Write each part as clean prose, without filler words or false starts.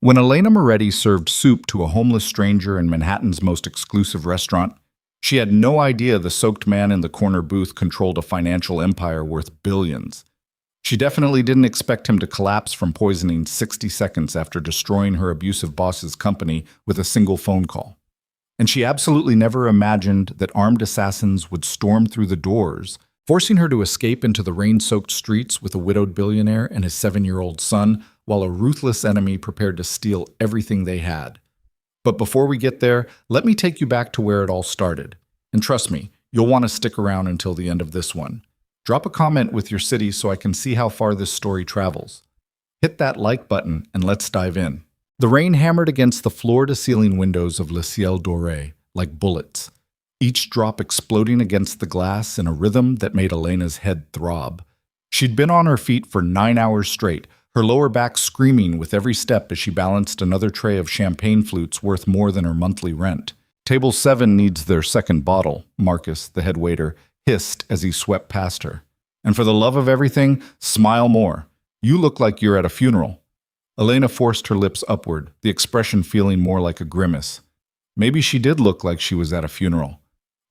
When Elena Moretti served soup to a homeless stranger in Manhattan's most exclusive restaurant, she had no idea the soaked man in the corner booth controlled a financial empire worth billions. She definitely didn't expect him to collapse from poisoning 60 seconds after destroying her abusive boss's company with a single phone call. And she absolutely never imagined that armed assassins would storm through the doors, forcing her to escape into the rain-soaked streets with a widowed billionaire and his 7-year-old son, while a ruthless enemy prepared to steal everything they had. But before we get there, let me take you back to where it all started. And trust me, you'll want to stick around until the end of this one. Drop a comment with your city so I can see how far this story travels. Hit that like button and let's dive in. The rain hammered against the floor-to-ceiling windows of Le Ciel Doré like bullets, each drop exploding against the glass in a rhythm that made Elena's head throb. She'd been on her feet for 9 hours straight, her lower back screaming with every step as she balanced another tray of champagne flutes worth more than her monthly rent. Table 7 needs their second bottle, Marcus, the head waiter, hissed as he swept past her. And for the love of everything, smile more. You look like you're at a funeral. Elena forced her lips upward, the expression feeling more like a grimace. Maybe she did look like she was at a funeral.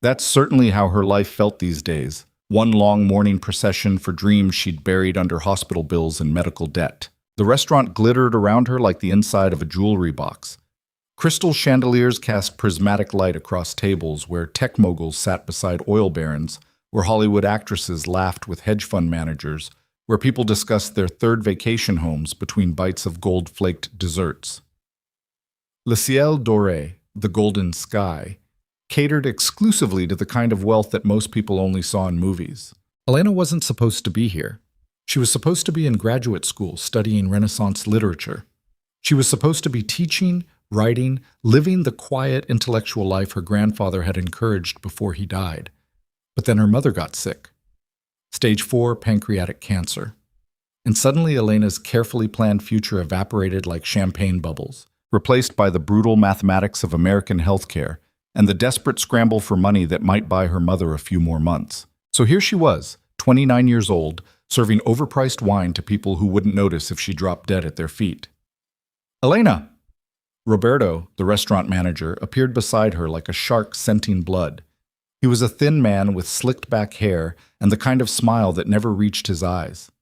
That's certainly how her life felt these days. One long mourning procession for dreams she'd buried under hospital bills and medical debt. The restaurant glittered around her like the inside of a jewelry box. Crystal chandeliers cast prismatic light across tables where tech moguls sat beside oil barons, where Hollywood actresses laughed with hedge fund managers, where people discussed their third vacation homes between bites of gold-flaked desserts. Le Ciel Doré, the golden sky, catered exclusively to the kind of wealth that most people only saw in movies. Elena wasn't supposed to be here. She was supposed to be in graduate school studying Renaissance literature. She was supposed to be teaching, writing, living the quiet intellectual life her grandfather had encouraged before he died. But then her mother got sick. Stage 4 pancreatic cancer. And suddenly Elena's carefully planned future evaporated like champagne bubbles, replaced by the brutal mathematics of American healthcare and the desperate scramble for money that might buy her mother a few more months. So here she was, 29 years old, serving overpriced wine to people who wouldn't notice if she dropped dead at their feet. Elena! Roberto, the restaurant manager, appeared beside her like a shark scenting blood. He was a thin man with slicked back hair and the kind of smile that never reached his eyes.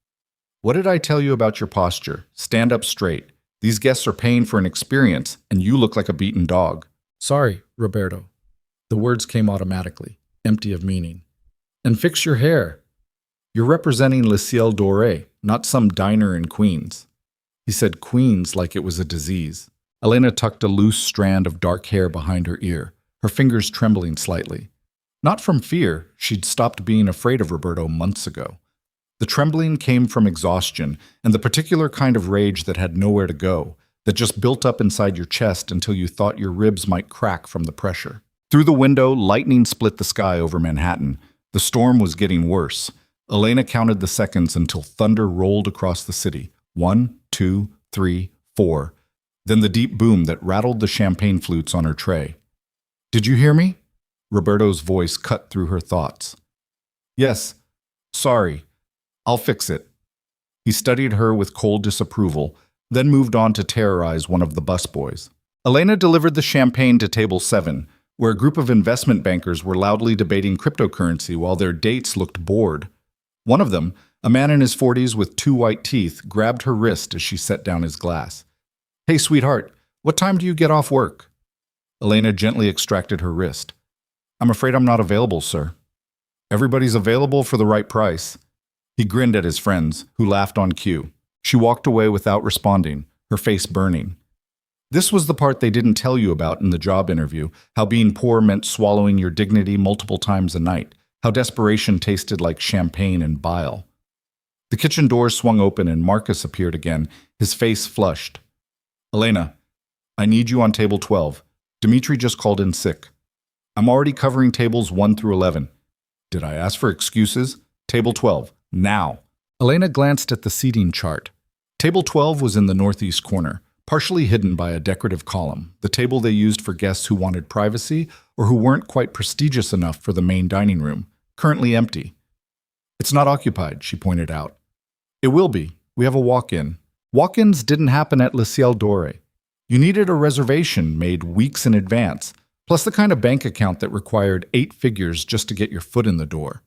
What did I tell you about your posture? Stand up straight. These guests are paying for an experience, and you look like a beaten dog. Sorry, Roberto. The words came automatically, empty of meaning. And fix your hair. You're representing Le Ciel Doré, not some diner in Queens. He said Queens like it was a disease. Elena tucked a loose strand of dark hair behind her ear, her fingers trembling slightly. Not from fear, she'd stopped being afraid of Roberto months ago. The trembling came from exhaustion and the particular kind of rage that had nowhere to go, that just built up inside your chest until you thought your ribs might crack from the pressure. Through the window, lightning split the sky over Manhattan. The storm was getting worse. Elena counted the seconds until thunder rolled across the city. 1, 2, 3, 4. Then the deep boom that rattled the champagne flutes on her tray. Did you hear me? Roberto's voice cut through her thoughts. Yes. Sorry. I'll fix it. He studied her with cold disapproval, then moved on to terrorize one of the busboys. Elena delivered the champagne to table 7, where a group of investment bankers were loudly debating cryptocurrency while their dates looked bored. One of them, a man in his 40s with 2 white teeth, grabbed her wrist as she set down his glass. Hey, sweetheart, what time do you get off work? Elena gently extracted her wrist. I'm afraid I'm not available, sir. Everybody's available for the right price. He grinned at his friends, who laughed on cue. She walked away without responding, her face burning. This was the part they didn't tell you about in the job interview, how being poor meant swallowing your dignity multiple times a night, how desperation tasted like champagne and bile. The kitchen door swung open and Marcus appeared again, his face flushed. Elena, I need you on table 12. Dimitri just called in sick. I'm already covering tables 1 through 11. Did I ask for excuses? Table 12, now. Elena glanced at the seating chart. Table 12 was in the northeast corner, partially hidden by a decorative column, the table they used for guests who wanted privacy or who weren't quite prestigious enough for the main dining room, currently empty. It's not occupied, she pointed out. It will be. We have a walk-in. Walk-ins didn't happen at Le Ciel Doré. You needed a reservation made weeks in advance, plus the kind of bank account that required 8 figures just to get your foot in the door.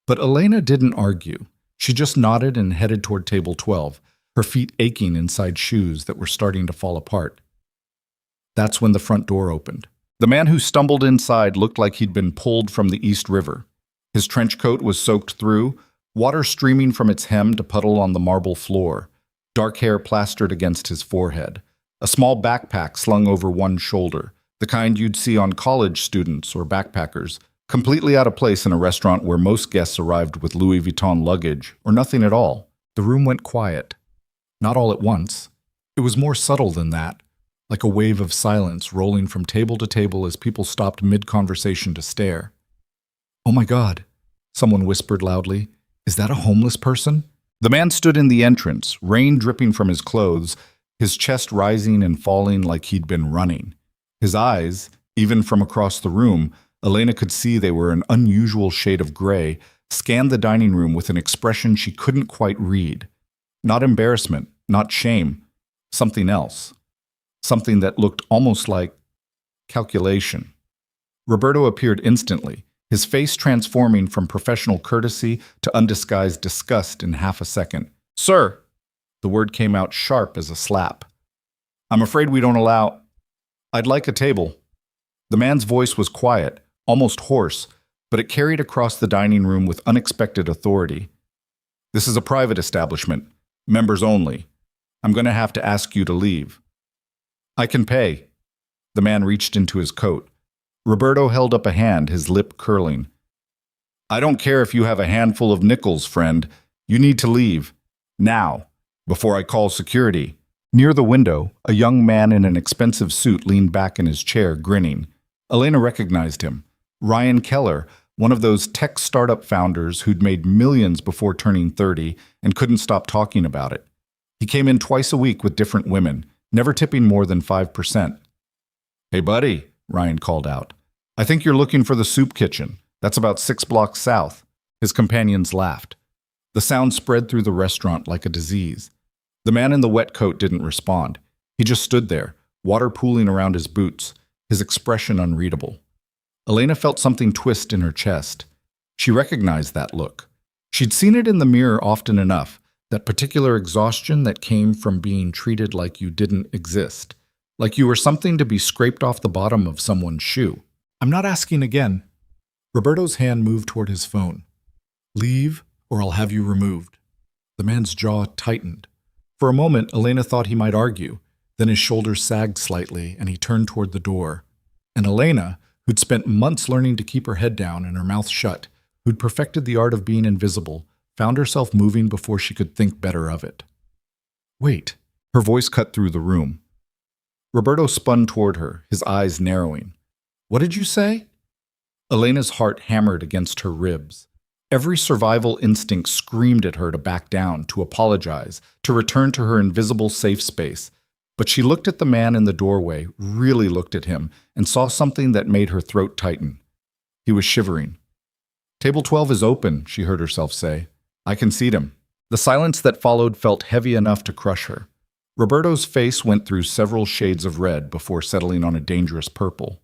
But Elena didn't argue. She just nodded and headed toward table 12, her feet aching inside shoes that were starting to fall apart. That's when the front door opened. The man who stumbled inside looked like he'd been pulled from the East River. His trench coat was soaked through, water streaming from its hem to puddle on the marble floor, dark hair plastered against his forehead, a small backpack slung over one shoulder, the kind you'd see on college students or backpackers, completely out of place in a restaurant where most guests arrived with Louis Vuitton luggage or nothing at all. The room went quiet. Not all at once. It was more subtle than that, like a wave of silence rolling from table to table as people stopped mid-conversation to stare. "Oh my God," someone whispered loudly. "Is that a homeless person?" The man stood in the entrance, rain dripping from his clothes, his chest rising and falling like he'd been running. His eyes, even from across the room, Elena could see they were an unusual shade of gray, scanned the dining room with an expression she couldn't quite read. Not embarrassment, not shame, something else. Something that looked almost like calculation. Roberto appeared instantly, his face transforming from professional courtesy to undisguised disgust in half a second. "Sir!" The word came out sharp as a slap. "I'm afraid we don't allow... I'd like a table." The man's voice was quiet, almost hoarse, but it carried across the dining room with unexpected authority. "This is a private establishment. Members only. I'm going to have to ask you to leave." "I can pay." The man reached into his coat. Roberto held up a hand, his lip curling. "I don't care if you have a handful of nickels, friend. You need to leave. Now, before I call security." Near the window, a young man in an expensive suit leaned back in his chair, grinning. Elena recognized him. Ryan Keller, one of those tech startup founders who'd made millions before turning 30 and couldn't stop talking about it. He came in twice a week with different women, never tipping more than 5%. "Hey, buddy," Ryan called out. "I think you're looking for the soup kitchen. That's about 6 blocks south." His companions laughed. The sound spread through the restaurant like a disease. The man in the wet coat didn't respond. He just stood there, water pooling around his boots, his expression unreadable. Elena felt something twist in her chest. She recognized that look. She'd seen it in the mirror often enough, that particular exhaustion that came from being treated like you didn't exist, like you were something to be scraped off the bottom of someone's shoe. "I'm not asking again." Roberto's hand moved toward his phone. "Leave, or I'll have you removed." The man's jaw tightened. For a moment, Elena thought he might argue. Then his shoulders sagged slightly, and he turned toward the door. And Elena, who'd spent months learning to keep her head down and her mouth shut, who'd perfected the art of being invisible, found herself moving before she could think better of it. "Wait." Her voice cut through the room. Roberto spun toward her, his eyes narrowing. "What did you say?" Elena's heart hammered against her ribs. Every survival instinct screamed at her to back down, to apologize, to return to her invisible safe space. But she looked at the man in the doorway, really looked at him, and saw something that made her throat tighten. He was shivering. "Table 12 is open," she heard herself say. "I can seat him." The silence that followed felt heavy enough to crush her. Roberto's face went through several shades of red before settling on a dangerous purple.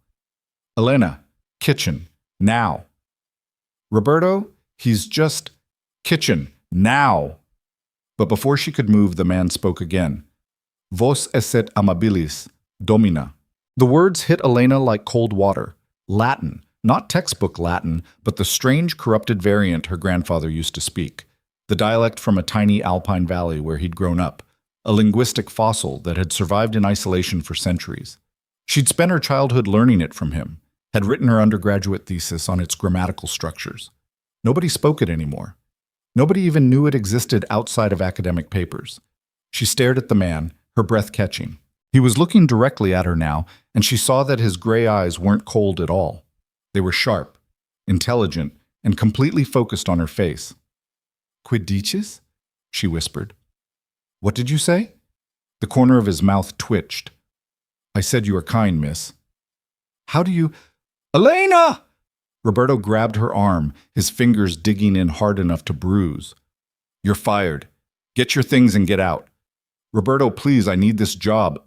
"Elena, kitchen, now." "Roberto, he's just... kitchen, now." But before she could move, the man spoke again. "Vos esset amabilis, domina." The words hit Elena like cold water. Latin, not textbook Latin, but the strange, corrupted variant her grandfather used to speak. The dialect from a tiny alpine valley where he'd grown up. A linguistic fossil that had survived in isolation for centuries. She'd spent her childhood learning it from him, had written her undergraduate thesis on its grammatical structures. Nobody spoke it anymore. Nobody even knew it existed outside of academic papers. She stared at the man, her breath catching. He was looking directly at her now, and she saw that his gray eyes weren't cold at all. They were sharp, intelligent, and completely focused on her face. "Quid dices?" she whispered. "What did you say?" The corner of his mouth twitched. "I said you are kind, miss." "How do you—" "Elena!" Roberto grabbed her arm, his fingers digging in hard enough to bruise. "You're fired. Get your things and get out." "Roberto, please, I need this job."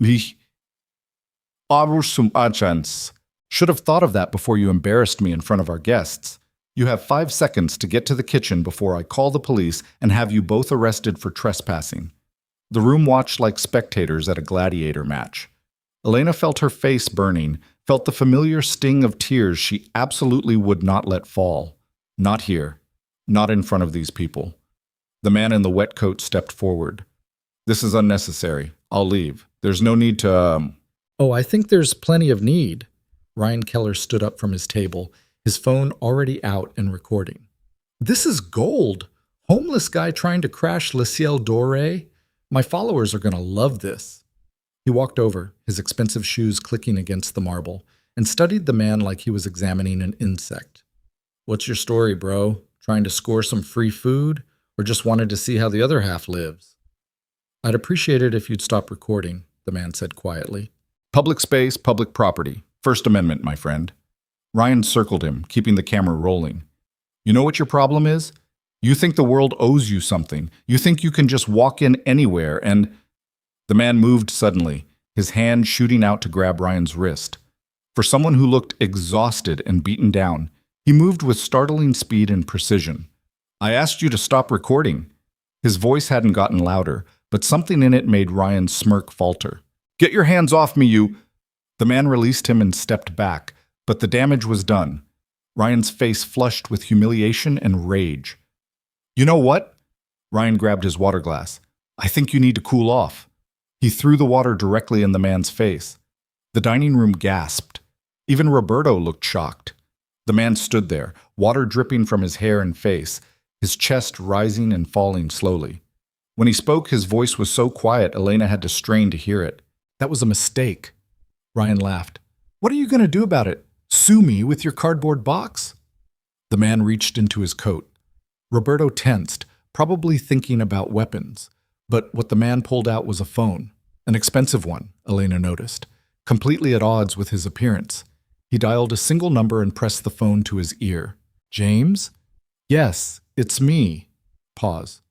Should have thought of that before you embarrassed me in front of our guests. You have 5 seconds to get to the kitchen before I call the police and have you both arrested for trespassing. The room watched like spectators at a gladiator match. Elena felt her face burning, felt the familiar sting of tears she absolutely would not let fall. Not here. Not in front of these people. The man in the wet coat stepped forward. This is unnecessary. I'll leave. There's no need to, Oh, I think there's plenty of need. Ryan Keller stood up from his table, his phone already out and recording. This is gold. Homeless guy trying to crash Le Ciel Doré. My followers are going to love this. He walked over, his expensive shoes clicking against the marble, and studied the man like he was examining an insect. What's your story, bro? Trying to score some free food? Or just wanted to see how the other half lives? I'd appreciate it if you'd stop recording, the man said quietly. Public space, public property. First Amendment, my friend. Ryan circled him, keeping the camera rolling. You know what your problem is? You think the world owes you something. You think you can just walk in anywhere and... The man moved suddenly, his hand shooting out to grab Ryan's wrist. For someone who looked exhausted and beaten down, he moved with startling speed and precision. I asked you to stop recording. His voice hadn't gotten louder, but something in it made Ryan's smirk falter. Get your hands off me, you... The man released him and stepped back, but the damage was done. Ryan's face flushed with humiliation and rage. You know what? Ryan grabbed his water glass. I think you need to cool off. He threw the water directly in the man's face. The dining room gasped. Even Roberto looked shocked. The man stood there, water dripping from his hair and face, his chest rising and falling slowly. When he spoke, his voice was so quiet Elena had to strain to hear it. That was a mistake. Ryan laughed. What are you going to do about it? Sue me with your cardboard box? The man reached into his coat. Roberto tensed, probably thinking about weapons. But what the man pulled out was a phone. An expensive one, Elena noticed, completely at odds with his appearance. He dialed a single number and pressed the phone to his ear. James? Yes, it's me. Pause.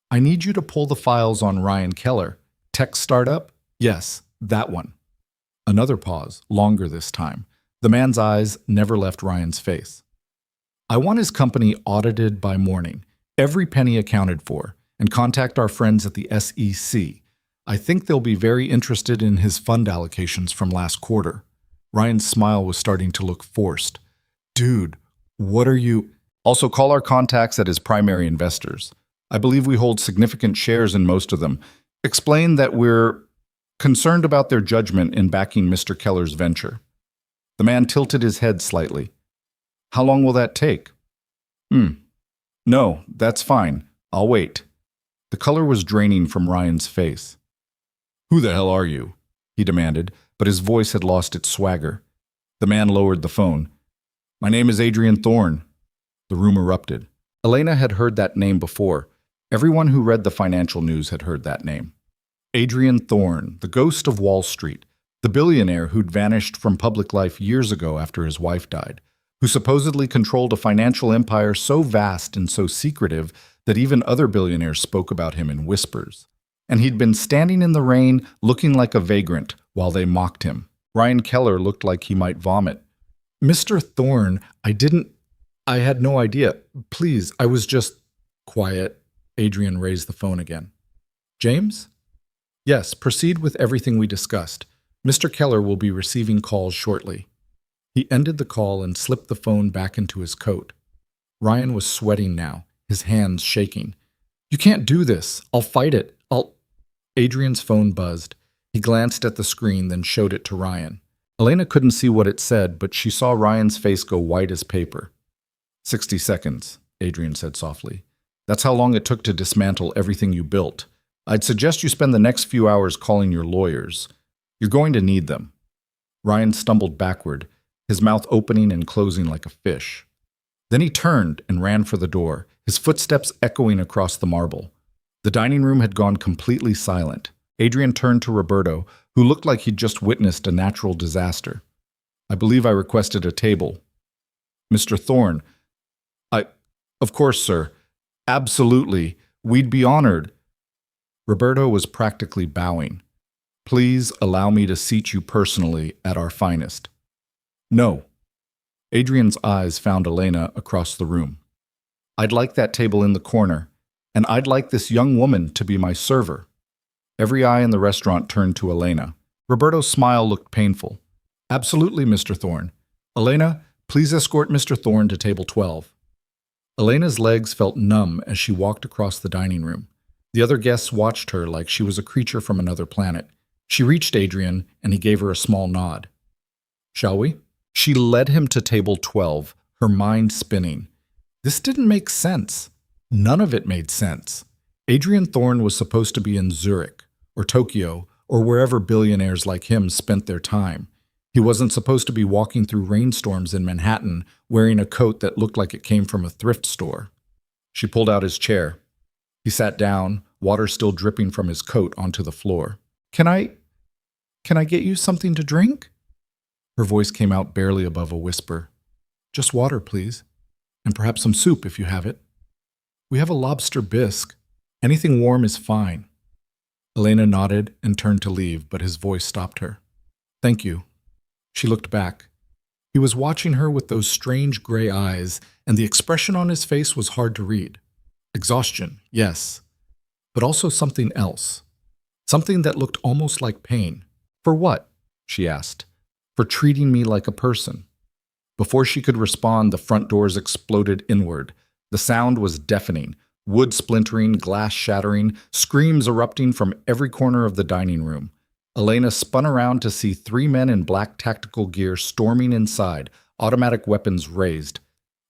I need you to pull the files on Ryan Keller. Tech startup? Yes, that one. Another pause, longer this time. The man's eyes never left Ryan's face. I want his company audited by morning, every penny accounted for, and contact our friends at the SEC. I think they'll be very interested in his fund allocations from last quarter. Ryan's smile was starting to look forced. Dude, what are you... Also call our contacts at his primary investors. I believe we hold significant shares in most of them. Explain that we're concerned about their judgment in backing Mr. Keller's venture. The man tilted his head slightly. How long will that take? No, that's fine. I'll wait. The color was draining from Ryan's face. Who the hell are you? He demanded, but his voice had lost its swagger. The man lowered the phone. My name is Adrian Thorne. The room erupted. Elena had heard that name before. Everyone who read the financial news had heard that name. Adrian Thorne, the ghost of Wall Street, the billionaire who'd vanished from public life years ago after his wife died, who supposedly controlled a financial empire so vast and so secretive that even other billionaires spoke about him in whispers. And he'd been standing in the rain, looking like a vagrant, while they mocked him. Ryan Keller looked like he might vomit. Mr. Thorne, I had no idea. Please, I was just... Quiet. Adrian raised the phone again. James? Yes, proceed with everything we discussed. Mr. Keller will be receiving calls shortly. He ended the call and slipped the phone back into his coat. Ryan was sweating now, his hands shaking. You can't do this. I'll fight it. Adrian's phone buzzed. He glanced at the screen, then showed it to Ryan. Elena couldn't see what it said, but she saw Ryan's face go white as paper. 60 seconds, Adrian said softly. That's how long it took to dismantle everything you built. I'd suggest you spend the next few hours calling your lawyers. You're going to need them. Ryan stumbled backward, his mouth opening and closing like a fish. Then he turned and ran for the door, his footsteps echoing across the marble. The dining room had gone completely silent. Adrian turned to Roberto, who looked like he'd just witnessed a natural disaster. I believe I requested a table. Mr. Thorne, Of course, sir. Absolutely. We'd be honored. Roberto was practically bowing. Please allow me to seat you personally at our finest. No. Adrian's eyes found Elena across the room. I'd like that table in the corner, and I'd like this young woman to be my server. Every eye in the restaurant turned to Elena. Roberto's smile looked painful. Absolutely, Mr. Thorne. Elena, please escort Mr. Thorne to table 12. Elena's legs felt numb as she walked across the dining room. The other guests watched her like she was a creature from another planet. She reached Adrian, and he gave her a small nod. Shall we? She led him to table 12, her mind spinning. This didn't make sense. None of it made sense. Adrian Thorne was supposed to be in Zurich, or Tokyo, or wherever billionaires like him spent their time. He wasn't supposed to be walking through rainstorms in Manhattan, wearing a coat that looked like it came from a thrift store. She pulled out his chair. He sat down, water still dripping from his coat onto the floor. Can I get you something to drink? Her voice came out barely above a whisper. Just water, please. And perhaps some soup if you have it. We have a lobster bisque. Anything warm is fine. Elena nodded and turned to leave, but his voice stopped her. Thank you. She looked back. He was watching her with those strange gray eyes, and the expression on his face was hard to read. Exhaustion, yes, but also something else. Something that looked almost like pain. For what? She asked. For treating me like a person. Before she could respond, the front doors exploded inward. The sound was deafening. Wood splintering, glass shattering, screams erupting from every corner of the dining room. Elena spun around to see 3 men in black tactical gear storming inside, automatic weapons raised.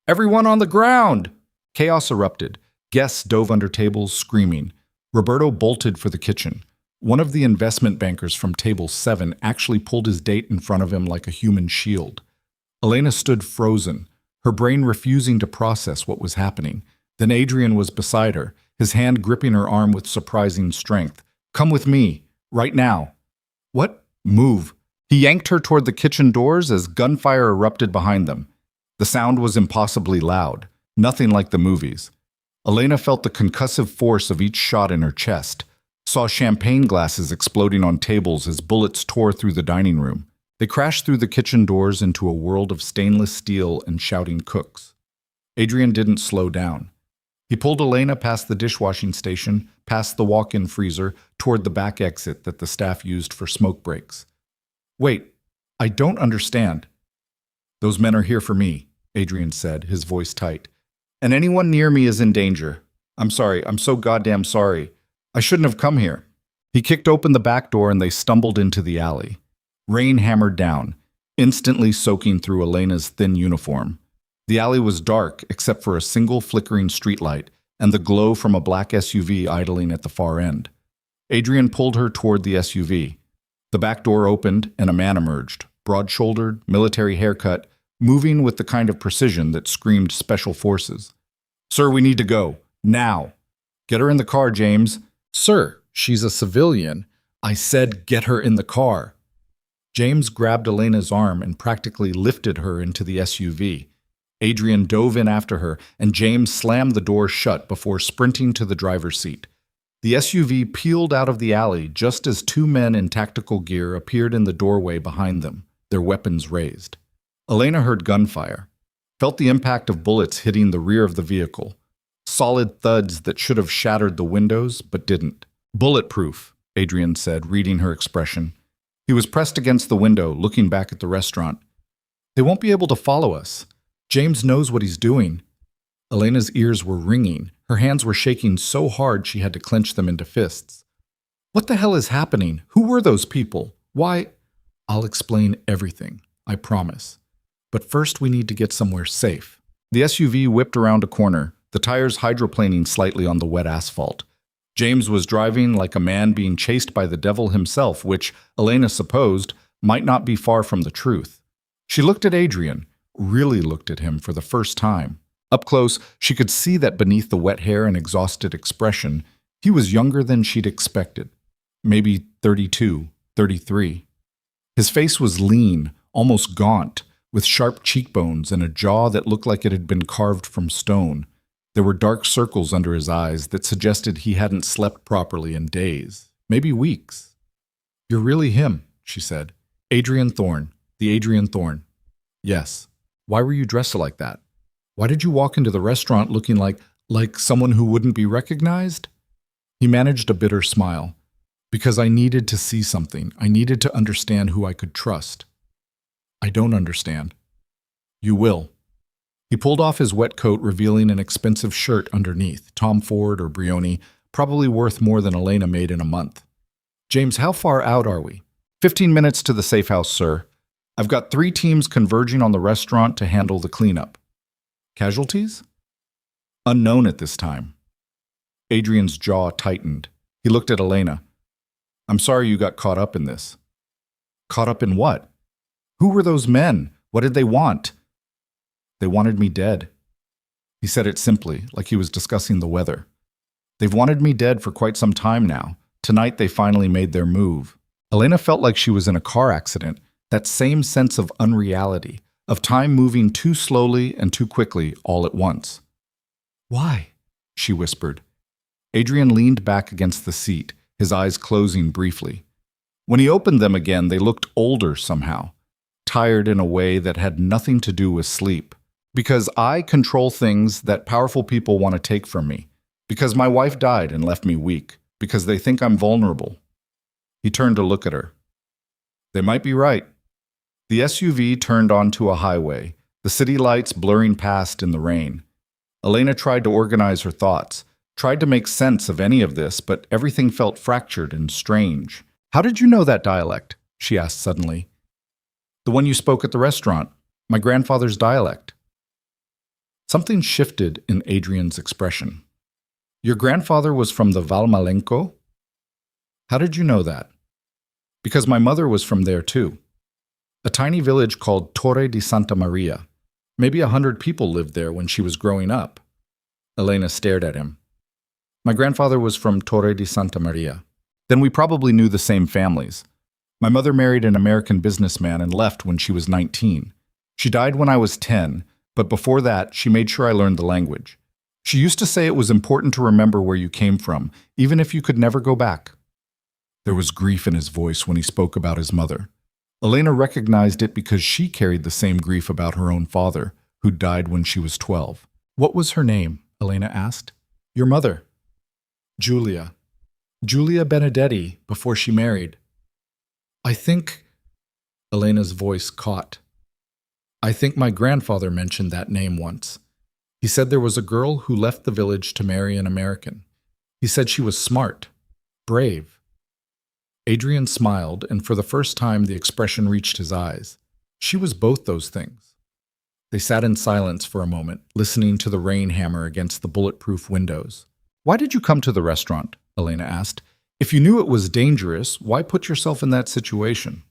Everyone on the ground! Chaos erupted. Guests dove under tables, screaming. Roberto bolted for the kitchen. One of the investment bankers from table 7 actually pulled his date in front of him like a human shield. Elena stood frozen, her brain refusing to process what was happening. Then Adrian was beside her, his hand gripping her arm with surprising strength. Come with me, right now. What? Move. He yanked her toward the kitchen doors as gunfire erupted behind them. The sound was impossibly loud, nothing like the movies. Elena felt the concussive force of each shot in her chest, saw champagne glasses exploding on tables as bullets tore through the dining room. They crashed through the kitchen doors into a world of stainless steel and shouting cooks. Adrian didn't slow down. He pulled Elena past the dishwashing station, past the walk-in freezer, toward the back exit that the staff used for smoke breaks. Wait, I don't understand. Those men are here for me, Adrian said, his voice tight. And anyone near me is in danger. I'm sorry, I'm so goddamn sorry. I shouldn't have come here. He kicked open the back door and they stumbled into the alley. Rain hammered down, instantly soaking through Elena's thin uniform. The alley was dark except for a single flickering streetlight and the glow from a black SUV idling at the far end. Adrian pulled her toward the SUV. The back door opened and a man emerged, broad-shouldered, military haircut, moving with the kind of precision that screamed special forces. Sir, we need to go. Now. Get her in the car, James. Sir, she's a civilian. I said get her in the car. James grabbed Elena's arm and practically lifted her into the SUV. Adrian dove in after her, and James slammed the door shut before sprinting to the driver's seat. The SUV peeled out of the alley just as 2 men in tactical gear appeared in the doorway behind them, their weapons raised. Elena heard gunfire, felt the impact of bullets hitting the rear of the vehicle. Solid thuds that should have shattered the windows, but didn't. Bulletproof, Adrian said, reading her expression. He was pressed against the window, looking back at the restaurant. They won't be able to follow us. James knows what he's doing. Elena's ears were ringing. Her hands were shaking so hard she had to clench them into fists. What the hell is happening? Who were those people? Why? I'll explain everything, I promise. But first we need to get somewhere safe. The SUV whipped around a corner, the tires hydroplaning slightly on the wet asphalt. James was driving like a man being chased by the devil himself, which, Elena supposed, might not be far from the truth. She looked at Adrian, really looked at him for the first time. Up close, she could see that beneath the wet hair and exhausted expression, he was younger than she'd expected. Maybe 32, 33. His face was lean, almost gaunt, with sharp cheekbones and a jaw that looked like it had been carved from stone. There were dark circles under his eyes that suggested he hadn't slept properly in days, maybe weeks. You're really him, she said. Adrian Thorne. The Adrian Thorne. Yes. Why were you dressed like that? Why did you walk into the restaurant looking like someone who wouldn't be recognized? He managed a bitter smile. Because I needed to see something. I needed to understand who I could trust. I don't understand. You will. He pulled off his wet coat, revealing an expensive shirt underneath, Tom Ford or Brioni, probably worth more than Elena made in a month. James, how far out are we? 15 minutes to the safe house, sir. I've got 3 teams converging on the restaurant to handle the cleanup. Casualties? Unknown at this time. Adrian's jaw tightened. He looked at Elena. I'm sorry you got caught up in this. Caught up in what? Who were those men? What did they want? They wanted me dead. He said it simply, like he was discussing the weather. They've wanted me dead for quite some time now. Tonight they finally made their move. Elena felt like she was in a car accident, that same sense of unreality, of time moving too slowly and too quickly all at once. Why? She whispered. Adrian leaned back against the seat, his eyes closing briefly. When he opened them again, they looked older somehow, tired in a way that had nothing to do with sleep. Because I control things that powerful people want to take from me. Because my wife died and left me weak. Because they think I'm vulnerable. He turned to look at her. They might be right. The SUV turned onto a highway, the city lights blurring past in the rain. Elena tried to organize her thoughts, tried to make sense of any of this, but everything felt fractured and strange. How did you know that dialect? She asked suddenly. The one you spoke at the restaurant. My grandfather's dialect. Something shifted in Adrian's expression. Your grandfather was from the Valmalenco? How did you know that? Because my mother was from there too. A tiny village called Torre di Santa Maria. Maybe 100 people lived there when she was growing up. Elena stared at him. My grandfather was from Torre di Santa Maria. Then we probably knew the same families. My mother married an American businessman and left when she was 19. She died when I was 10, but before that, she made sure I learned the language. She used to say it was important to remember where you came from, even if you could never go back. There was grief in his voice when he spoke about his mother. Elena recognized it because she carried the same grief about her own father, who died when she was 12. What was her name? Elena asked. Your mother. Julia. Julia Benedetti, before she married. I think... Elena's voice caught. I think my grandfather mentioned that name once. He said there was a girl who left the village to marry an American. He said she was smart, brave. Adrian smiled, and for the first time the expression reached his eyes. She was both those things. They sat in silence for a moment, listening to the rain hammer against the bulletproof windows. Why did you come to the restaurant? Elena asked. If you knew it was dangerous, why put yourself in that situation?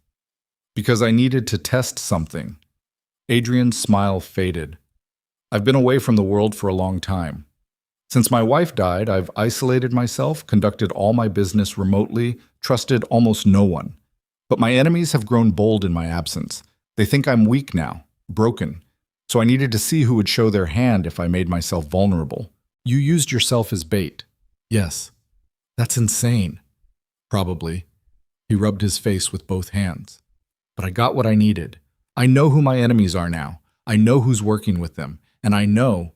Because I needed to test something. Adrian's smile faded. I've been away from the world for a long time. Since my wife died, I've isolated myself, conducted all my business remotely, trusted almost no one. But my enemies have grown bold in my absence. They think I'm weak now, broken. So I needed to see who would show their hand if I made myself vulnerable. You used yourself as bait. Yes. That's insane. Probably. He rubbed his face with both hands. But I got what I needed. I know who my enemies are now. I know who's working with them. And I know...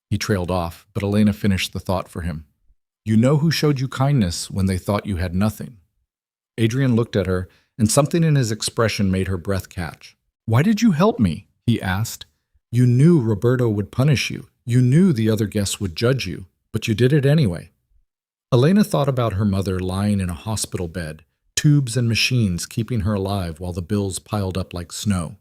He trailed off, but Elena finished the thought for him. You know who showed you kindness when they thought you had nothing. Adrian looked at her, and something in his expression made her breath catch. Why did you help me? He asked. You knew Roberto would punish you. You knew the other guests would judge you, but you did it anyway. Elena thought about her mother lying in a hospital bed, tubes and machines keeping her alive while the bills piled up like snow.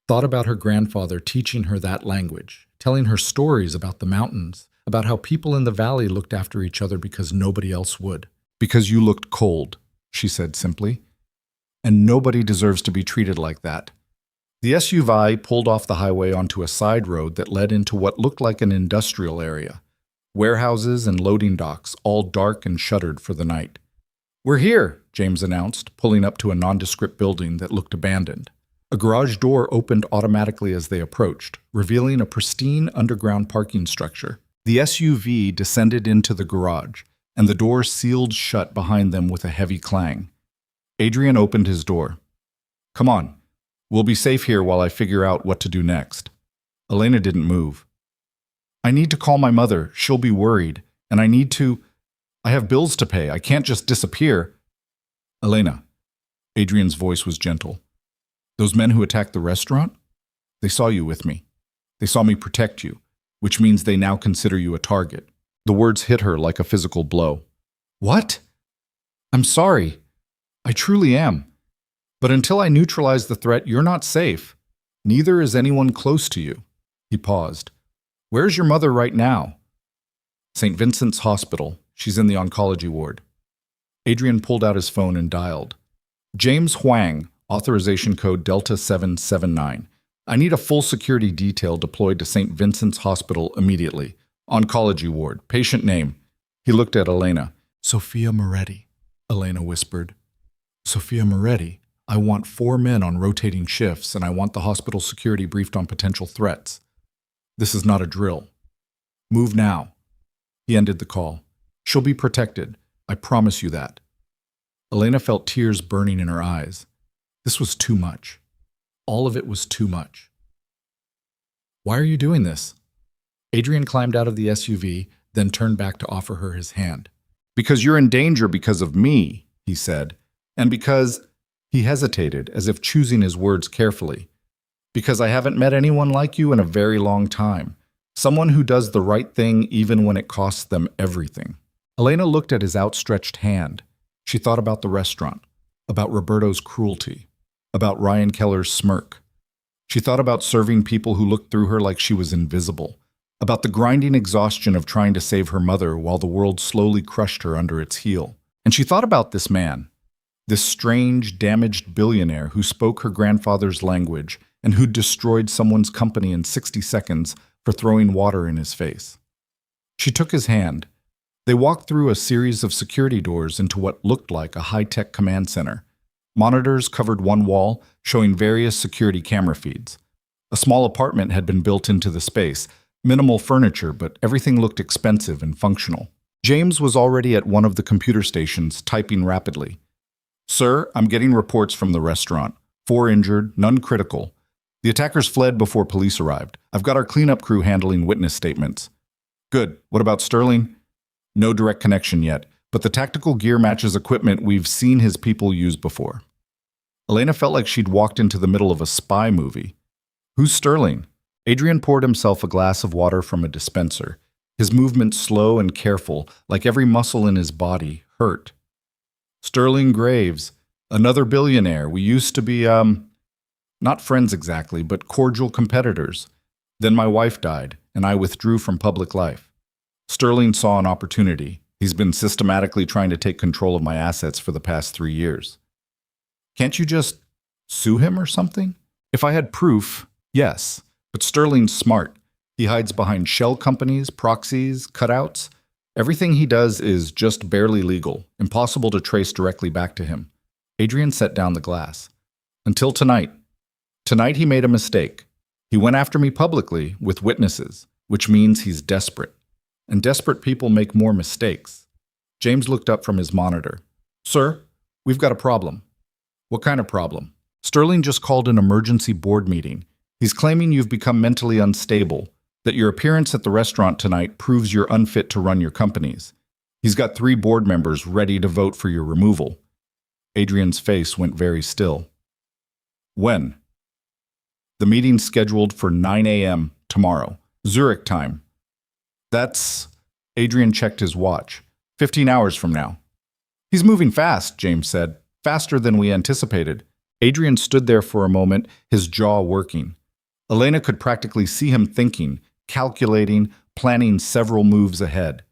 Thought about her grandfather teaching her that language, telling her stories about the mountains, about how people in the valley looked after each other because nobody else would. Because you looked cold, she said simply. And nobody deserves to be treated like that. The SUV pulled off the highway onto a side road that led into what looked like an industrial area. Warehouses and loading docks, all dark and shuttered for the night. We're here, James announced, pulling up to a nondescript building that looked abandoned. A garage door opened automatically as they approached, revealing a pristine underground parking structure. The SUV descended into the garage, and the door sealed shut behind them with a heavy clang. Adrian opened his door. Come on. We'll be safe here while I figure out what to do next. Elena didn't move. I need to call my mother. She'll be worried. And I have bills to pay. I can't just disappear. Elena. Adrian's voice was gentle. Those men who attacked the restaurant? They saw you with me. They saw me protect you, which means they now consider you a target. The words hit her like a physical blow. What? I'm sorry. I truly am. But until I neutralize the threat, you're not safe. Neither is anyone close to you. He paused. Where's your mother right now? St. Vincent's Hospital. She's in the oncology ward. Adrian pulled out his phone and dialed. James Huang, authorization code Delta 779. I need a full security detail deployed to St. Vincent's Hospital immediately. Oncology ward. Patient name. He looked at Elena. Sophia Moretti, Elena whispered. Sophia Moretti. I want 4 men on rotating shifts, and I want the hospital security briefed on potential threats. This is not a drill. Move now. He ended the call. She'll be protected. I promise you that. Elena felt tears burning in her eyes. This was too much. All of it was too much. Why are you doing this? Adrian climbed out of the SUV, then turned back to offer her his hand. Because you're in danger because of me, he said, and because... He hesitated, as if choosing his words carefully. Because I haven't met anyone like you in a very long time. Someone who does the right thing even when it costs them everything. Elena looked at his outstretched hand. She thought about the restaurant, about Roberto's cruelty, about Ryan Keller's smirk. She thought about serving people who looked through her like she was invisible, about the grinding exhaustion of trying to save her mother while the world slowly crushed her under its heel. And she thought about this man. This strange, damaged billionaire who spoke her grandfather's language and who destroyed someone's company in 60 seconds for throwing water in his face. She took his hand. They walked through a series of security doors into what looked like a high-tech command center. Monitors covered one wall, showing various security camera feeds. A small apartment had been built into the space, minimal furniture, but everything looked expensive and functional. James was already at one of the computer stations, typing rapidly. Sir, I'm getting reports from the restaurant. 4 injured, none critical. The attackers fled before police arrived. I've got our cleanup crew handling witness statements. Good. What about Sterling? No direct connection yet, but the tactical gear matches equipment we've seen his people use before. Elena felt like she'd walked into the middle of a spy movie. Who's Sterling? Adrian poured himself a glass of water from a dispenser. His movements slow and careful, like every muscle in his body hurt. Sterling Graves, another billionaire. We used to be, not friends exactly, but cordial competitors. Then my wife died, and I withdrew from public life. Sterling saw an opportunity. He's been systematically trying to take control of my assets for the past 3 years. Can't you just sue him or something? If I had proof, yes, but Sterling's smart. He hides behind shell companies, proxies, cutouts. Everything he does is just barely legal, impossible to trace directly back to him. Adrian set down the glass. Until tonight. Tonight he made a mistake. He went after me publicly with witnesses, which means he's desperate. And desperate people make more mistakes. James looked up from his monitor. Sir, we've got a problem. What kind of problem? Sterling just called an emergency board meeting. He's claiming you've become mentally unstable, that your appearance at the restaurant tonight proves you're unfit to run your companies. He's got 3 board members ready to vote for your removal. Adrian's face went very still. When? The meeting's scheduled for 9 a.m. tomorrow, Zurich time. That's... Adrian checked his watch. 15 hours from now. He's moving fast, James said. Faster than we anticipated. Adrian stood there for a moment, his jaw working. Elena could practically see him thinking, calculating, planning several moves ahead.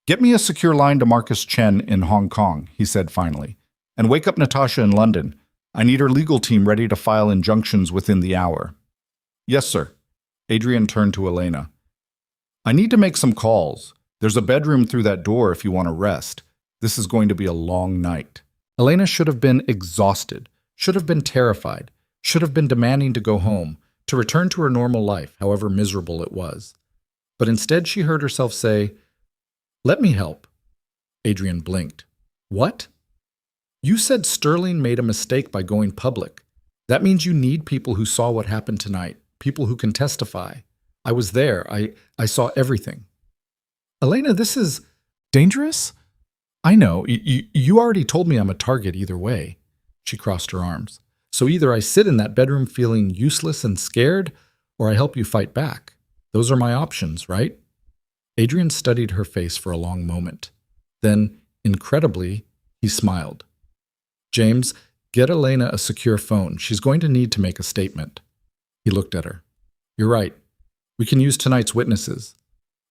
Get me a secure line to Marcus Chen in Hong Kong, he said finally. And wake up Natasha in London. I need her legal team ready to file injunctions within the hour. Yes, sir. Adrian turned to Elena. I need to make some calls. There's a bedroom through that door if you want to rest. This is going to be a long night. Elena should have been exhausted, should have been terrified, should have been demanding to go home, to return to her normal life, however miserable it was. But instead she heard herself say, "Let me help." Adrian blinked. What? You said Sterling made a mistake by going public. That means you need people who saw what happened tonight, people who can testify. I was there. I saw everything. Elena, this is dangerous? I know. You already told me I'm a target either way. She crossed her arms. So either I sit in that bedroom feeling useless and scared, or I help you fight back. Those are my options, right? Adrian studied her face for a long moment. Then, incredibly, he smiled. James, get Elena a secure phone. She's going to need to make a statement. He looked at her. You're right. We can use tonight's witnesses.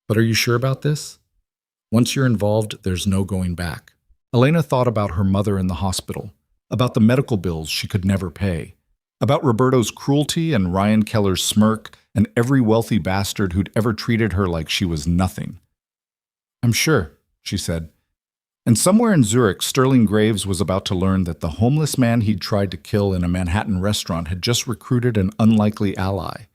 But are you sure about this? Once you're involved, there's no going back. Elena thought about her mother in the hospital, about the medical bills she could never pay, about Roberto's cruelty and Ryan Keller's smirk and every wealthy bastard who'd ever treated her like she was nothing. I'm sure, she said. And somewhere in Zurich, Sterling Graves was about to learn that the homeless man he'd tried to kill in a Manhattan restaurant had just recruited an unlikely ally,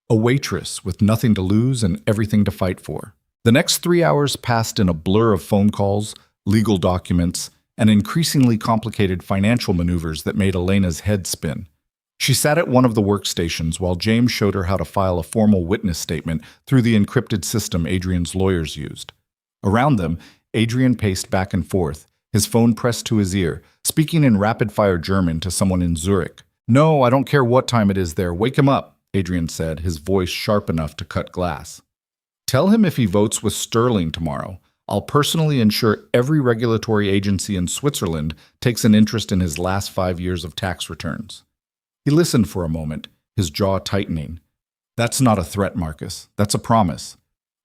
a waitress with nothing to lose and everything to fight for. The next 3 hours passed in a blur of phone calls, legal documents, and increasingly complicated financial maneuvers that made Elena's head spin. She sat at one of the workstations while James showed her how to file a formal witness statement through the encrypted system Adrian's lawyers used. Around them, Adrian paced back and forth, his phone pressed to his ear, speaking in rapid-fire German to someone in Zurich. No, I don't care what time it is there. Wake him up, Adrian said, his voice sharp enough to cut glass. Tell him if he votes with Sterling tomorrow, I'll personally ensure every regulatory agency in Switzerland takes an interest in his last 5 years of tax returns. He listened for a moment, his jaw tightening. That's not a threat, Marcus. That's a promise.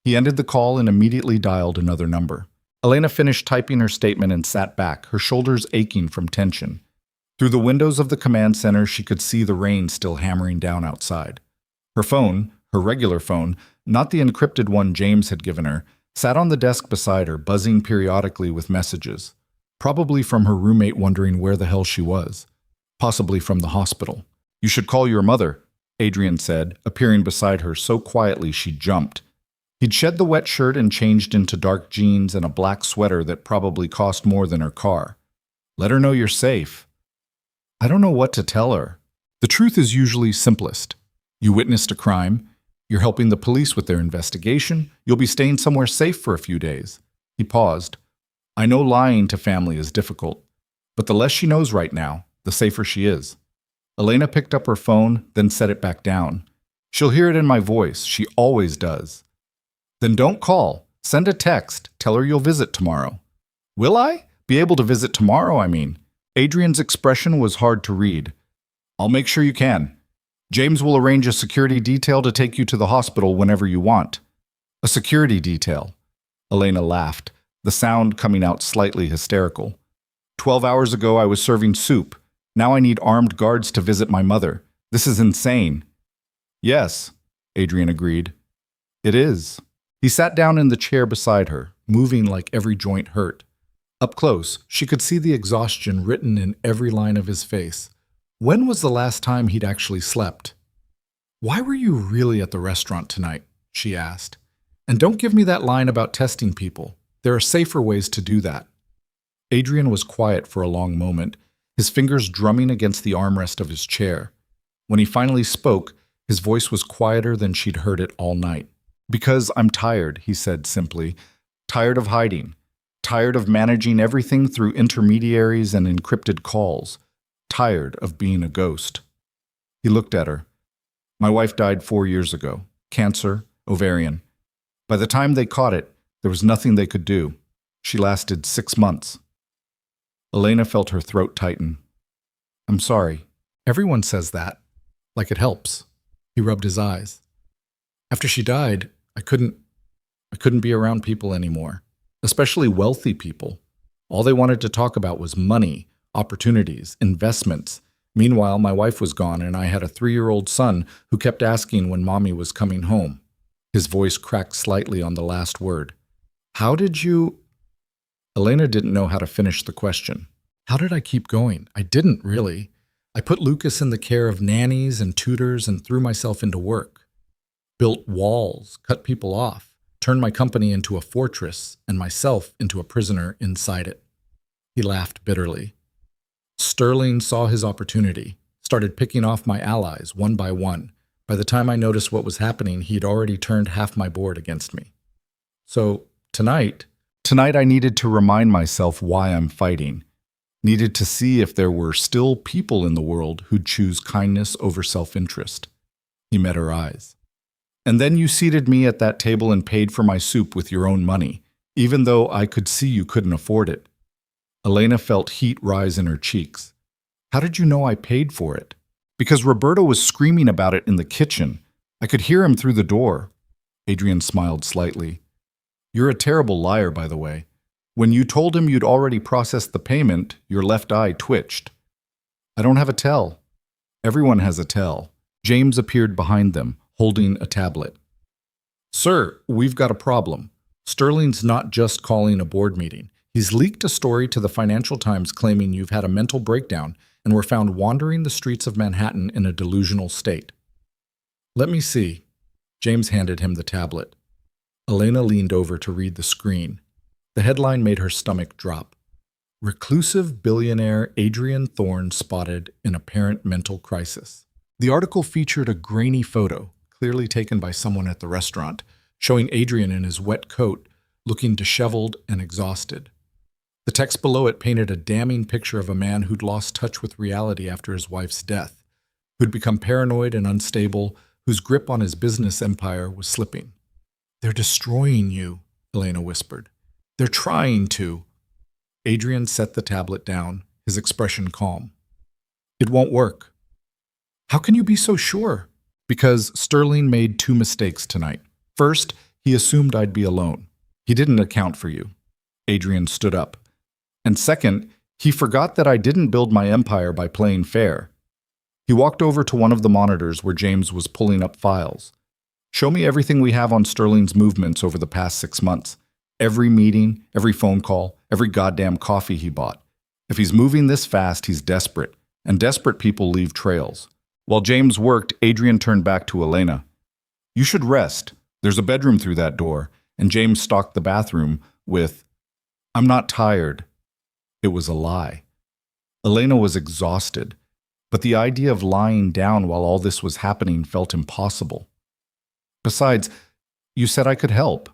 He ended the call and immediately dialed another number. Elena finished typing her statement and sat back, her shoulders aching from tension. Through the windows of the command center, she could see the rain still hammering down outside. Her phone, her regular phone, not the encrypted one James had given her, sat on the desk beside her, buzzing periodically with messages. Probably from her roommate wondering where the hell she was. Possibly from the hospital. You should call your mother, Adrian said, appearing beside her so quietly she jumped. He'd shed the wet shirt and changed into dark jeans and a black sweater that probably cost more than her car. Let her know you're safe. I don't know what to tell her. The truth is usually simplest. You witnessed a crime. You're helping the police with their investigation. You'll be staying somewhere safe for a few days. He paused. I know lying to family is difficult, but the less she knows right now, the safer she is. Elena picked up her phone, then set it back down. She'll hear it in my voice. She always does. Then don't call. Send a text. Tell her you'll visit tomorrow. Will I? Be able to visit tomorrow, I mean. Adrian's expression was hard to read. I'll make sure you can. James will arrange a security detail to take you to the hospital whenever you want. A security detail. Elena laughed, the sound coming out slightly hysterical. 12 hours ago I was serving soup. Now I need armed guards to visit my mother. This is insane. Yes, Adrian agreed. It is. He sat down in the chair beside her, moving like every joint hurt. Up close, she could see the exhaustion written in every line of his face. When was the last time he'd actually slept? Why were you really at the restaurant tonight? She asked. And don't give me that line about testing people. There are safer ways to do that. Adrian was quiet for a long moment, his fingers drumming against the armrest of his chair. When he finally spoke, his voice was quieter than she'd heard it all night. Because I'm tired, he said simply. Tired of hiding. Tired of managing everything through intermediaries and encrypted calls. Tired of being a ghost. He looked at her. My wife died 4 years ago. Cancer, ovarian. By the time they caught it, there was nothing they could do. She lasted 6 months. Elena felt her throat tighten. I'm sorry. Everyone says that. Like it helps. He rubbed his eyes. After she died, I couldn't be around people anymore. Especially wealthy people. All they wanted to talk about was money, opportunities, investments. Meanwhile, my wife was gone and I had a 3-year-old son who kept asking when mommy was coming home. His voice cracked slightly on the last word. How did you... Elena didn't know how to finish the question. How did I keep going? I didn't, really. I put Lucas in the care of nannies and tutors and threw myself into work. Built walls, cut people off, turned my company into a fortress and myself into a prisoner inside it. He laughed bitterly. Sterling saw his opportunity, started picking off my allies one by one. By the time I noticed what was happening, he'd already turned half my board against me. So, tonight I needed to remind myself why I'm fighting. Needed to see if there were still people in the world who'd choose kindness over self-interest. He met her eyes. And then you seated me at that table and paid for my soup with your own money, even though I could see you couldn't afford it. Elena felt heat rise in her cheeks. How did you know I paid for it? Because Roberto was screaming about it in the kitchen. I could hear him through the door. Adrian smiled slightly. You're a terrible liar, by the way. When you told him you'd already processed the payment, your left eye twitched. I don't have a tell. Everyone has a tell. James appeared behind them, holding a tablet. Sir, we've got a problem. Sterling's not just calling a board meeting. He's leaked a story to the Financial Times claiming you've had a mental breakdown and were found wandering the streets of Manhattan in a delusional state. Let me see. James handed him the tablet. Elena leaned over to read the screen. The headline made her stomach drop. Reclusive billionaire Adrian Thorne spotted in apparent mental crisis. The article featured a grainy photo, clearly taken by someone at the restaurant, showing Adrian in his wet coat, looking disheveled and exhausted. The text below it painted a damning picture of a man who'd lost touch with reality after his wife's death, who'd become paranoid and unstable, whose grip on his business empire was slipping. They're destroying you, Elena whispered. They're trying to. Adrian set the tablet down, his expression calm. It won't work. How can you be so sure? Because Sterling made two mistakes tonight. First, he assumed I'd be alone. He didn't account for you. Adrian stood up. And second, he forgot that I didn't build my empire by playing fair. He walked over to one of the monitors where James was pulling up files. Show me everything we have on Sterling's movements over the past 6 months. Every meeting, every phone call, every goddamn coffee he bought. If he's moving this fast, he's desperate. And desperate people leave trails. While James worked, Adrian turned back to Elena. You should rest. There's a bedroom through that door. And James stalked the bathroom with, I'm not tired. It was a lie. Elena was exhausted, but the idea of lying down while all this was happening felt impossible. Besides, you said I could help.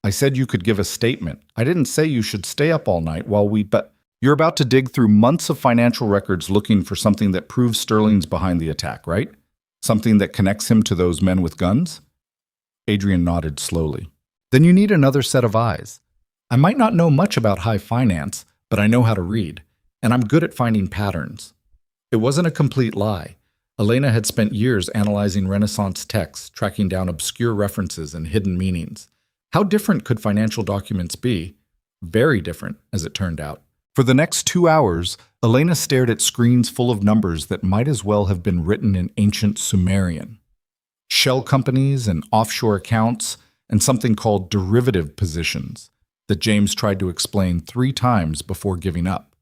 I said you could give a statement. I didn't say you should stay up all night but you're about to dig through months of financial records looking for something that proves Sterling's behind the attack, right? Something that connects him to those men with guns? Adrian nodded slowly. Then you need another set of eyes. I might not know much about high finance, but I know how to read, and I'm good at finding patterns. It wasn't a complete lie. Elena had spent years analyzing Renaissance texts, tracking down obscure references and hidden meanings. How different could financial documents be? Very different, as it turned out. For the next 2 hours, Elena stared at screens full of numbers that might as well have been written in ancient Sumerian. Shell companies and offshore accounts, and something called derivative positions that James tried to explain 3 times before giving up.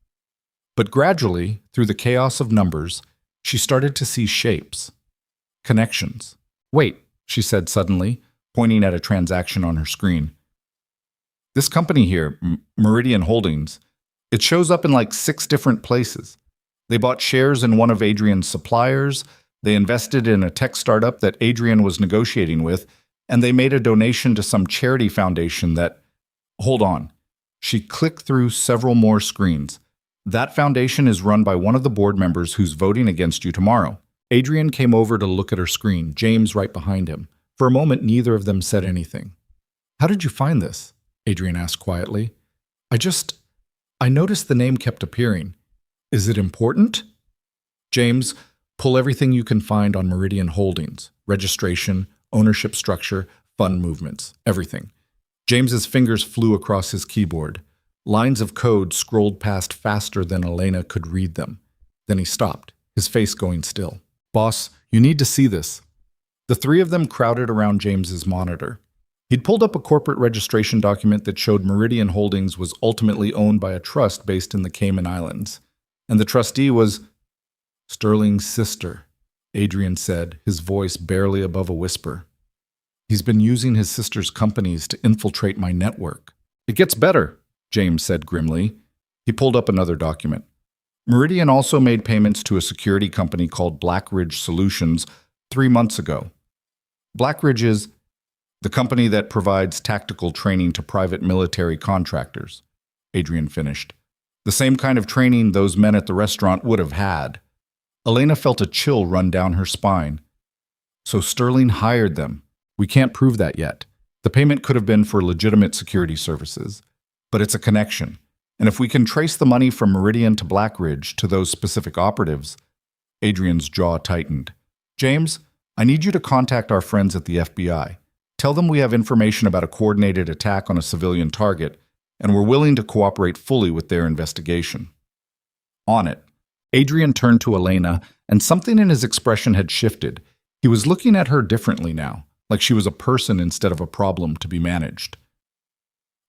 But gradually, through the chaos of numbers, she started to see shapes, connections. Wait, she said suddenly, pointing at a transaction on her screen. This company here, Meridian Holdings, it shows up in like 6 different places. They bought shares in one of Adrian's suppliers, they invested in a tech startup that Adrian was negotiating with, and they made a donation to some charity foundation that… Hold on. She clicked through several more screens. That foundation is run by one of the board members who's voting against you tomorrow. Adrian came over to look at her screen, James right behind him. For a moment, neither of them said anything. How did you find this? Adrian asked quietly. I noticed the name kept appearing. Is it important? James, pull everything you can find on Meridian Holdings. Registration, ownership structure, fund movements, everything. James's fingers flew across his keyboard. Lines of code scrolled past faster than Elena could read them. Then he stopped, his face going still. Boss, you need to see this. The 3 of them crowded around James's monitor. He'd pulled up a corporate registration document that showed Meridian Holdings was ultimately owned by a trust based in the Cayman Islands. And the trustee was Sterling's sister, Adrian said, his voice barely above a whisper. He's been using his sister's companies to infiltrate my network. It gets better, James said grimly. He pulled up another document. Meridian also made payments to a security company called Blackridge Solutions 3 months ago. Blackridge is the company that provides tactical training to private military contractors, Adrian finished. The same kind of training those men at the restaurant would have had. Elena felt a chill run down her spine. So Sterling hired them. We can't prove that yet. The payment could have been for legitimate security services. But it's a connection. And if we can trace the money from Meridian to Blackridge to those specific operatives, Adrian's jaw tightened. James, I need you to contact our friends at the FBI. Tell them we have information about a coordinated attack on a civilian target, and we're willing to cooperate fully with their investigation. On it. Adrian turned to Elena, and something in his expression had shifted. He was looking at her differently now, like she was a person instead of a problem to be managed.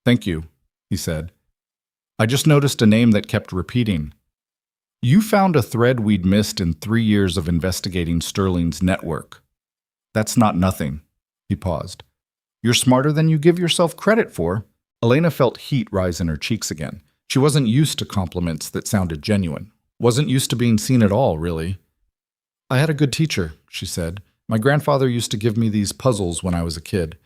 Thank you, he said. I just noticed a name that kept repeating. You found a thread we'd missed in 3 years of investigating Sterling's network. That's not nothing. He paused. You're smarter than you give yourself credit for. Elena felt heat rise in her cheeks again. She wasn't used to compliments that sounded genuine. Wasn't used to being seen at all, really. I had a good teacher, she said. My grandfather used to give me these puzzles when I was a kid.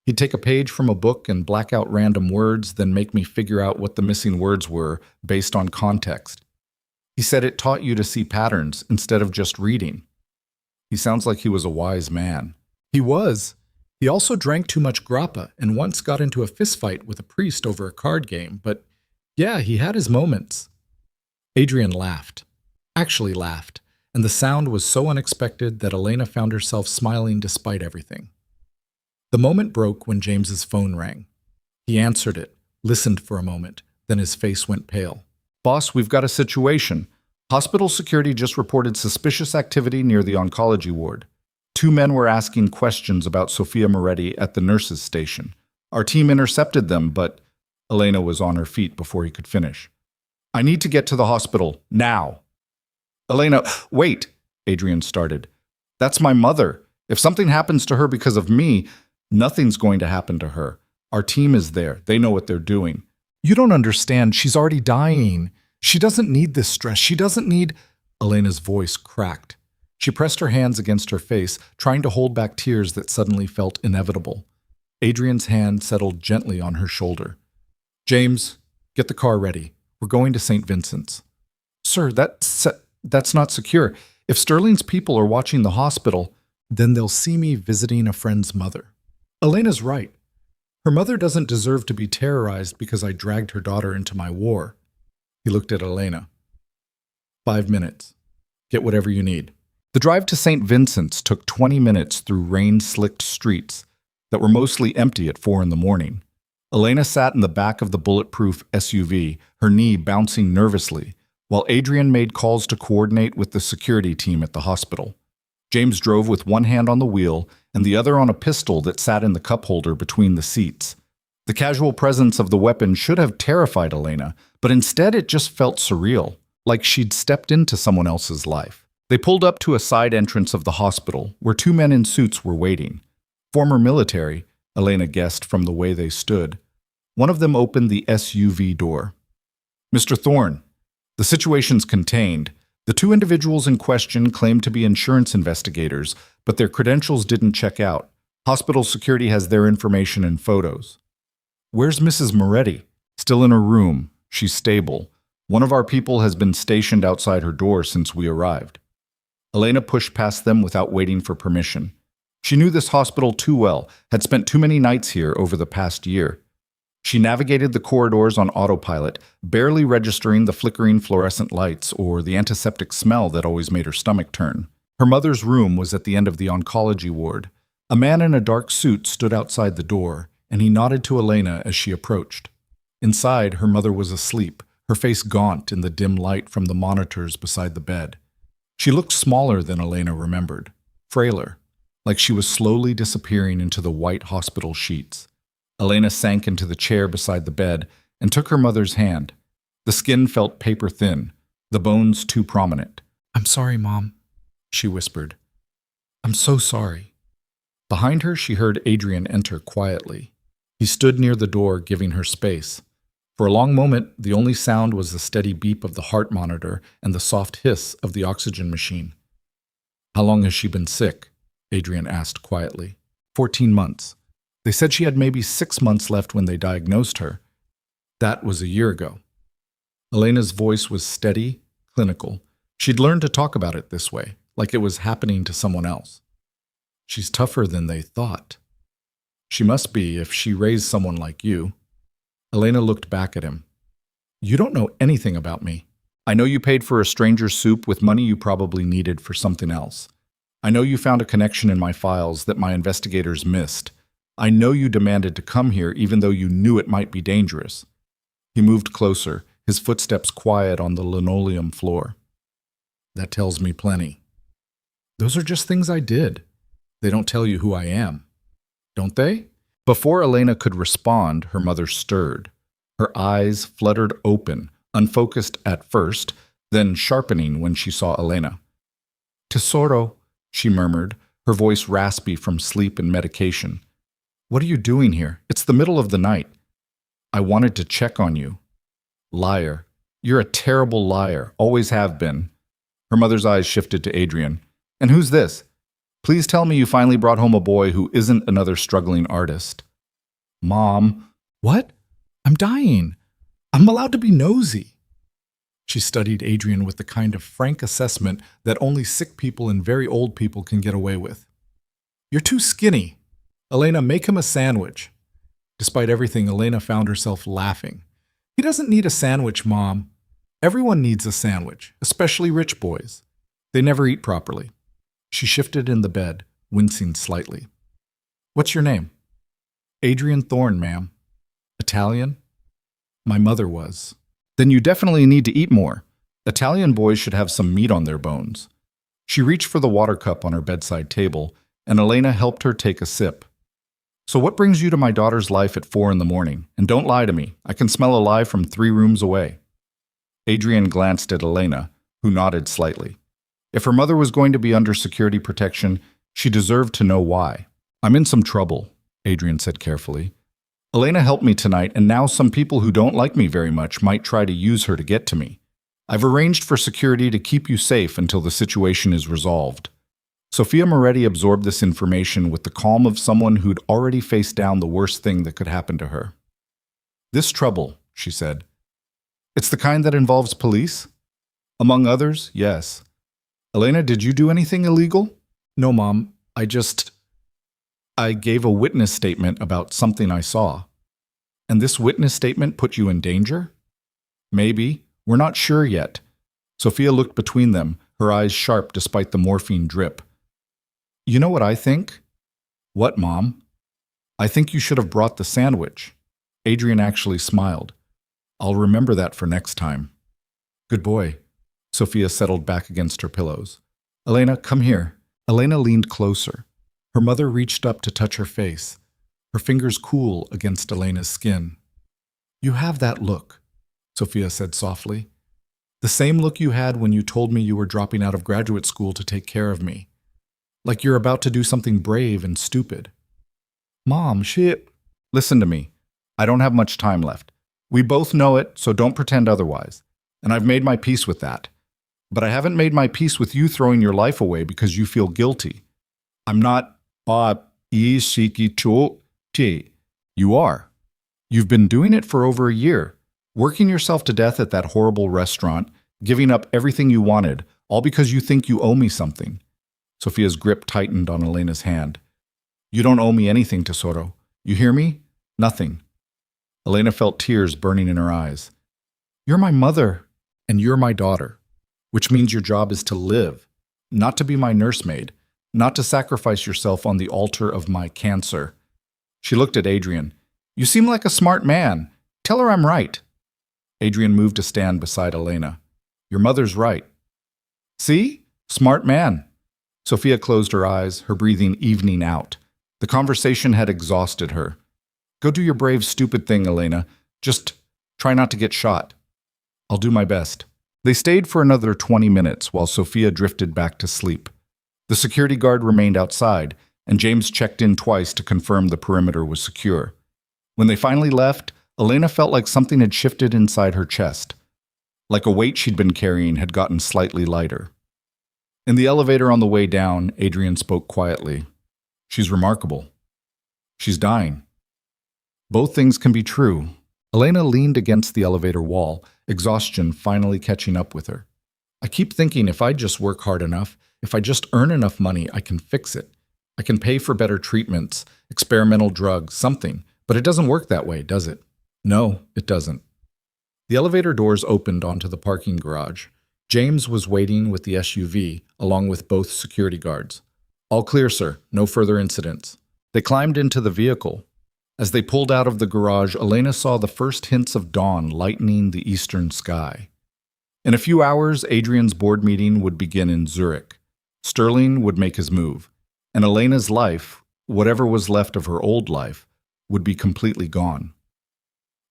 He'd take a page from a book and black out random words, then make me figure out what the missing words were based on context. He said it taught you to see patterns instead of just reading. He sounds like he was a wise man. He was. He also drank too much grappa and once got into a fistfight with a priest over a card game, but yeah, he had his moments. Adrian laughed. Actually laughed, and the sound was so unexpected that Elena found herself smiling despite everything. The moment broke when James's phone rang. He answered it, listened for a moment, then his face went pale. Boss, we've got a situation. Hospital security just reported suspicious activity near the oncology ward. 2 men were asking questions about Sophia Moretti at the nurses' station. Our team intercepted them, but Elena was on her feet before he could finish. I need to get to the hospital, now. Elena, wait, Adrian started. That's my mother. If something happens to her because of me, nothing's going to happen to her. Our team is there. They know what they're doing. You don't understand. She's already dying. She doesn't need this stress. She doesn't need... Elena's voice cracked. She pressed her hands against her face, trying to hold back tears that suddenly felt inevitable. Adrian's hand settled gently on her shoulder. James, get the car ready. We're going to St. Vincent's. Sir, that's not secure. If Sterling's people are watching the hospital, then they'll see me visiting a friend's mother. Elena's right. Her mother doesn't deserve to be terrorized because I dragged her daughter into my war. He looked at Elena. 5 minutes. Get whatever you need. The drive to St. Vincent's took 20 minutes through rain-slicked streets that were mostly empty at 4 a.m. Elena sat in the back of the bulletproof SUV, her knee bouncing nervously, while Adrian made calls to coordinate with the security team at the hospital. James drove with one hand on the wheel and the other on a pistol that sat in the cup holder between the seats. The casual presence of the weapon should have terrified Elena, but instead it just felt surreal, like she'd stepped into someone else's life. They pulled up to a side entrance of the hospital where 2 men in suits were waiting. Former military, Elena guessed from the way they stood. One of them opened the SUV door. Mr. Thorne, the situation's contained. The 2 individuals in question claimed to be insurance investigators, but their credentials didn't check out. Hospital security has their information and photos. Where's Mrs. Moretti? Still in her room. She's stable. One of our people has been stationed outside her door since we arrived. Elena pushed past them without waiting for permission. She knew this hospital too well, had spent too many nights here over the past year. She navigated the corridors on autopilot, barely registering the flickering fluorescent lights or the antiseptic smell that always made her stomach turn. Her mother's room was at the end of the oncology ward. A man in a dark suit stood outside the door, and he nodded to Elena as she approached. Inside, her mother was asleep, her face gaunt in the dim light from the monitors beside the bed. She looked smaller than Elena remembered, frailer, like she was slowly disappearing into the white hospital sheets. Elena sank into the chair beside the bed and took her mother's hand. The skin felt paper thin, the bones too prominent. "I'm sorry, Mom," she whispered. "I'm so sorry." Behind her, she heard Adrian enter quietly. He stood near the door, giving her space. For a long moment, the only sound was the steady beep of the heart monitor and the soft hiss of the oxygen machine. How long has she been sick? Adrian asked quietly. 14 months. They said she had maybe 6 months left when they diagnosed her. That was a year ago. Elena's voice was steady, clinical. She'd learned to talk about it this way, like it was happening to someone else. She's tougher than they thought. She must be if she raised someone like you. Elena looked back at him. You don't know anything about me. I know you paid for a stranger's soup with money you probably needed for something else. I know you found a connection in my files that my investigators missed. I know you demanded to come here even though you knew it might be dangerous. He moved closer, his footsteps quiet on the linoleum floor. That tells me plenty. Those are just things I did. They don't tell you who I am. Don't they? Before Elena could respond, her mother stirred. Her eyes fluttered open, unfocused at first, then sharpening when she saw Elena. Tesoro, she murmured, her voice raspy from sleep and medication. What are you doing here? It's the middle of the night. I wanted to check on you. Liar. You're a terrible liar. Always have been. Her mother's eyes shifted to Adrian. And who's this? Please tell me you finally brought home a boy who isn't another struggling artist. Mom. What? I'm dying. I'm allowed to be nosy. She studied Adrian with the kind of frank assessment that only sick people and very old people can get away with. You're too skinny. Elena, make him a sandwich. Despite everything, Elena found herself laughing. He doesn't need a sandwich, Mom. Everyone needs a sandwich, especially rich boys. They never eat properly. She shifted in the bed, wincing slightly. What's your name? Adrian Thorne, ma'am. Italian? My mother was. Then you definitely need to eat more. Italian boys should have some meat on their bones. She reached for the water cup on her bedside table, and Elena helped her take a sip. So what brings you to my daughter's life at 4 a.m? And don't lie to me. I can smell a lie from 3 rooms away. Adrian glanced at Elena, who nodded slightly. If her mother was going to be under security protection, she deserved to know why. I'm in some trouble, Adrian said carefully. Elena helped me tonight, and now some people who don't like me very much might try to use her to get to me. I've arranged for security to keep you safe until the situation is resolved. Sophia Moretti absorbed this information with the calm of someone who'd already faced down the worst thing that could happen to her. This trouble, she said. It's the kind that involves police? Among others, yes. Elena, did you do anything illegal? No, Mom. I gave a witness statement about something I saw. And this witness statement put you in danger? Maybe. We're not sure yet. Sophia looked between them, her eyes sharp despite the morphine drip. You know what I think? What, Mom? I think you should have brought the sandwich. Adrian actually smiled. I'll remember that for next time. Good boy. Sophia settled back against her pillows. Elena, come here. Elena leaned closer. Her mother reached up to touch her face, her fingers cool against Elena's skin. You have that look, Sophia said softly. The same look you had when you told me you were dropping out of graduate school to take care of me. Like you're about to do something brave and stupid. Mom, shit. Listen to me. I don't have much time left. We both know it, so don't pretend otherwise. And I've made my peace with that. But I haven't made my peace with you throwing your life away because you feel guilty. I'm not You are. You've been doing it for over a year, working yourself to death at that horrible restaurant, giving up everything you wanted, all because you think you owe me something. Sophia's grip tightened on Elena's hand. You don't owe me anything, Tesoro. You hear me? Nothing. Elena felt tears burning in her eyes. You're my mother, and you're my daughter, which means your job is to live, not to be my nursemaid, not to sacrifice yourself on the altar of my cancer. She looked at Adrian. You seem like a smart man. Tell her I'm right. Adrian moved to stand beside Elena. Your mother's right. See? Smart man. Sophia closed her eyes, her breathing evening out. The conversation had exhausted her. Go do your brave, stupid thing, Elena. Just try not to get shot. I'll do my best. They stayed for another 20 minutes while Sophia drifted back to sleep. The security guard remained outside, and James checked in twice to confirm the perimeter was secure. When they finally left, Elena felt like something had shifted inside her chest, like a weight she'd been carrying had gotten slightly lighter. In the elevator on the way down, Adrian spoke quietly. She's remarkable. She's dying. Both things can be true. Elena leaned against the elevator wall, exhaustion finally catching up with her. I keep thinking if I just work hard enough, if I just earn enough money, I can fix it. I can pay for better treatments, experimental drugs, something. But it doesn't work that way, does it? No, it doesn't. The elevator doors opened onto the parking garage. James was waiting with the SUV, along with both security guards. All clear, sir. No further incidents. They climbed into the vehicle. As they pulled out of the garage, Elena saw the first hints of dawn lightening the eastern sky. In a few hours, Adrian's board meeting would begin in Zurich. Sterling would make his move, and Elena's life, whatever was left of her old life, would be completely gone.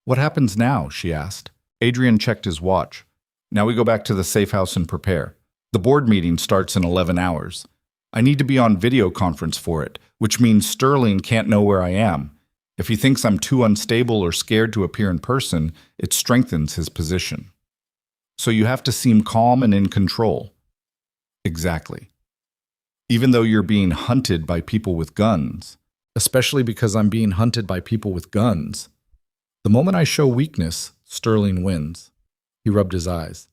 What happens now? She asked. Adrian checked his watch. Now we go back to the safe house and prepare. The board meeting starts in 11 hours. I need to be on video conference for it, which means Sterling can't know where I am. If he thinks I'm too unstable or scared to appear in person, it strengthens his position. So you have to seem calm and in control. Exactly. Even though you're being hunted by people with guns, especially because I'm being hunted by people with guns. The moment I show weakness, Sterling wins. He rubbed his eyes.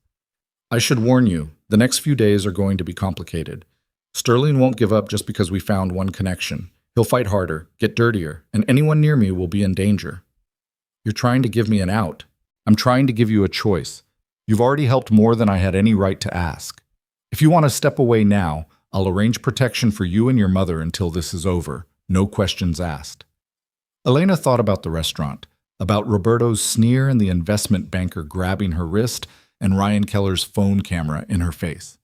I should warn you, the next few days are going to be complicated. Sterling won't give up just because we found one connection. He'll fight harder, get dirtier, and anyone near me will be in danger. You're trying to give me an out. I'm trying to give you a choice. You've already helped more than I had any right to ask. If you want to step away now, I'll arrange protection for you and your mother until this is over. No questions asked. Elena thought about the restaurant, about Roberto's sneer and the investment banker grabbing her wrist and Ryan Keller's phone camera in her face.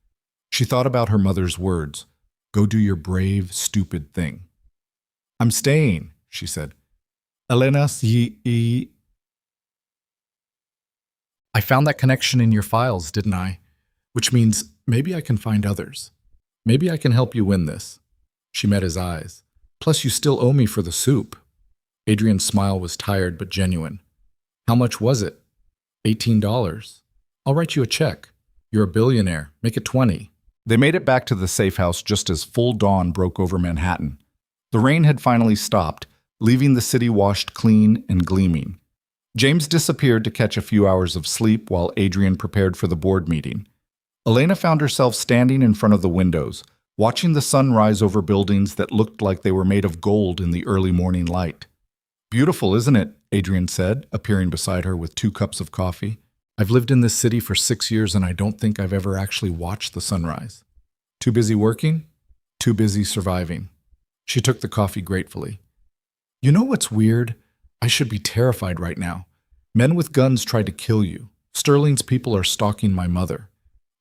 She thought about her mother's words, "Go do your brave, stupid thing." "I'm staying," she said. "Elena, I found that connection in your files, didn't I? Which means maybe I can find others. Maybe I can help you win this." She met his eyes. "Plus, you still owe me for the soup." Adrian's smile was tired but genuine. "How much was it?" $18. "I'll write you a check. You're a billionaire. Make it 20. They made it back to the safe house just as full dawn broke over Manhattan. The rain had finally stopped, leaving the city washed clean and gleaming. James disappeared to catch a few hours of sleep while Adrian prepared for the board meeting. Elena found herself standing in front of the windows, watching the sun rise over buildings that looked like they were made of gold in the early morning light. "Beautiful, isn't it?" Adrian said, appearing beside her with 2 cups of coffee. "I've lived in this city for 6 years and I don't think I've ever actually watched the sunrise. Too busy working? Too busy surviving." She took the coffee gratefully. "You know what's weird? I should be terrified right now. Men with guns tried to kill you. Sterling's people are stalking my mother.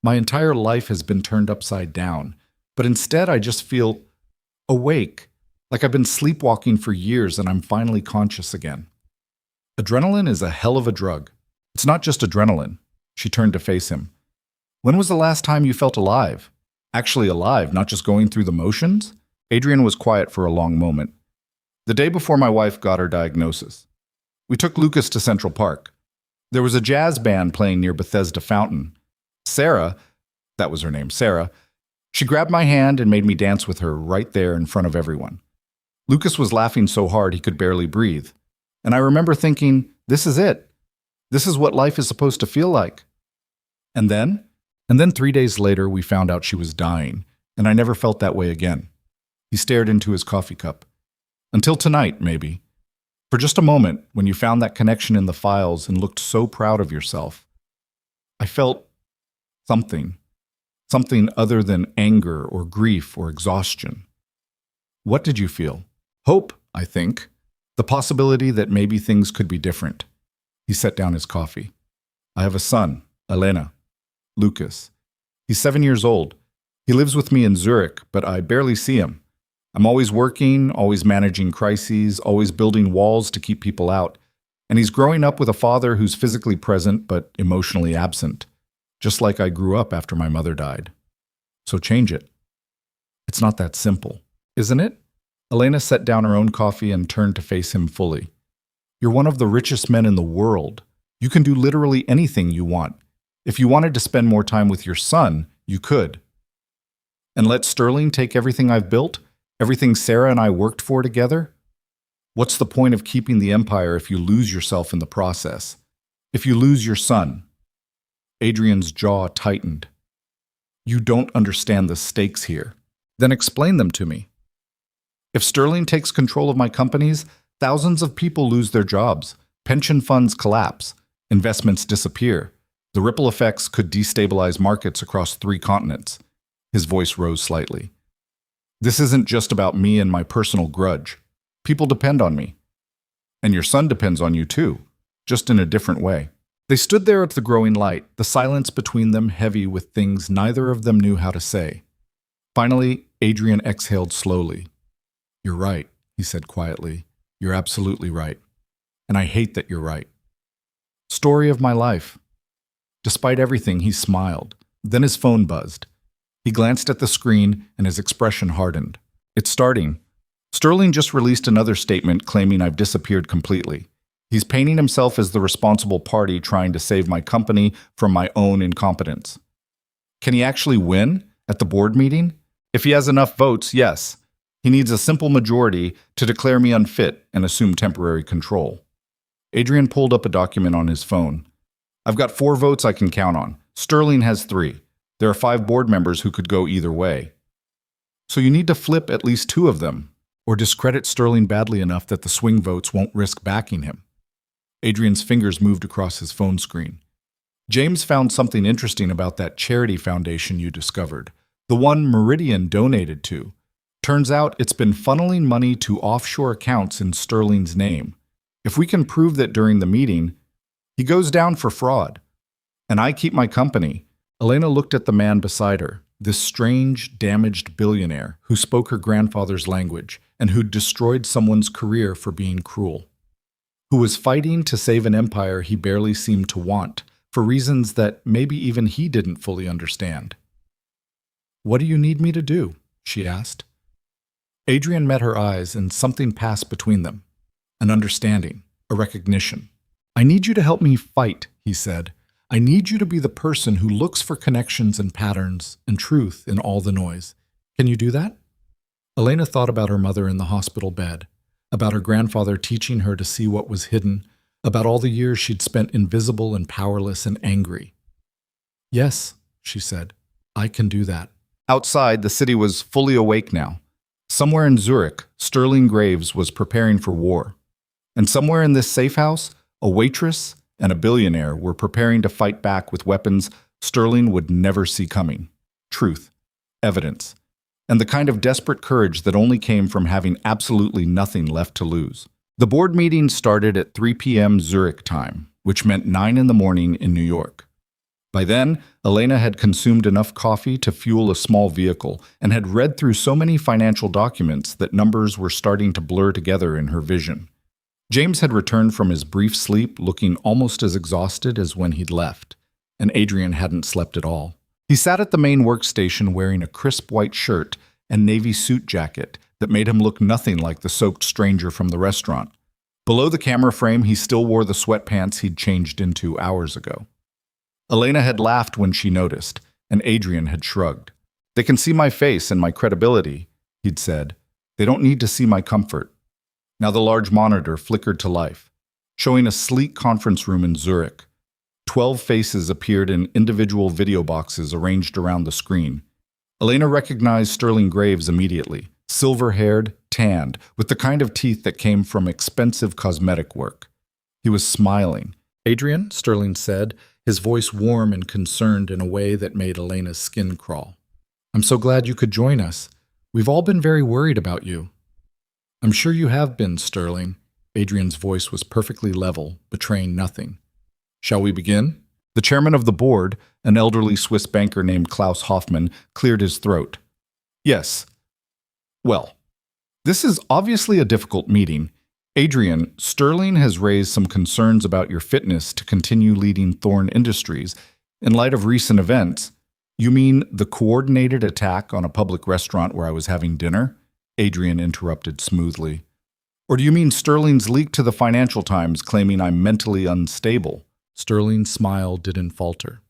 My entire life has been turned upside down, but instead I just feel awake, like I've been sleepwalking for years and I'm finally conscious again. Adrenaline is a hell of a drug. It's not just adrenaline." She turned to face him. "When was the last time you felt alive? Actually alive, not just going through the motions?" Adrian was quiet for a long moment. "The day before my wife got her diagnosis. We took Lucas to Central Park. There was a jazz band playing near Bethesda Fountain. Sarah, that was her name, Sarah, she grabbed my hand and made me dance with her right there in front of everyone. Lucas was laughing so hard he could barely breathe. And I remember thinking, this is it. This is what life is supposed to feel like. And then 3 days later, we found out she was dying, and I never felt that way again." He stared into his coffee cup. "Until tonight, maybe. For just a moment, when you found that connection in the files and looked so proud of yourself, I felt something other than anger or grief or exhaustion." "What did you feel?" "Hope, I think. The possibility that maybe things could be different." He set down his coffee. "I have a son, Elena. Lucas. He's 7 years old. He lives with me in Zurich, but I barely see him. I'm always working, always managing crises, always building walls to keep people out. And he's growing up with a father who's physically present but emotionally absent, just like I grew up after my mother died. So change it." "It's not that simple, isn't it?" Elena set down her own coffee and turned to face him fully. You're one of the richest men in the world. You can do literally anything you want. If you wanted to spend more time with your son, you could. And let Sterling take everything I've built, everything Sarah and I worked for together? What's the point of keeping the empire if you lose yourself in the process? If you lose your son? Adrian's jaw tightened. You don't understand the stakes here. Then explain them to me. If Sterling takes control of my companies, thousands of people lose their jobs, pension funds collapse, investments disappear. The ripple effects could destabilize markets across 3 continents. His voice rose slightly. This isn't just about me and my personal grudge. People depend on me. And your son depends on you too, just in a different way. They stood there at the growing light, the silence between them heavy with things neither of them knew how to say. Finally, Adrian exhaled slowly. You're right, he said quietly. You're absolutely right. And I hate that you're right. Story of my life. Despite everything, he smiled. Then his phone buzzed. He glanced at the screen and his expression hardened. It's starting. Sterling just released another statement claiming I've disappeared completely. He's painting himself as the responsible party trying to save my company from my own incompetence. Can he actually win at the board meeting? If he has enough votes, yes. He needs a simple majority to declare me unfit and assume temporary control. Adrian pulled up a document on his phone. I've got 4 votes I can count on. Sterling has 3. There are 5 board members who could go either way. So you need to flip at least 2 of them, or discredit Sterling badly enough that the swing votes won't risk backing him. Adrian's fingers moved across his phone screen. James found something interesting about that charity foundation you discovered, the one Meridian donated to. Turns out it's been funneling money to offshore accounts in Sterling's name. If we can prove that during the meeting, he goes down for fraud. And I keep my company. Elena looked at the man beside her, this strange, damaged billionaire who spoke her grandfather's language and who'd destroyed someone's career for being cruel. Who was fighting to save an empire he barely seemed to want, for reasons that maybe even he didn't fully understand. What do you need me to do? She asked. Adrian met her eyes and something passed between them. An understanding, a recognition. I need you to help me fight, he said. I need you to be the person who looks for connections and patterns and truth in all the noise. Can you do that? Elena thought about her mother in the hospital bed, about her grandfather teaching her to see what was hidden, about all the years she'd spent invisible and powerless and angry. Yes, she said, I can do that. Outside, the city was fully awake now. Somewhere in Zurich, Sterling Graves was preparing for war. And somewhere in this safe house, a waitress and a billionaire were preparing to fight back with weapons Sterling would never see coming. Truth, evidence, and the kind of desperate courage that only came from having absolutely nothing left to lose. The board meeting started at 3 p.m. Zurich time, which meant 9 in the morning in New York. By then, Elena had consumed enough coffee to fuel a small vehicle and had read through so many financial documents that numbers were starting to blur together in her vision. James had returned from his brief sleep looking almost as exhausted as when he'd left, and Adrian hadn't slept at all. He sat at the main workstation wearing a crisp white shirt and navy suit jacket that made him look nothing like the soaked stranger from the restaurant. Below the camera frame, he still wore the sweatpants he'd changed into hours ago. Elena had laughed when she noticed, and Adrian had shrugged. They can see my face and my credibility, he'd said. They don't need to see my comfort. Now the large monitor flickered to life, showing a sleek conference room in Zurich. 12 faces appeared in individual video boxes arranged around the screen. Elena recognized Sterling Graves immediately, silver-haired, tanned, with the kind of teeth that came from expensive cosmetic work. He was smiling. Adrian, Sterling said, his voice warm and concerned in a way that made Elena's skin crawl. I'm so glad you could join us. We've all been very worried about you. I'm sure you have been, Sterling. Adrian's voice was perfectly level, betraying nothing. Shall we begin? The chairman of the board, an elderly Swiss banker named Klaus Hoffmann, cleared his throat. Yes. Well, this is obviously a difficult meeting. Adrian, Sterling has raised some concerns about your fitness to continue leading Thorn Industries. In light of recent events, you mean the coordinated attack on a public restaurant where I was having dinner? Adrian interrupted smoothly. Or do you mean Sterling's leak to the Financial Times claiming I'm mentally unstable? Sterling's smile didn't falter.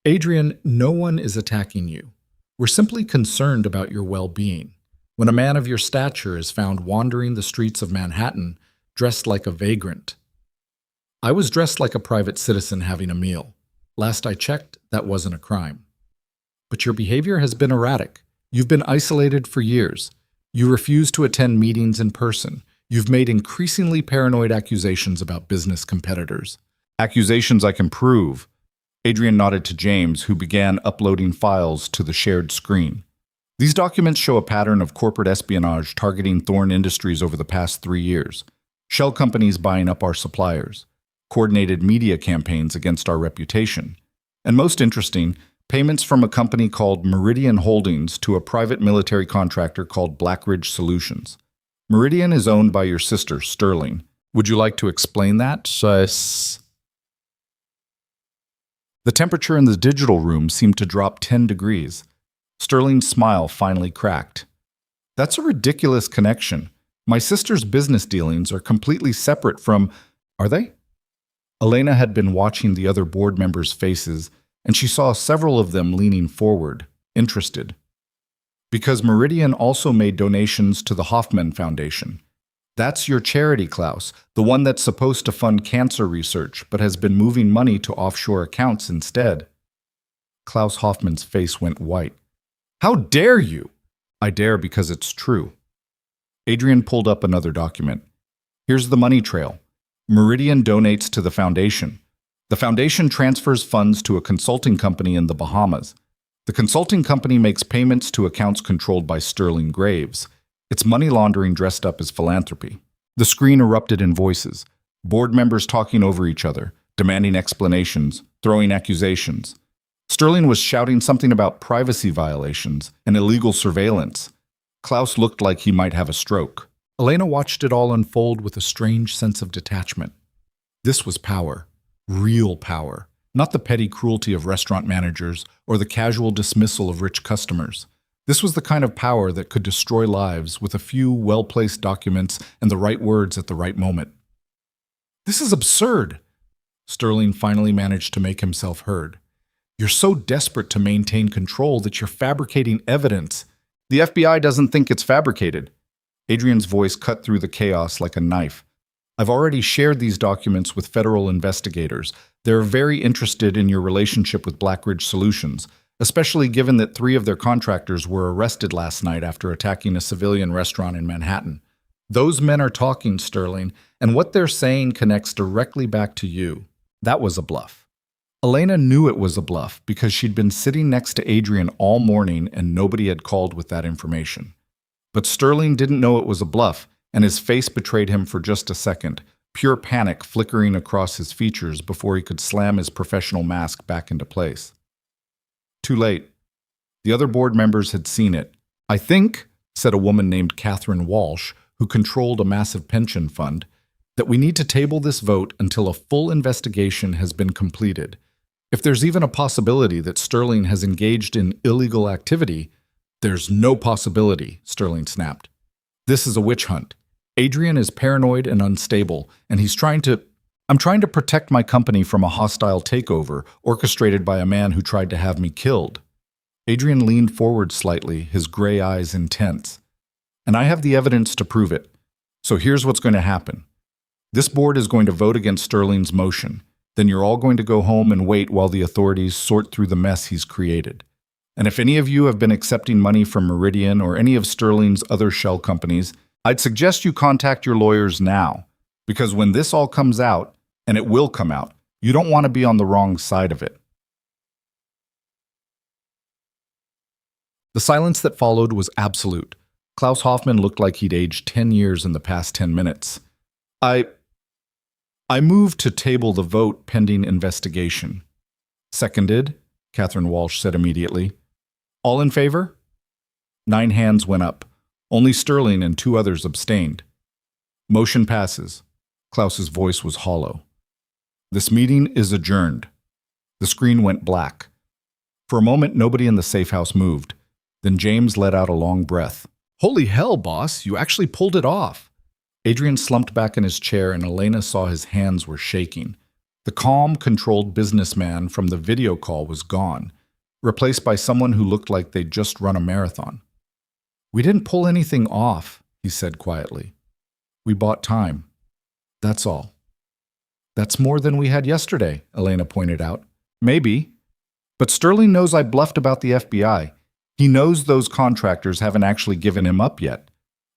Adrian, no one is attacking you. We're simply concerned about your well-being. When a man of your stature is found wandering the streets of Manhattan, dressed like a vagrant. I was dressed like a private citizen having a meal. Last I checked, that wasn't a crime. But your behavior has been erratic. You've been isolated for years. You refuse to attend meetings in person. You've made increasingly paranoid accusations about business competitors. Accusations I can prove. Adrian nodded to James, who began uploading files to the shared screen. These documents show a pattern of corporate espionage targeting Thorne Industries over the past 3 years. Shell companies buying up our suppliers. Coordinated media campaigns against our reputation. And most interesting, payments from a company called Meridian Holdings to a private military contractor called Blackridge Solutions. Meridian is owned by your sister, Sterling. Would you like to explain that? The temperature in the digital room seemed to drop 10 degrees. Sterling's smile finally cracked. That's a ridiculous connection. My sister's business dealings are completely separate from... Are they? Elena had been watching the other board members' faces, and she saw several of them leaning forward, interested. Because Meridian also made donations to the Hoffman Foundation. That's your charity, Klaus, the one that's supposed to fund cancer research, but has been moving money to offshore accounts instead. Klaus Hoffman's face went white. How dare you? I dare because it's true. Adrian pulled up another document. Here's the money trail. Meridian donates to the foundation. The foundation transfers funds to a consulting company in the Bahamas. The consulting company makes payments to accounts controlled by Sterling Graves. It's money laundering dressed up as philanthropy. The screen erupted in voices, board members talking over each other, demanding explanations, throwing accusations. Sterling was shouting something about privacy violations and illegal surveillance. Klaus looked like he might have a stroke. Elena watched it all unfold with a strange sense of detachment. This was power, real power, not the petty cruelty of restaurant managers or the casual dismissal of rich customers. This was the kind of power that could destroy lives with a few well-placed documents and the right words at the right moment. This is absurd. Sterling finally managed to make himself heard. You're so desperate to maintain control that you're fabricating evidence. The FBI doesn't think it's fabricated. Adrian's voice cut through the chaos like a knife. I've already shared these documents with federal investigators. They're very interested in your relationship with Blackridge Solutions, especially given that 3 of their contractors were arrested last night after attacking a civilian restaurant in Manhattan. Those men are talking, Sterling, and what they're saying connects directly back to you. That was a bluff. Elena knew it was a bluff because she'd been sitting next to Adrian all morning and nobody had called with that information. But Sterling didn't know it was a bluff, and his face betrayed him for just a second, pure panic flickering across his features before he could slam his professional mask back into place. Too late. The other board members had seen it. I think, said a woman named Catherine Walsh, who controlled a massive pension fund, that we need to table this vote until a full investigation has been completed. If there's even a possibility that Sterling has engaged in illegal activity, there's no possibility, Sterling snapped. This is a witch hunt. Adrian is paranoid and unstable, and I'm trying to protect my company from a hostile takeover orchestrated by a man who tried to have me killed. Adrian leaned forward slightly, his gray eyes intense. And I have the evidence to prove it. So here's what's going to happen. This board is going to vote against Sterling's motion. Then you're all going to go home and wait while the authorities sort through the mess he's created. And if any of you have been accepting money from Meridian or any of Sterling's other shell companies, I'd suggest you contact your lawyers now, because when this all comes out, and it will come out, you don't want to be on the wrong side of it. The silence that followed was absolute. Klaus Hoffman looked like he'd aged 10 years in the past 10 minutes. I move to table the vote pending investigation. Seconded, Catherine Walsh said immediately. All in favor? 9 hands went up. Only Sterling and 2 others abstained. Motion passes. Klaus's voice was hollow. This meeting is adjourned. The screen went black. For a moment, nobody in the safe house moved. Then James let out a long breath. Holy hell, boss, you actually pulled it off. Adrian slumped back in his chair and Elena saw his hands were shaking. The calm, controlled businessman from the video call was gone, replaced by someone who looked like they'd just run a marathon. "We didn't pull anything off," he said quietly. "We bought time. That's all." "That's more than we had yesterday," Elena pointed out. "Maybe. But Sterling knows I bluffed about the FBI. He knows those contractors haven't actually given him up yet,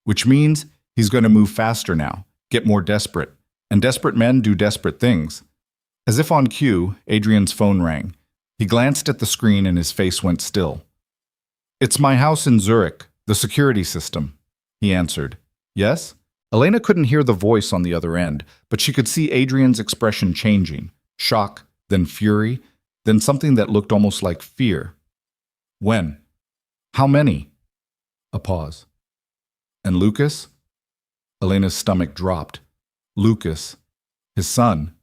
which means he's going to move faster now, get more desperate. And desperate men do desperate things." As if on cue, Adrian's phone rang. He glanced at the screen and his face went still. "It's my house in Zurich, the security system," he answered. "Yes?" Elena couldn't hear the voice on the other end, but she could see Adrian's expression changing. Shock, then fury, then something that looked almost like fear. "When? How many?" A pause. "And Lucas?" Elena's stomach dropped. "Lucas. His son."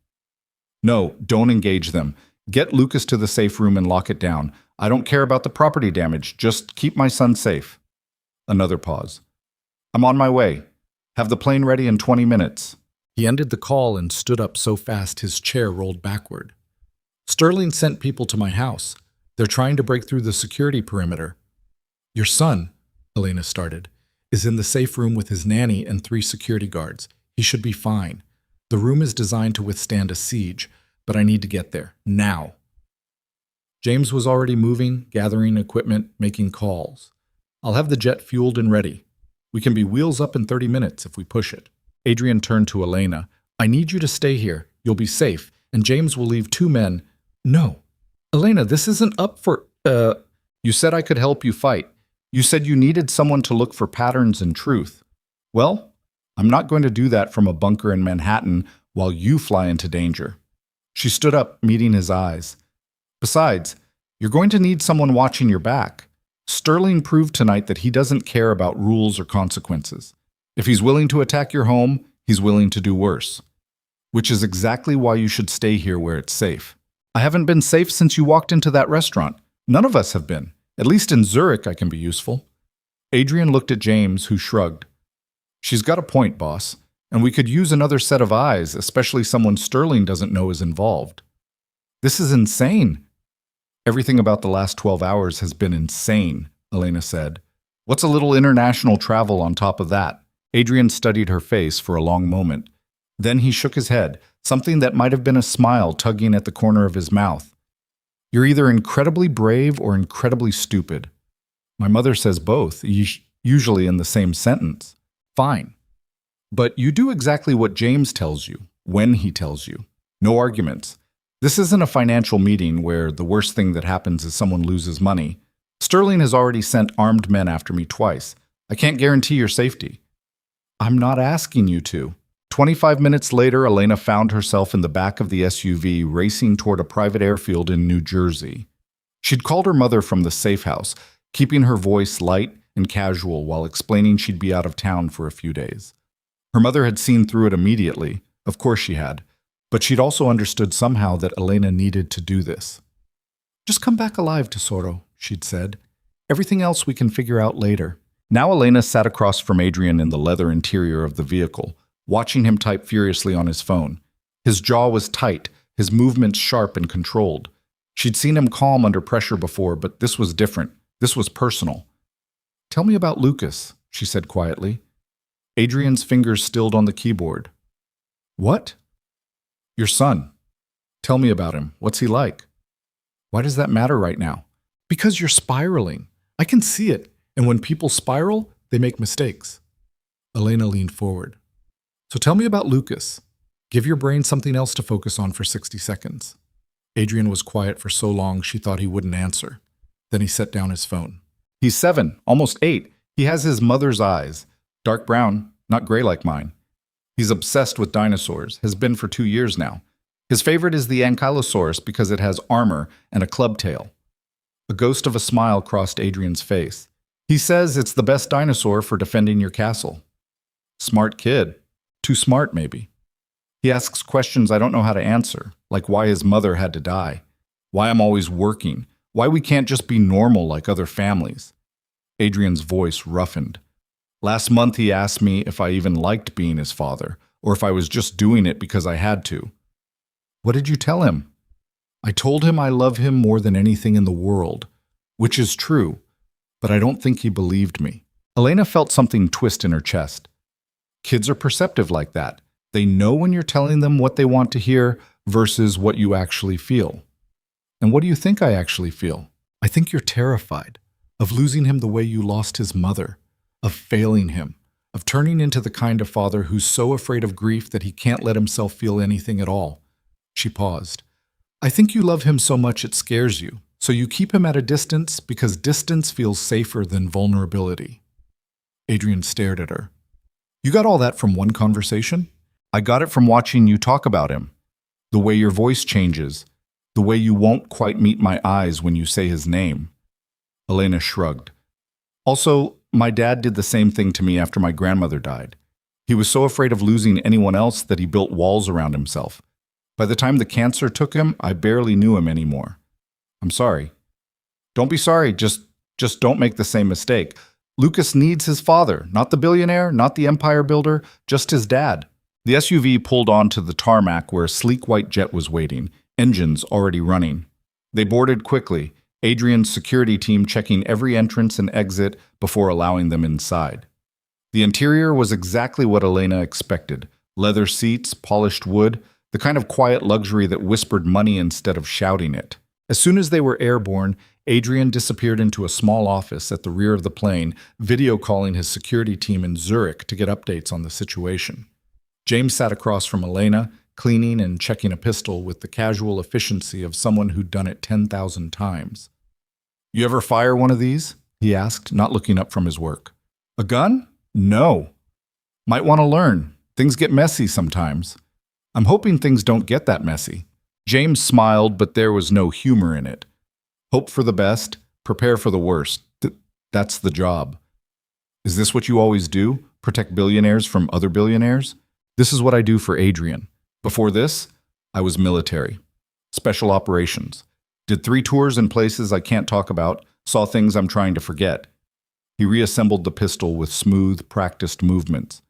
"No, don't engage them. Get Lucas to the safe room and lock it down. I don't care about the property damage. Just keep my son safe." Another pause. "I'm on my way. Have the plane ready in 20 minutes. He ended the call and stood up so fast his chair rolled backward. "Sterling sent people to my house. They're trying to break through the security perimeter." "Your son," Elena started, "is in the safe room with his nanny and 3 security guards. He should be fine. The room is designed to withstand a siege, but I need to get there, now." James was already moving, gathering equipment, making calls. "I'll have the jet fueled and ready. We can be wheels up in 30 minutes if we push it." Adrian turned to Elena. "I need you to stay here. You'll be safe, and James will leave 2 men. "No. Elena, this isn't up for, You said I could help you fight. You said you needed someone to look for patterns and truth. Well, I'm not going to do that from a bunker in Manhattan while you fly into danger." She stood up, meeting his eyes. "Besides, you're going to need someone watching your back. Sterling proved tonight that he doesn't care about rules or consequences. If he's willing to attack your home, he's willing to do worse. Which is exactly why you should stay here where it's safe. I haven't been safe since you walked into that restaurant. None of us have been. At least in Zurich I can be useful." Adrian looked at James, who shrugged. "She's got a point, boss, and we could use another set of eyes, especially someone Sterling doesn't know is involved." "This is insane." "Everything about the last 12 hours has been insane," Elena said. "What's a little international travel on top of that?" Adrian studied her face for a long moment. Then he shook his head, something that might have been a smile tugging at the corner of his mouth. "You're either incredibly brave or incredibly stupid. My mother says both, usually in the same sentence. Fine. But you do exactly what James tells you, when he tells you. No arguments. This isn't a financial meeting where the worst thing that happens is someone loses money. Sterling has already sent armed men after me twice. I can't guarantee your safety." "I'm not asking you to." 25 minutes later, Elena found herself in the back of the SUV racing toward a private airfield in New Jersey. She'd called her mother from the safe house, keeping her voice light and casual while explaining she'd be out of town for a few days. Her mother had seen through it immediately. Of course she had. But she'd also understood somehow that Elena needed to do this. "Just come back alive, Tesoro," she'd said. "Everything else we can figure out later." Now Elena sat across from Adrian in the leather interior of the vehicle, watching him type furiously on his phone. His jaw was tight, his movements sharp and controlled. She'd seen him calm under pressure before, but this was different. This was personal. "Tell me about Lucas," she said quietly. Adrian's fingers stilled on the keyboard. "What?" "Your son. Tell me about him. What's he like?" "Why does that matter right now?" "Because you're spiraling. I can see it. And when people spiral, they make mistakes." Elena leaned forward. "So tell me about Lucas. Give your brain something else to focus on for 60 seconds. Adrian was quiet for so long she thought he wouldn't answer. Then he set down his phone. "He's 7, almost 8. He has his mother's eyes. Dark brown, not gray like mine. He's obsessed with dinosaurs, has been for 2 years now. His favorite is the ankylosaurus because it has armor and a club tail." A ghost of a smile crossed Adrian's face. "He says it's the best dinosaur for defending your castle." "Smart kid. Too smart, maybe. He asks questions I don't know how to answer, like why his mother had to die, why I'm always working, why we can't just be normal like other families." Adrian's voice roughened. Last month he asked me if I even liked being his father, or if I was just doing it because I had to. What did you tell him? I told him I love him more than anything in the world, which is true, but I don't think he believed me. Elena felt something twist in her chest. Kids are perceptive like that. They know when you're telling them what they want to hear versus what you actually feel. And what do you think I actually feel? I think you're terrified of losing him the way you lost his mother, of failing him, of turning into the kind of father who's so afraid of grief that he can't let himself feel anything at all. She paused. I think you love him so much it scares you, so you keep him at a distance because distance feels safer than vulnerability. Adrian stared at her. You got all that from one conversation? I got it from watching you talk about him. The way your voice changes, the way you won't quite meet my eyes when you say his name. Elena shrugged. Also, my dad did the same thing to me after my grandmother died. He was so afraid of losing anyone else that he built walls around himself. By the time the cancer took him, I barely knew him anymore. I'm sorry. Don't be sorry, just don't make the same mistake. Lucas needs his father, not the billionaire, not the empire builder, just his dad. The SUV pulled onto the tarmac where a sleek white jet was waiting, engines already running. They boarded quickly, Adrian's security team checking every entrance and exit before allowing them inside. The interior was exactly what Elena expected. Leather seats, polished wood, the kind of quiet luxury that whispered money instead of shouting it. As soon as they were airborne, Adrian disappeared into a small office at the rear of the plane, video calling his security team in Zurich to get updates on the situation. James sat across from Elena, cleaning and checking a pistol with the casual efficiency of someone who'd done it 10,000 times. You ever fire one of these? He asked, not looking up from his work. A gun? No. Might want to learn. Things get messy sometimes. I'm hoping things don't get that messy. James smiled, but there was no humor in it. Hope for the best, prepare for the worst. That's the job. Is this what you always do? Protect billionaires from other billionaires? This is what I do for Adrian. Before this, I was military. Special operations. Did 3 tours in places I can't talk about, saw things I'm trying to forget. He reassembled the pistol with smooth, practiced movements.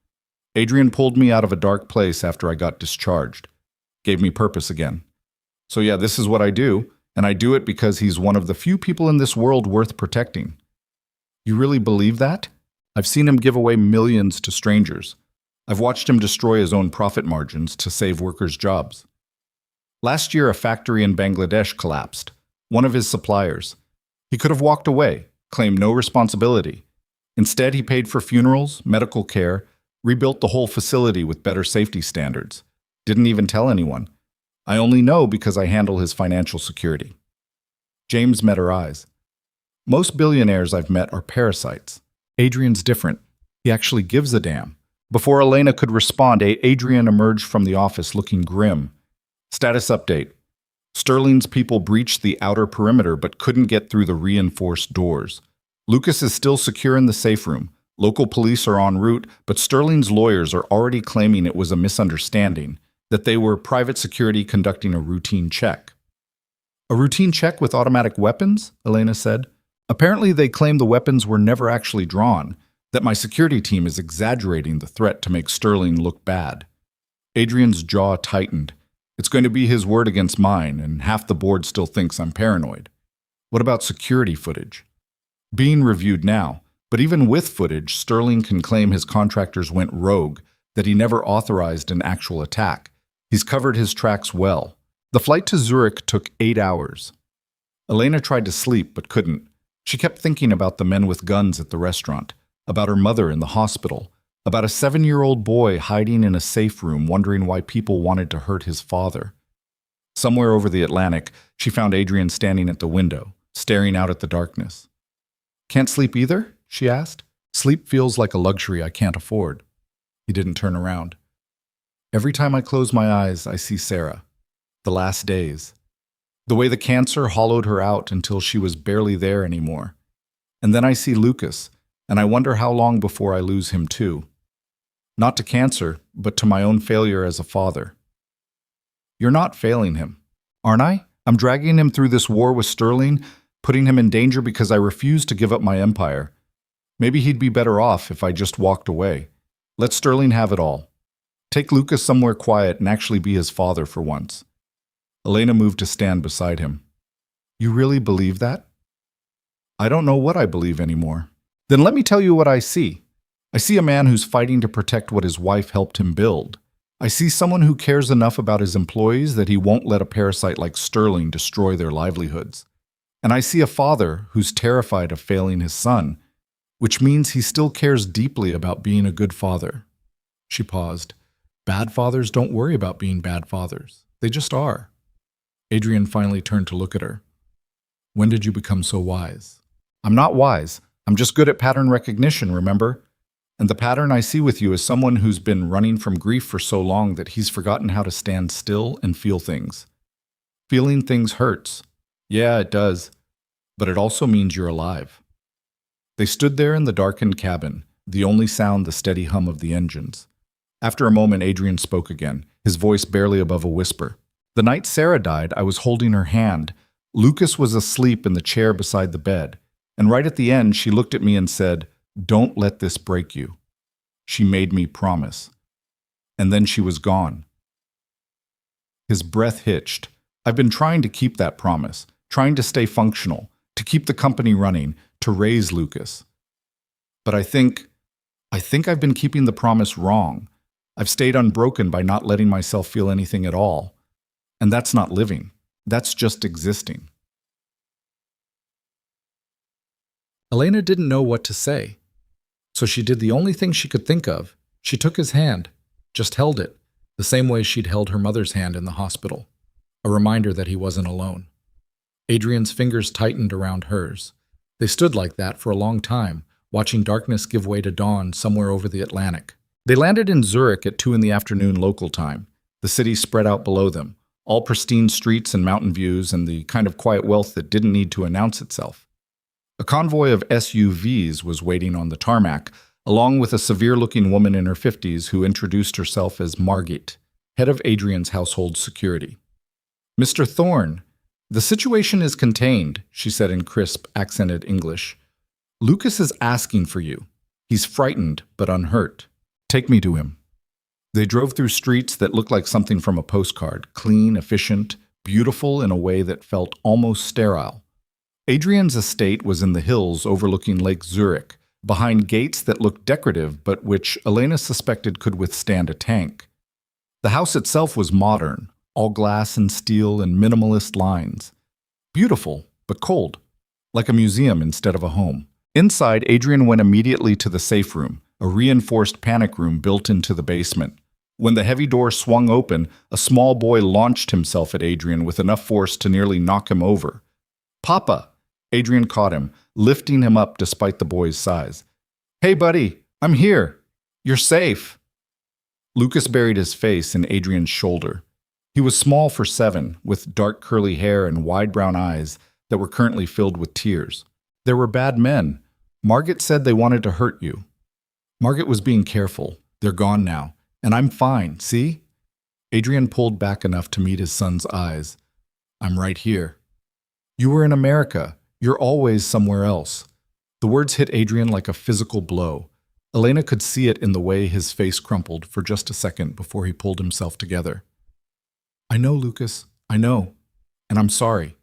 Adrian pulled me out of a dark place after I got discharged. Gave me purpose again. So yeah, this is what I do, and I do it because he's one of the few people in this world worth protecting. You really believe that? I've seen him give away millions to strangers. I've watched him destroy his own profit margins to save workers' jobs. Last year, a factory in Bangladesh collapsed. One of his suppliers. He could have walked away, claimed no responsibility. Instead, he paid for funerals, medical care, rebuilt the whole facility with better safety standards. Didn't even tell anyone. I only know because I handle his financial security. James met her eyes. Most billionaires I've met are parasites. Adrian's different. He actually gives a damn. Before Elena could respond, Adrian emerged from the office looking grim. Status update. Sterling's people breached the outer perimeter but couldn't get through the reinforced doors. Lucas is still secure in the safe room. Local police are en route, but Sterling's lawyers are already claiming it was a misunderstanding, that they were private security conducting a routine check. A routine check with automatic weapons? Elena said. Apparently they claim the weapons were never actually drawn, that my security team is exaggerating the threat to make Sterling look bad. Adrian's jaw tightened. It's going to be his word against mine, and half the board still thinks I'm paranoid. What about security footage? Being reviewed now, but even with footage, Sterling can claim his contractors went rogue, that he never authorized an actual attack. He's covered his tracks well. The flight to Zurich took 8 hours. Elena tried to sleep, but couldn't. She kept thinking about the men with guns at the restaurant, about her mother in the hospital, about a 7-year-old boy hiding in a safe room wondering why people wanted to hurt his father. Somewhere over the Atlantic, she found Adrian standing at the window, staring out at the darkness. Can't sleep either? She asked. Sleep feels like a luxury I can't afford. He didn't turn around. Every time I close my eyes, I see Sarah. The last days. The way the cancer hollowed her out until she was barely there anymore. And then I see Lucas, and I wonder how long before I lose him too. Not to cancer, but to my own failure as a father. You're not failing him, aren't I? I'm dragging him through this war with Sterling, putting him in danger because I refuse to give up my empire. Maybe he'd be better off if I just walked away. Let Sterling have it all. Take Lucas somewhere quiet and actually be his father for once. Elena moved to stand beside him. You really believe that? I don't know what I believe anymore. Then let me tell you what I see. I see a man who's fighting to protect what his wife helped him build. I see someone who cares enough about his employees that he won't let a parasite like Sterling destroy their livelihoods. And I see a father who's terrified of failing his son, which means he still cares deeply about being a good father. She paused. Bad fathers don't worry about being bad fathers. They just are. Adrian finally turned to look at her. When did you become so wise? I'm not wise. I'm just good at pattern recognition, remember? And the pattern I see with you is someone who's been running from grief for so long that he's forgotten how to stand still and feel things. Feeling things hurts. Yeah, it does. But it also means you're alive. They stood there in the darkened cabin, the only sound the steady hum of the engines. After a moment, Adrian spoke again, his voice barely above a whisper. The night Sarah died, I was holding her hand. Lucas was asleep in the chair beside the bed. And right at the end, she looked at me and said, Don't let this break you. She made me promise. And then she was gone. His breath hitched. I've been trying to keep that promise, trying to stay functional, to keep the company running, to raise Lucas. But I think I've been keeping the promise wrong. I've stayed unbroken by not letting myself feel anything at all. And that's not living. That's just existing. Elena didn't know what to say. So she did the only thing she could think of. She took his hand, just held it, the same way she'd held her mother's hand in the hospital, a reminder that he wasn't alone. Adrian's fingers tightened around hers. They stood like that for a long time, watching darkness give way to dawn somewhere over the Atlantic. They landed in Zurich at 2 p.m. local time. The city spread out below them, all pristine streets and mountain views and the kind of quiet wealth that didn't need to announce itself. A convoy of SUVs was waiting on the tarmac, along with a severe-looking woman in her 50s who introduced herself as Margit, head of Adrian's household security. Mr. Thorne, the situation is contained, she said in crisp, accented English. Lucas is asking for you. He's frightened, but unhurt. Take me to him. They drove through streets that looked like something from a postcard, clean, efficient, beautiful in a way that felt almost sterile. Adrian's estate was in the hills overlooking Lake Zurich, behind gates that looked decorative but which Elena suspected could withstand a tank. The house itself was modern, all glass and steel and minimalist lines. Beautiful, but cold, like a museum instead of a home. Inside, Adrian went immediately to the safe room, a reinforced panic room built into the basement. When the heavy door swung open, a small boy launched himself at Adrian with enough force to nearly knock him over. Papa! Adrian caught him, lifting him up despite the boy's size. Hey, buddy, I'm here. You're safe. Lucas buried his face in Adrian's shoulder. He was small for 7, with dark curly hair and wide brown eyes that were currently filled with tears. There were bad men. Margit said they wanted to hurt you. Margit was being careful. They're gone now. And I'm fine, see? Adrian pulled back enough to meet his son's eyes. I'm right here. You were in America. You're always somewhere else. The words hit Adrian like a physical blow. Elena could see it in the way his face crumpled for just a second before he pulled himself together. I know, Lucas. I know. And I'm sorry.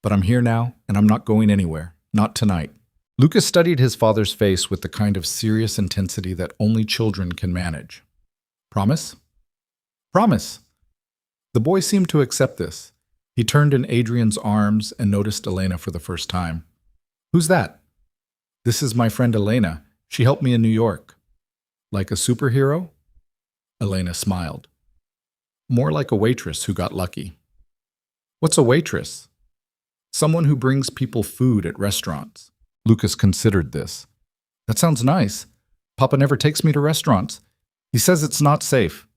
But I'm here now, and I'm not going anywhere. Not tonight. Lucas studied his father's face with the kind of serious intensity that only children can manage. Promise? Promise. The boy seemed to accept this. He turned in Adrian's arms and noticed Elena for the first time. Who's that? This is my friend Elena. She helped me in New York. Like a superhero? Elena smiled. More like a waitress who got lucky. What's a waitress? Someone who brings people food at restaurants. Lucas considered this. That sounds nice. Papa never takes me to restaurants. He says it's not safe.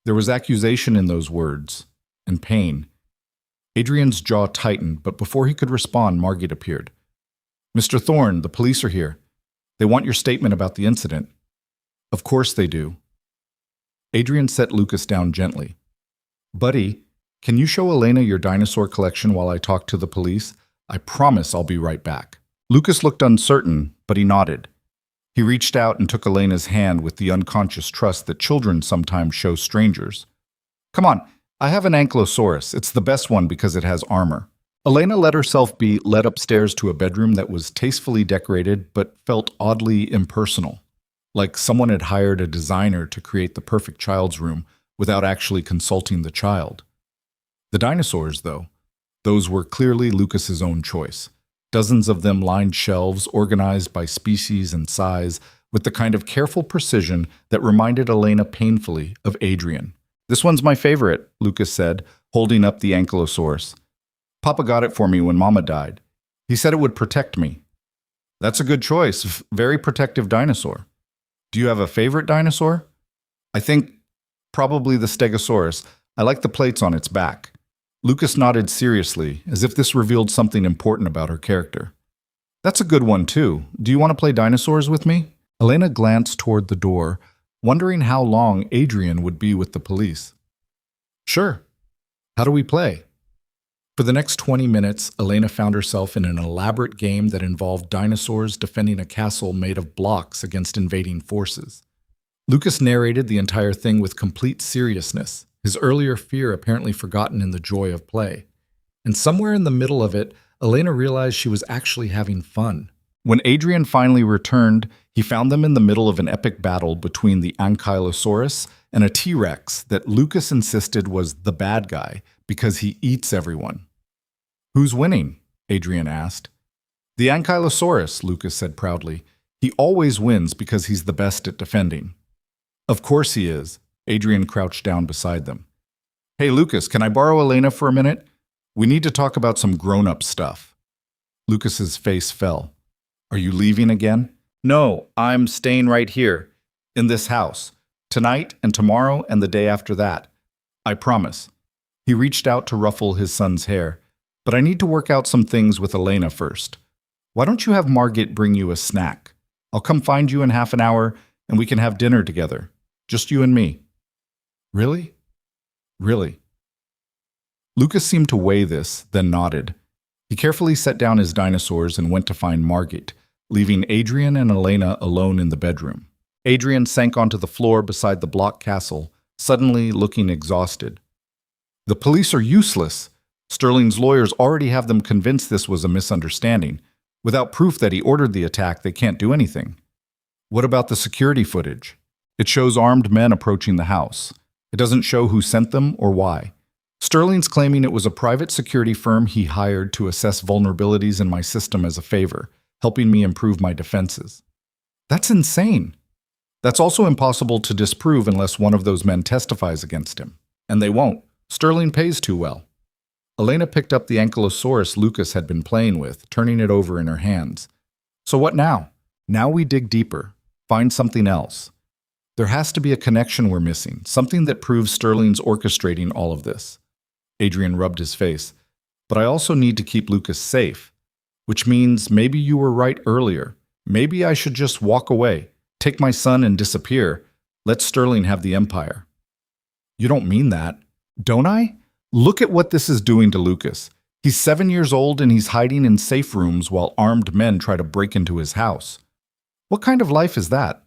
There was accusation in those words, and pain. Adrian's jaw tightened, but before he could respond, Margit appeared. Mr. Thorne, the police are here. They want your statement about the incident. Of course they do. Adrian set Lucas down gently. Buddy, can you show Elena your dinosaur collection while I talk to the police? I promise I'll be right back. Lucas looked uncertain, but he nodded. He reached out and took Elena's hand with the unconscious trust that children sometimes show strangers. Come on, I have an ankylosaurus. It's the best one because it has armor. Elena let herself be led upstairs to a bedroom that was tastefully decorated but felt oddly impersonal, like someone had hired a designer to create the perfect child's room without actually consulting the child. The dinosaurs, though, those were clearly Lucas's own choice. Dozens of them lined shelves organized by species and size with the kind of careful precision that reminded Elena painfully of Adrian. This one's my favorite, Lucas said, holding up the ankylosaurus. Papa got it for me when Mama died. He said it would protect me. That's a good choice. Very protective dinosaur. Do you have a favorite dinosaur? I think probably the Stegosaurus. I like the plates on its back. Lucas nodded seriously, as if this revealed something important about her character. That's a good one, too. Do you want to play dinosaurs with me? Elena glanced toward the door, wondering how long Adrian would be with the police. Sure. How do we play? For the next 20 minutes, Elena found herself in an elaborate game that involved dinosaurs defending a castle made of blocks against invading forces. Lucas narrated the entire thing with complete seriousness, his earlier fear apparently forgotten in the joy of play. And somewhere in the middle of it, Elena realized she was actually having fun. When Adrian finally returned, he found them in the middle of an epic battle between the Ankylosaurus and a T-Rex that Lucas insisted was the bad guy because he eats everyone. Who's winning? Adrian asked. The Ankylosaurus, Lucas said proudly. He always wins because he's the best at defending. Of course he is. Adrian crouched down beside them. Hey, Lucas, can I borrow Elena for a minute? We need to talk about some grown-up stuff. Lucas's face fell. Are you leaving again? No, I'm staying right here, in this house, tonight and tomorrow and the day after that. I promise. He reached out to ruffle his son's hair. But I need to work out some things with Elena first. Why don't you have Margit bring you a snack? I'll come find you in half an hour and we can have dinner together. Just you and me. Really? Really? Lucas seemed to weigh this, then nodded. He carefully set down his dinosaurs and went to find Margit, leaving Adrian and Elena alone in the bedroom. Adrian sank onto the floor beside the block castle, suddenly looking exhausted. The police are useless. Sterling's lawyers already have them convinced this was a misunderstanding. Without proof that he ordered the attack, they can't do anything. What about the security footage? It shows armed men approaching the house. It doesn't show who sent them or why. Sterling's claiming it was a private security firm he hired to assess vulnerabilities in my system as a favor, helping me improve my defenses. That's insane. That's also impossible to disprove unless one of those men testifies against him. And they won't. Sterling pays too well. Elena picked up the ankylosaurus Lucas had been playing with, turning it over in her hands. So what now? Now we dig deeper, find something else. There has to be a connection we're missing, something that proves Sterling's orchestrating all of this. Adrian rubbed his face. But I also need to keep Lucas safe, which means maybe you were right earlier. Maybe I should just walk away, take my son and disappear, let Sterling have the empire. You don't mean that, don't I? Look at what this is doing to Lucas. He's 7 years old and he's hiding in safe rooms while armed men try to break into his house. What kind of life is that?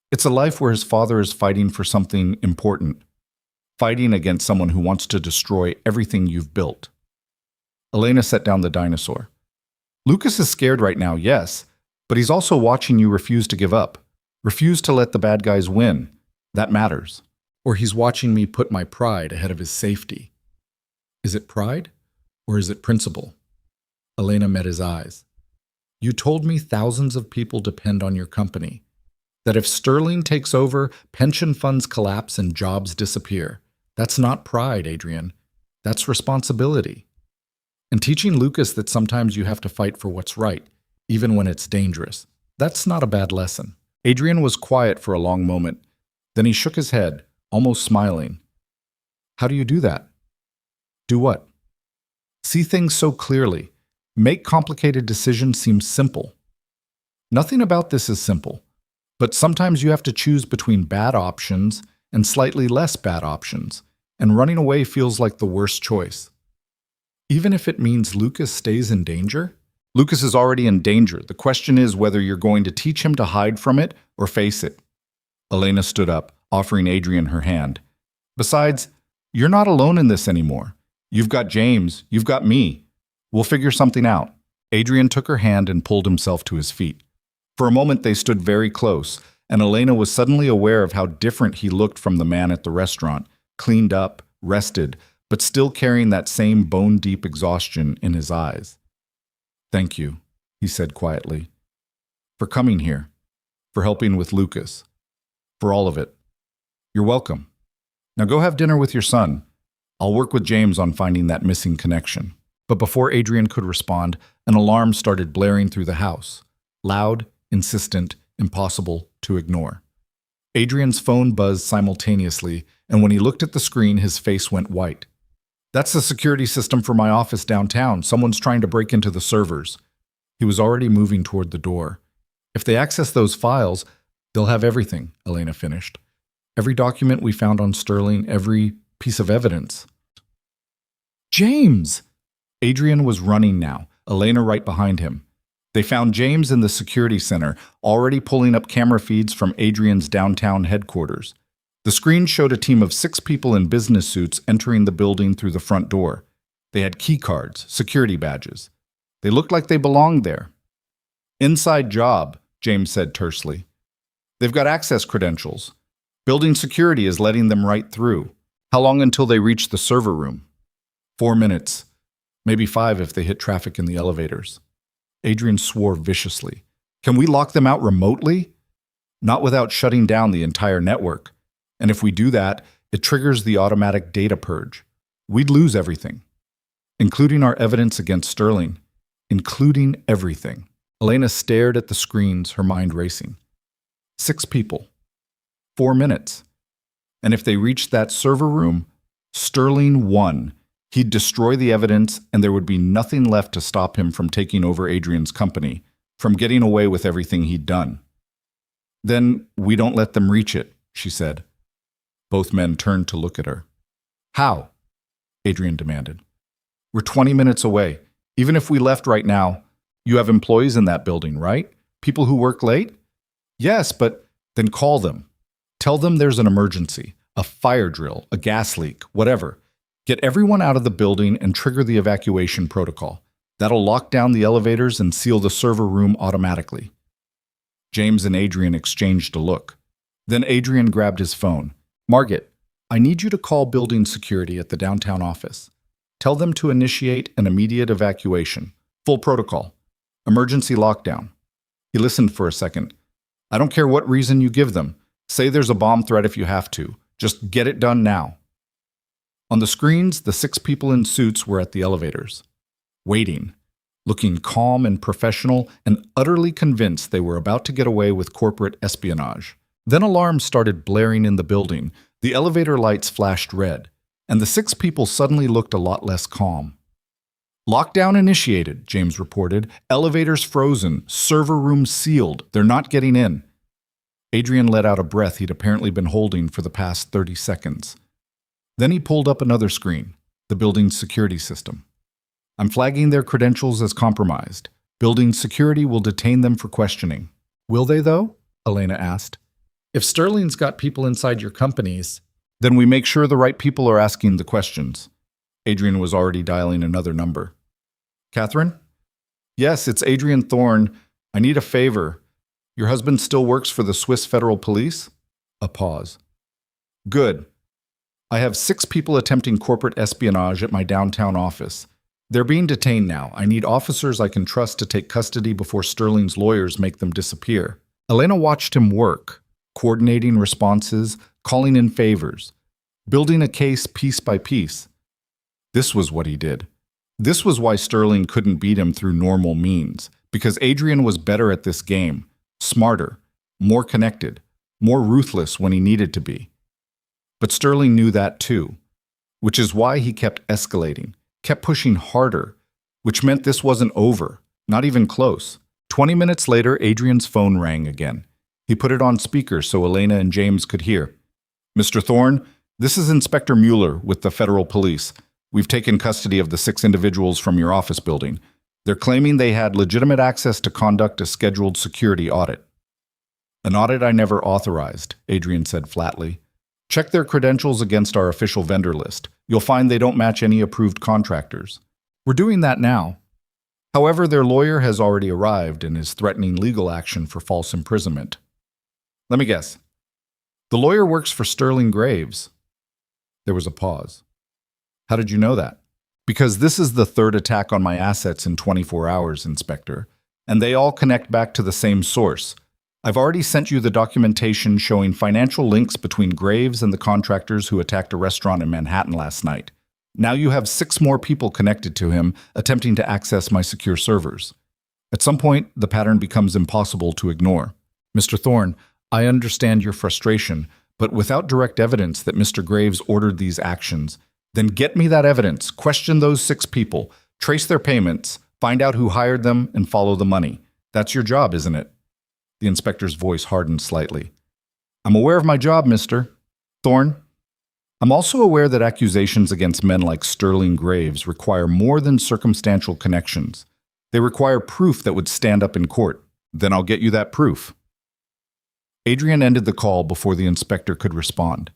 It's a life where his father is fighting for something important, fighting against someone who wants to destroy everything you've built. Elena set down the dinosaur. Lucas is scared right now, yes, but he's also watching you refuse to give up, refuse to let the bad guys win. That matters. Or he's watching me put my pride ahead of his safety. Is it pride or is it principle? Elena met his eyes. You told me thousands of people depend on your company, that if Sterling takes over, pension funds collapse and jobs disappear. That's not pride, Adrian. That's responsibility. And teaching Lucas that sometimes you have to fight for what's right, even when it's dangerous. That's not a bad lesson. Adrian was quiet for a long moment. Then he shook his head, almost smiling. How do you do that? Do what? See things so clearly. Make complicated decisions seem simple. Nothing about this is simple, but sometimes you have to choose between bad options and slightly less bad options, and running away feels like the worst choice. Even if it means Lucas stays in danger? Lucas is already in danger. The question is whether you're going to teach him to hide from it or face it. Elena stood up, offering Adrian her hand. Besides, you're not alone in this anymore. You've got James, you've got me. We'll figure something out. Adrian took her hand and pulled himself to his feet. For a moment they stood very close, and Elena was suddenly aware of how different he looked from the man at the restaurant, cleaned up, rested, but still carrying that same bone-deep exhaustion in his eyes. "Thank you," he said quietly, "for coming here, for helping with Lucas, for all of it. You're welcome. Now go have dinner with your son. I'll work with James on finding that missing connection." But before Adrian could respond, an alarm started blaring through the house. Loud, insistent, impossible to ignore. Adrian's phone buzzed simultaneously, and when he looked at the screen, his face went white. "That's the security system for my office downtown. Someone's trying to break into the servers." He was already moving toward the door. "If they access those files, they'll have everything," Elena finished. "Every document we found on Sterling, every piece of evidence." "James!" Adrian was running now, Elena right behind him. They found James in the security center, already pulling up camera feeds from Adrian's downtown headquarters. The screen showed a team of 6 people in business suits entering the building through the front door. They had key cards, security badges. They looked like they belonged there. "Inside job," James said tersely. "They've got access credentials. Building security is letting them right through. How long until they reach the server room?" 4 minutes. Maybe 5 if they hit traffic in the elevators. Adrian swore viciously. "Can we lock them out remotely?" "Not without shutting down the entire network. And if we do that, it triggers the automatic data purge. We'd lose everything. Including our evidence against Sterling. Including everything." Elena stared at the screens, her mind racing. 6 people. 4 minutes. And if they reached that server room, Sterling won. He'd destroy the evidence, and there would be nothing left to stop him from taking over Adrian's company, from getting away with everything he'd done. "Then we don't let them reach it," she said. Both men turned to look at her. "How?" Adrian demanded. "We're 20 minutes away. Even if we left right now, you have employees in that building, right? People who work late?" "Yes, but then call them. Tell them there's an emergency, a fire drill, a gas leak, whatever. Get everyone out of the building and trigger the evacuation protocol. That'll lock down the elevators and seal the server room automatically." James and Adrian exchanged a look. Then Adrian grabbed his phone. "Margaret, I need you to call building security at the downtown office. Tell them to initiate an immediate evacuation. Full protocol. Emergency lockdown." He listened for a second. "I don't care what reason you give them. Say there's a bomb threat if you have to. Just get it done now." On the screens, the 6 people in suits were at the elevators, waiting, looking calm and professional and utterly convinced they were about to get away with corporate espionage. Then alarms started blaring in the building, the elevator lights flashed red, and the 6 people suddenly looked a lot less calm. "Lockdown initiated," James reported. "Elevators frozen, server rooms sealed. They're not getting in." Adrian let out a breath he'd apparently been holding for the past 30 seconds. Then he pulled up another screen, the building's security system. "I'm flagging their credentials as compromised. Building security will detain them for questioning." "Will they, though?" Elena asked. "If Sterling's got people inside your companies, then we make sure the right people are asking the questions." Adrian was already dialing another number. "Catherine?" "Yes, it's Adrian Thorne. I need a favor. Your husband still works for the Swiss Federal Police?" A pause. "Good. I have 6 people attempting corporate espionage at my downtown office. They're being detained now. I need officers I can trust to take custody before Sterling's lawyers make them disappear." Elena watched him work, coordinating responses, calling in favors, building a case piece by piece. This was what he did. This was why Sterling couldn't beat him through normal means, because Adrian was better at this game, smarter, more connected, more ruthless when he needed to be. But Sterling knew that too, which is why he kept escalating, kept pushing harder, which meant this wasn't over, not even close. 20 minutes later, Adrian's phone rang again. He put it on speaker so Elena and James could hear. "Mr. Thorne, this is Inspector Mueller with the Federal Police. We've taken custody of the 6 individuals from your office building. They're claiming they had legitimate access to conduct a scheduled security audit. An audit I never authorized, Adrian said flatly. Check their credentials against our official vendor list. You'll find they don't match any approved contractors. We're doing that now. However, their lawyer has already arrived and is threatening legal action for false imprisonment. Let me guess. The lawyer works for Sterling Graves. There was a pause. How did you know that? Because this is the third attack on my assets in 24 hours, Inspector, and they all connect back to the same source. I've already sent you the documentation showing financial links between Graves and the contractors who attacked a restaurant in Manhattan last night. Now you have 6 more people connected to him attempting to access my secure servers. At some point, the pattern becomes impossible to ignore. Mr. Thorne, I understand your frustration, but without direct evidence that Mr. Graves ordered these actions, then get me that evidence, question those 6 people, trace their payments, find out who hired them, and follow the money. That's your job, isn't it? The inspector's voice hardened slightly. I'm aware of my job, Mr. Thorne. I'm also aware that accusations against men like Sterling Graves require more than circumstantial connections. They require proof that would stand up in court. Then I'll get you that proof. Adrian ended the call before the inspector could respond.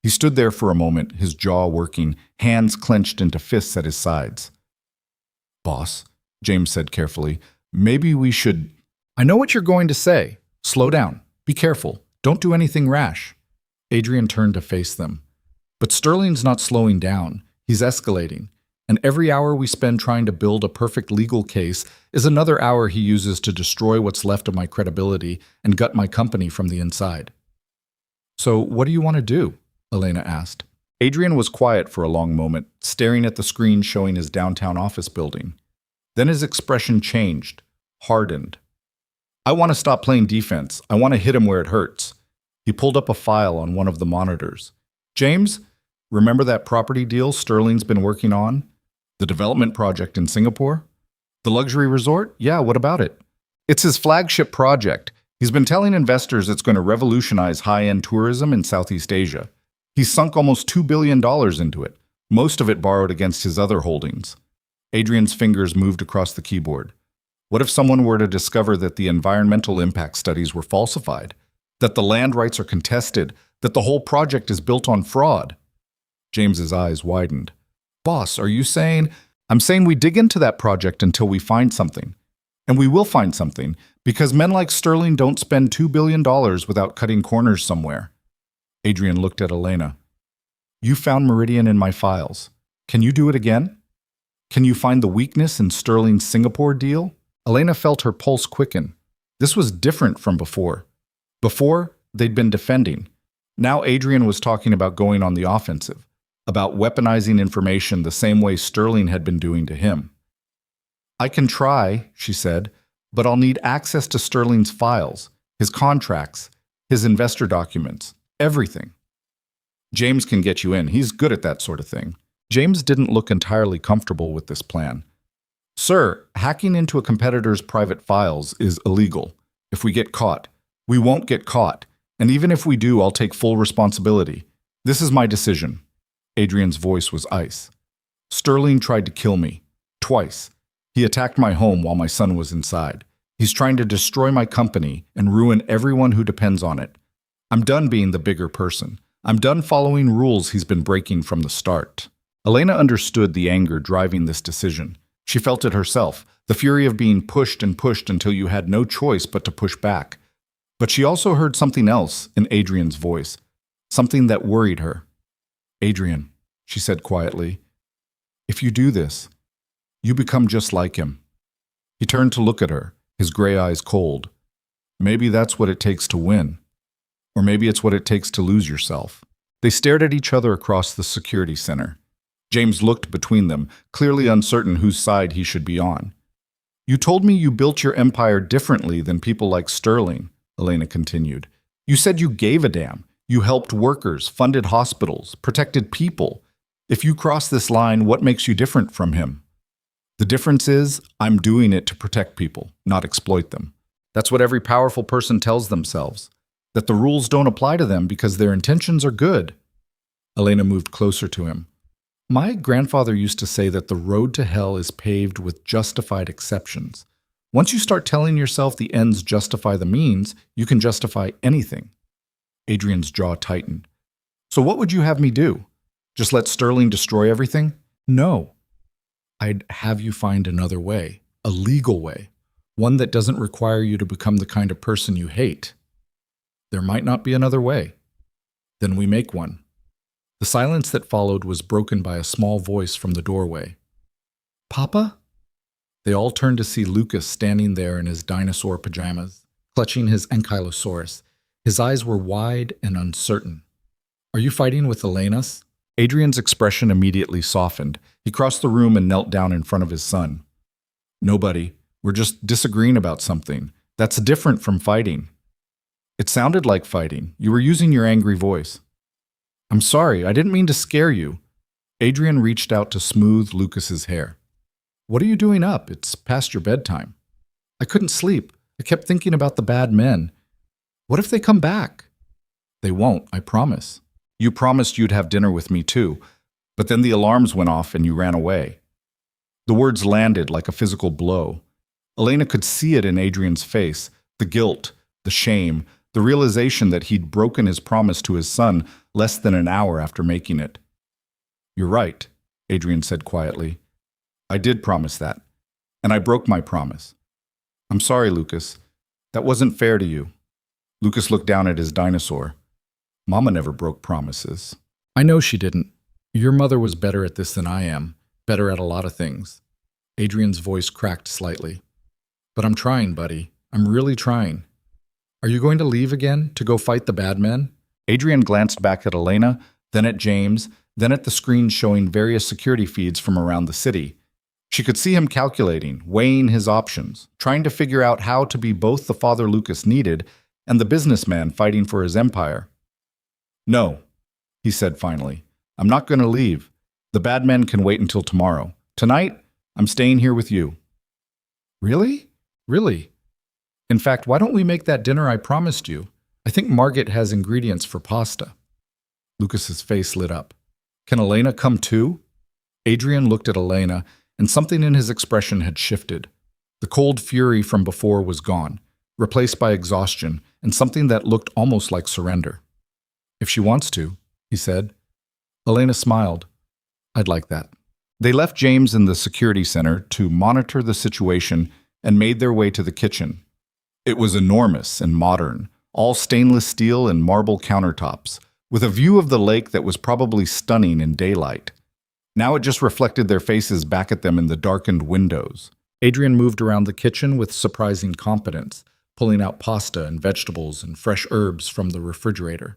He stood there for a moment, his jaw working, hands clenched into fists at his sides. Boss, James said carefully, maybe we should... I know what you're going to say. Slow down. Be careful. Don't do anything rash. Adrian turned to face them. But Sterling's not slowing down. He's escalating. And every hour we spend trying to build a perfect legal case is another hour he uses to destroy what's left of my credibility and gut my company from the inside. So what do you want to do? Elena asked. Adrian was quiet for a long moment, staring at the screen showing his downtown office building. Then his expression changed, hardened. I want to stop playing defense. I want to hit him where it hurts. He pulled up a file on one of the monitors. James, remember that property deal Sterling's been working on? The development project in Singapore? The luxury resort? Yeah, what about it? It's his flagship project. He's been telling investors it's going to revolutionize high-end tourism in Southeast Asia. He's sunk almost $2 billion into it, most of it borrowed against his other holdings. Adrian's fingers moved across the keyboard. What if someone were to discover that the environmental impact studies were falsified, that the land rights are contested, that the whole project is built on fraud? James's eyes widened. Boss, are you saying... I'm saying we dig into that project until we find something. And we will find something, because men like Sterling don't spend $2 billion without cutting corners somewhere. Adrian looked at Elena. You found Meridian in my files. Can you do it again? Can you find the weakness in Sterling's Singapore deal? Elena felt her pulse quicken. This was different from before. Before, they'd been defending. Now Adrian was talking about going on the offensive, about weaponizing information the same way Sterling had been doing to him. I can try, she said, but I'll need access to Sterling's files, his contracts, his investor documents, everything. James can get you in. He's good at that sort of thing. James didn't look entirely comfortable with this plan. Sir, hacking into a competitor's private files is illegal. If we get caught, we won't get caught. And even if we do, I'll take full responsibility. This is my decision. Adrian's voice was ice. Sterling tried to kill me. Twice. He attacked my home while my son was inside. He's trying to destroy my company and ruin everyone who depends on it. I'm done being the bigger person. I'm done following rules he's been breaking from the start. Elena understood the anger driving this decision. She felt it herself, the fury of being pushed and pushed until you had no choice but to push back. But she also heard something else in Adrian's voice, something that worried her. Adrian, she said quietly, if you do this, you become just like him. He turned to look at her, his gray eyes cold. Maybe that's what it takes to win. Or maybe it's what it takes to lose yourself. They stared at each other across the security center. James looked between them, clearly uncertain whose side he should be on. You told me you built your empire differently than people like Sterling, Elena continued. You said you gave a damn. You helped workers, funded hospitals, protected people. If you cross this line, what makes you different from him? The difference is, I'm doing it to protect people, not exploit them. That's what every powerful person tells themselves, that the rules don't apply to them because their intentions are good. Elena moved closer to him. My grandfather used to say that the road to hell is paved with justified exceptions. Once you start telling yourself the ends justify the means, you can justify anything. Adrian's jaw tightened. So what would you have me do? Just let Sterling destroy everything? No. I'd have you find another way, a legal way, one that doesn't require you to become the kind of person you hate. There might not be another way. Then we make one. The silence that followed was broken by a small voice from the doorway. Papa? They all turned to see Lucas standing there in his dinosaur pajamas, clutching his ankylosaurus. His eyes were wide and uncertain. Are you fighting with Elena's? Adrian's expression immediately softened. He crossed the room and knelt down in front of his son. Nobody. We're just disagreeing about something. That's different from fighting. It sounded like fighting. You were using your angry voice. I'm sorry, I didn't mean to scare you. Adrian reached out to smooth Lucas's hair. What are you doing up? It's past your bedtime. I couldn't sleep. I kept thinking about the bad men. What if they come back? They won't, I promise. You promised you'd have dinner with me too, but then the alarms went off and you ran away. The words landed like a physical blow. Elena could see it in Adrian's face, the guilt, the shame, the realization that he'd broken his promise to his son less than an hour after making it. You're right, Adrian said quietly. I did promise that, and I broke my promise. I'm sorry, Lucas. That wasn't fair to you. Lucas looked down at his dinosaur. Mama never broke promises. I know she didn't. Your mother was better at this than I am, better at a lot of things. Adrian's voice cracked slightly. But I'm trying, buddy. I'm really trying. Are you going to leave again, to go fight the bad men? Adrian glanced back at Elena, then at James, then at the screen showing various security feeds from around the city. She could see him calculating, weighing his options, trying to figure out how to be both the father Lucas needed and the businessman fighting for his empire. No, he said finally. I'm not going to leave. The bad men can wait until tomorrow. Tonight, I'm staying here with you. Really? Really? In fact, why don't we make that dinner I promised you? I think Margit has ingredients for pasta. Lucas's face lit up. Can Elena come too? Adrian looked at Elena, and something in his expression had shifted. The cold fury from before was gone, replaced by exhaustion and something that looked almost like surrender. If she wants to, he said. Elena smiled. I'd like that. They left James in the security center to monitor the situation and made their way to the kitchen. It was enormous and modern, all stainless steel and marble countertops, with a view of the lake that was probably stunning in daylight. Now it just reflected their faces back at them in the darkened windows. Adrian moved around the kitchen with surprising competence, pulling out pasta and vegetables and fresh herbs from the refrigerator.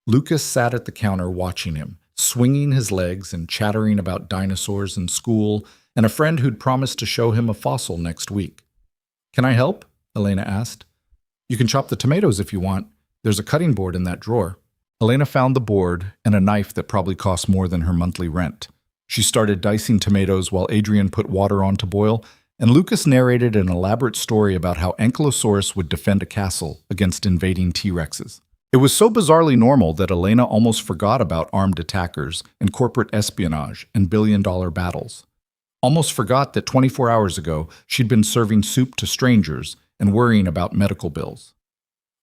Lucas sat at the counter watching him, swinging his legs and chattering about dinosaurs and school and a friend who'd promised to show him a fossil next week. Can I help? Elena asked. You can chop the tomatoes if you want. There's a cutting board in that drawer. Elena found the board and a knife that probably cost more than her monthly rent. She started dicing tomatoes while Adrian put water on to boil, and Lucas narrated an elaborate story about how Ankylosaurus would defend a castle against invading T-Rexes. It was so bizarrely normal that Elena almost forgot about armed attackers and corporate espionage and billion-dollar battles. Almost forgot that 24 hours ago she'd been serving soup to strangers and worrying about medical bills.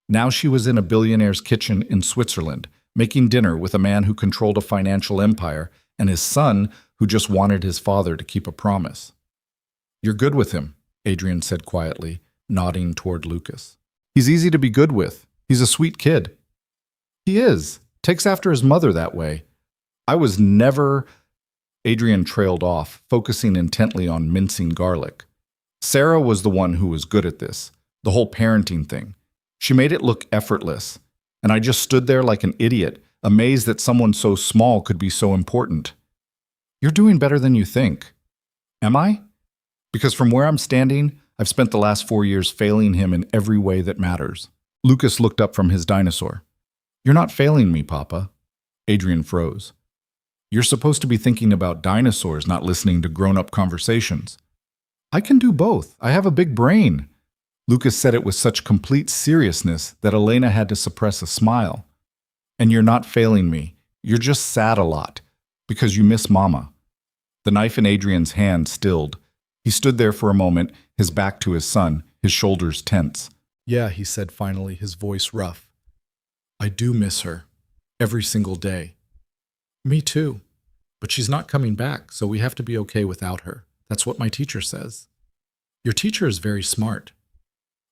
Now she was in a billionaire's kitchen in Switzerland, making dinner with a man who controlled a financial empire and his son who just wanted his father to keep a promise. You're good with him, Adrian said quietly, nodding toward Lucas. He's easy to be good with. He's a sweet kid. He is. Takes after his mother that way. I was never... Adrian trailed off, focusing intently on mincing garlic. Sarah was the one who was good at this, the whole parenting thing. She made it look effortless, and I just stood there like an idiot, amazed that someone so small could be so important. You're doing better than you think. Am I? Because from where I'm standing, I've spent the last 4 years failing him in every way that matters. Lucas looked up from his dinosaur. You're not failing me, Papa. Adrian froze. You're supposed to be thinking about dinosaurs, not listening to grown-up conversations. I can do both. I have a big brain. Lucas said it with such complete seriousness that Elena had to suppress a smile. And you're not failing me. You're just sad a lot. Because you miss Mama. The knife in Adrian's hand stilled. He stood there for a moment, his back to his son, his shoulders tense. Yeah, he said finally, his voice rough. I do miss her. Every single day. Me too. But she's not coming back, so we have to be okay without her. That's what my teacher says. Your teacher is very smart.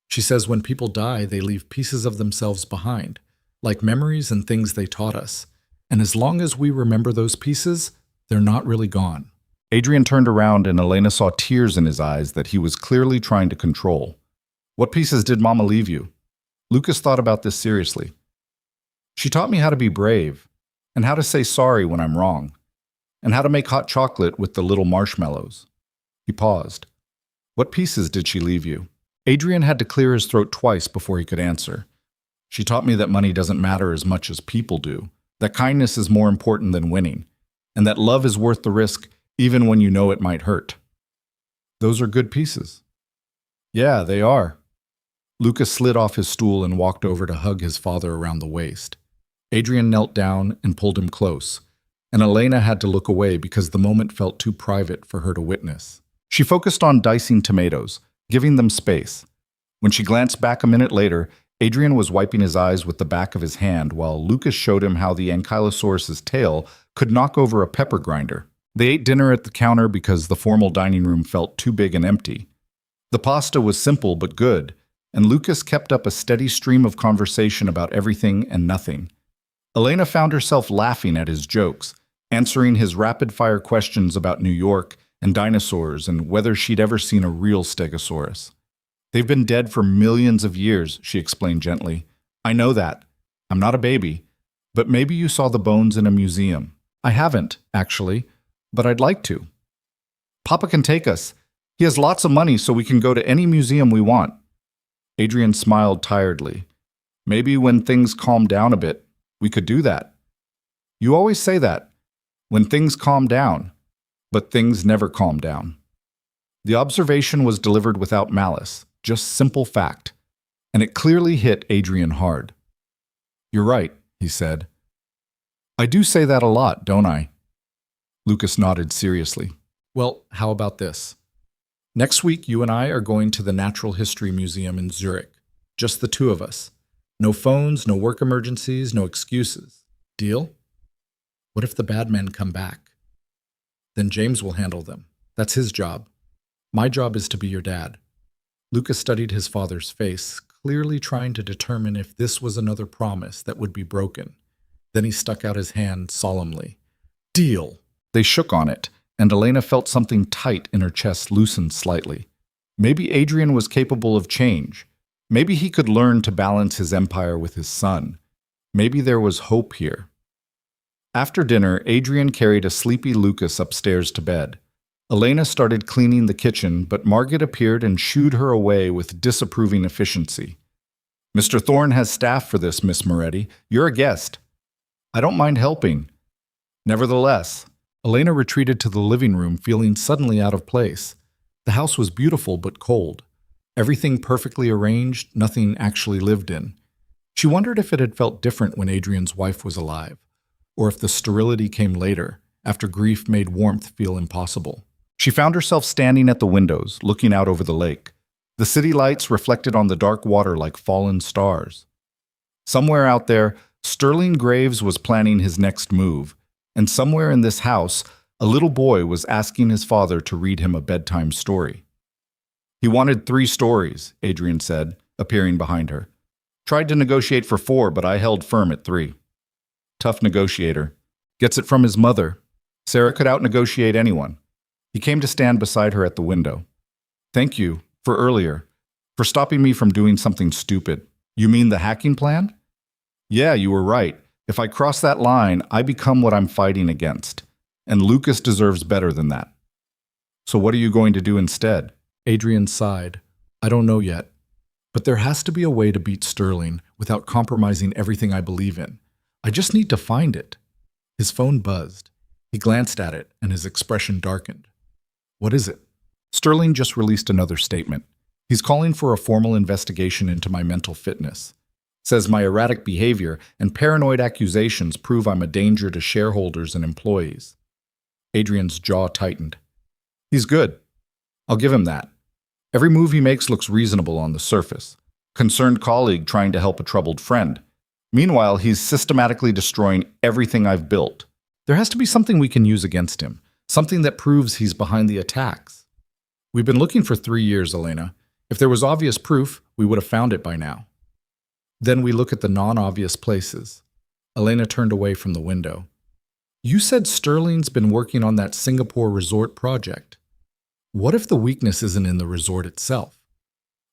She says when people die, they leave pieces of themselves behind, like memories and things they taught us. And as long as we remember those pieces, they're not really gone. Adrian turned around and Elena saw tears in his eyes that he was clearly trying to control. What pieces did Mama leave you? Lucas thought about this seriously. She taught me how to be brave, and how to say sorry when I'm wrong, and how to make hot chocolate with the little marshmallows. He paused. What pieces did she leave you? Adrian had to clear his throat twice before he could answer. She taught me that money doesn't matter as much as people do, that kindness is more important than winning, and that love is worth the risk even when you know it might hurt. Those are good pieces. Yeah, they are. Lucas slid off his stool and walked over to hug his father around the waist. Adrian knelt down and pulled him close, and Elena had to look away because the moment felt too private for her to witness. She focused on dicing tomatoes, giving them space. When she glanced back a minute later, Adrian was wiping his eyes with the back of his hand while Lucas showed him how the ankylosaurus's tail could knock over a pepper grinder. They ate dinner at the counter because the formal dining room felt too big and empty. The pasta was simple but good, and Lucas kept up a steady stream of conversation about everything and nothing. Elena found herself laughing at his jokes, answering his rapid-fire questions about New York and dinosaurs and whether she'd ever seen a real stegosaurus. They've been dead for millions of years, she explained gently. I know that. I'm not a baby. But maybe you saw the bones in a museum. I haven't, actually, but I'd like to. Papa can take us. He has lots of money so we can go to any museum we want. Adrian smiled tiredly. Maybe when things calm down a bit, we could do that. You always say that. When things calm down. But things never calm down. The observation was delivered without malice, just simple fact, and it clearly hit Adrian hard. You're right, he said. I do say that a lot, don't I? Lucas nodded seriously. Well, how about this? Next week, you and I are going to the Natural History Museum in Zurich. Just the two of us. No phones, no work emergencies, no excuses. Deal? What if the bad men come back? Then James will handle them. That's his job. My job is to be your dad. Lucas studied his father's face, clearly trying to determine if this was another promise that would be broken. Then he stuck out his hand solemnly. Deal! They shook on it, and Elena felt something tight in her chest loosen slightly. Maybe Adrian was capable of change. Maybe he could learn to balance his empire with his son. Maybe there was hope here. After dinner, Adrian carried a sleepy Lucas upstairs to bed. Elena started cleaning the kitchen, but Margaret appeared and shooed her away with disapproving efficiency. Mr. Thorne has staff for this, Miss Moretti. You're a guest. I don't mind helping. Nevertheless, Elena retreated to the living room, feeling suddenly out of place. The house was beautiful but cold. Everything perfectly arranged, nothing actually lived in. She wondered if it had felt different when Adrian's wife was alive, or if the sterility came later, after grief made warmth feel impossible. She found herself standing at the windows, looking out over the lake. The city lights reflected on the dark water like fallen stars. Somewhere out there, Sterling Graves was planning his next move, and somewhere in this house, a little boy was asking his father to read him a bedtime story. He wanted 3 stories, Adrian said, appearing behind her. Tried to negotiate for 4, but I held firm at 3. Tough negotiator. Gets it from his mother. Sarah could out-negotiate anyone. He came to stand beside her at the window. Thank you, for earlier, for stopping me from doing something stupid. You mean the hacking plan? Yeah, you were right. If I cross that line, I become what I'm fighting against. And Lucas deserves better than that. So what are you going to do instead? Adrian sighed. I don't know yet. But there has to be a way to beat Sterling without compromising everything I believe in. I just need to find it. His phone buzzed. He glanced at it, and his expression darkened. What is it? Sterling just released another statement. He's calling for a formal investigation into my mental fitness. Says my erratic behavior and paranoid accusations prove I'm a danger to shareholders and employees. Adrian's jaw tightened. He's good. I'll give him that. Every move he makes looks reasonable on the surface. Concerned colleague trying to help a troubled friend. Meanwhile, he's systematically destroying everything I've built. There has to be something we can use against him, something that proves he's behind the attacks. We've been looking for 3 years, Elena. If there was obvious proof, we would have found it by now. Then we look at the non-obvious places. Elena turned away from the window. You said Sterling's been working on that Singapore resort project. What if the weakness isn't in the resort itself?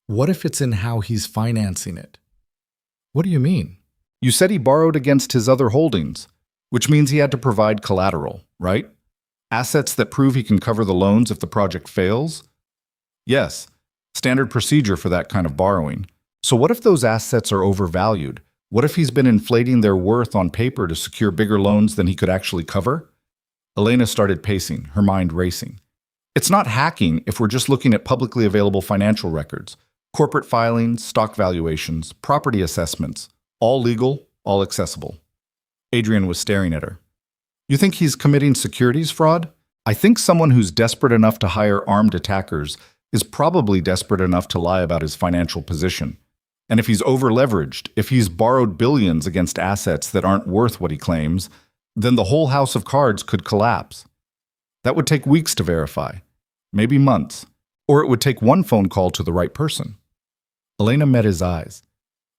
What if it's in how he's financing it? What do you mean? You said he borrowed against his other holdings, which means he had to provide collateral, right? Assets that prove he can cover the loans if the project fails? Yes, standard procedure for that kind of borrowing. So what if those assets are overvalued? What if he's been inflating their worth on paper to secure bigger loans than he could actually cover? Elena started pacing, her mind racing. It's not hacking if we're just looking at publicly available financial records, corporate filings, stock valuations, property assessments, all legal, all accessible. Adrian was staring at her. You think he's committing securities fraud? I think someone who's desperate enough to hire armed attackers is probably desperate enough to lie about his financial position. And if he's over-leveraged, if he's borrowed billions against assets that aren't worth what he claims, then the whole house of cards could collapse. That would take weeks to verify, maybe months, or it would take one phone call to the right person. Elena met his eyes.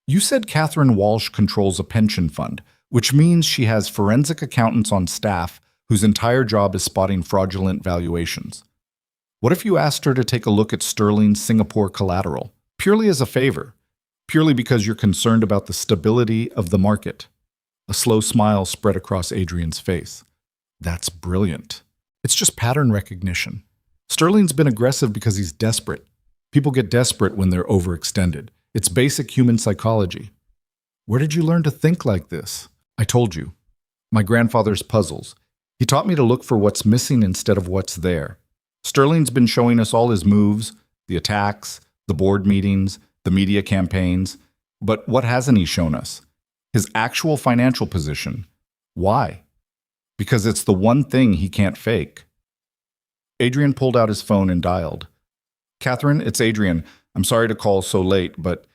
You said Catherine Walsh controls a pension fund, which means she has forensic accountants on staff whose entire job is spotting fraudulent valuations. What if you asked her to take a look at Sterling's Singapore collateral, purely as a favor? Purely because you're concerned about the stability of the market. A slow smile spread across Adrian's face. That's brilliant. It's just pattern recognition. Sterling's been aggressive because he's desperate. People get desperate when they're overextended. It's basic human psychology. Where did you learn to think like this? I told you. My grandfather's puzzles. He taught me to look for what's missing instead of what's there. Sterling's been showing us all his moves, the attacks, the board meetings, the media campaigns, but what hasn't he shown us? His actual financial position. Why? Because it's the one thing he can't fake. Adrian pulled out his phone and dialed. Catherine, it's Adrian. I'm sorry to call so late, but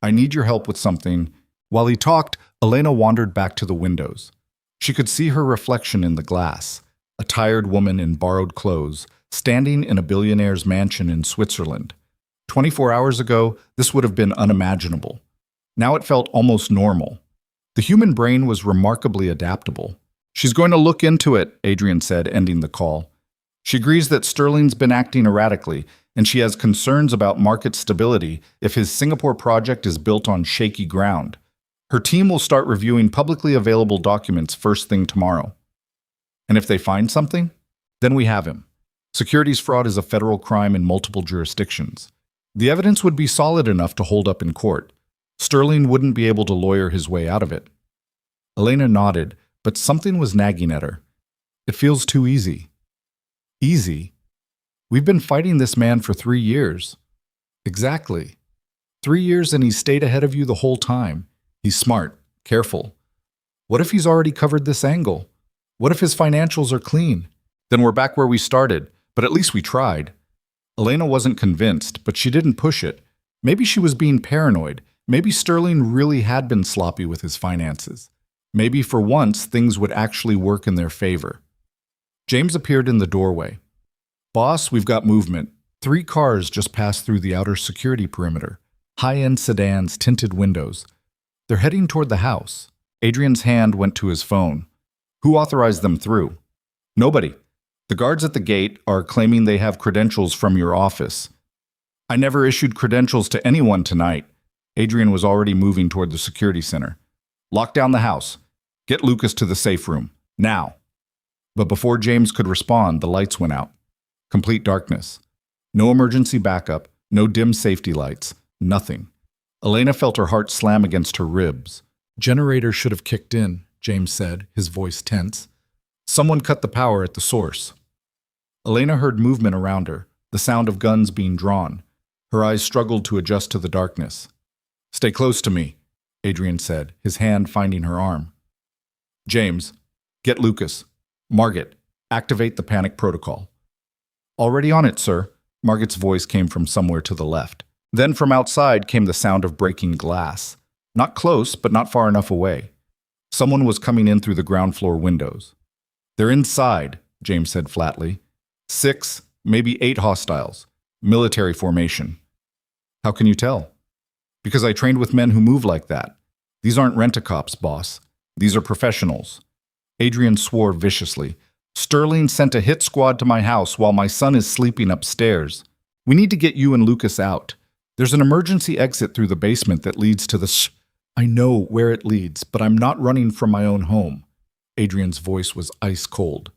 I need your help with something. While he talked, Elena wandered back to the windows. She could see her reflection in the glass, a tired woman in borrowed clothes, standing in a billionaire's mansion in Switzerland. 24 hours ago, this would have been unimaginable. Now it felt almost normal. The human brain was remarkably adaptable. She's going to look into it, Adrian said, ending the call. She agrees that Sterling's been acting erratically, and she has concerns about market stability if his Singapore project is built on shaky ground. Her team will start reviewing publicly available documents first thing tomorrow. And if they find something, then we have him. Securities fraud is a federal crime in multiple jurisdictions. The evidence would be solid enough to hold up in court. Sterling wouldn't be able to lawyer his way out of it. Elena nodded, but something was nagging at her. It feels too easy. Easy? We've been fighting this man for 3 years. Exactly. 3 years and he's stayed ahead of you the whole time. He's smart, careful. What if he's already covered this angle? What if his financials are clean? Then we're back where we started, but at least we tried. Elena wasn't convinced, but she didn't push it. Maybe she was being paranoid. Maybe Sterling really had been sloppy with his finances. Maybe for once things would actually work in their favor. James appeared in the doorway. Boss, we've got movement. 3 cars just passed through the outer security perimeter. High-end sedans, tinted windows. They're heading toward the house. Adrian's hand went to his phone. Who authorized them through? Nobody. The guards at the gate are claiming they have credentials from your office. I never issued credentials to anyone tonight. Adrian was already moving toward the security center. Lock down the house. Get Lucas to the safe room. Now. But before James could respond, the lights went out. Complete darkness. No emergency backup, no dim safety lights, nothing. Elena felt her heart slam against her ribs. Generator should have kicked in, James said, his voice tense. Someone cut the power at the source. Elena heard movement around her, the sound of guns being drawn. Her eyes struggled to adjust to the darkness. Stay close to me, Adrian said, his hand finding her arm. James, get Lucas. Margaret, Activate the panic protocol. Already on it, sir. Margaret's voice came from somewhere to the left. Then from outside came the sound of breaking glass. Not close, but not far enough away. Someone was coming in through the ground floor windows. They're inside, James said flatly. 6, maybe 8 hostiles. Military formation. How can you tell? Because I trained with men who move like that. These aren't rent-a-cops, boss. These are professionals. Adrian swore viciously. Sterling sent a hit squad to my house while my son is sleeping upstairs. We need to get you and Lucas out. There's an emergency exit through the basement that leads to the I know where it leads, but I'm not running from my own home. Adrian's voice was ice cold.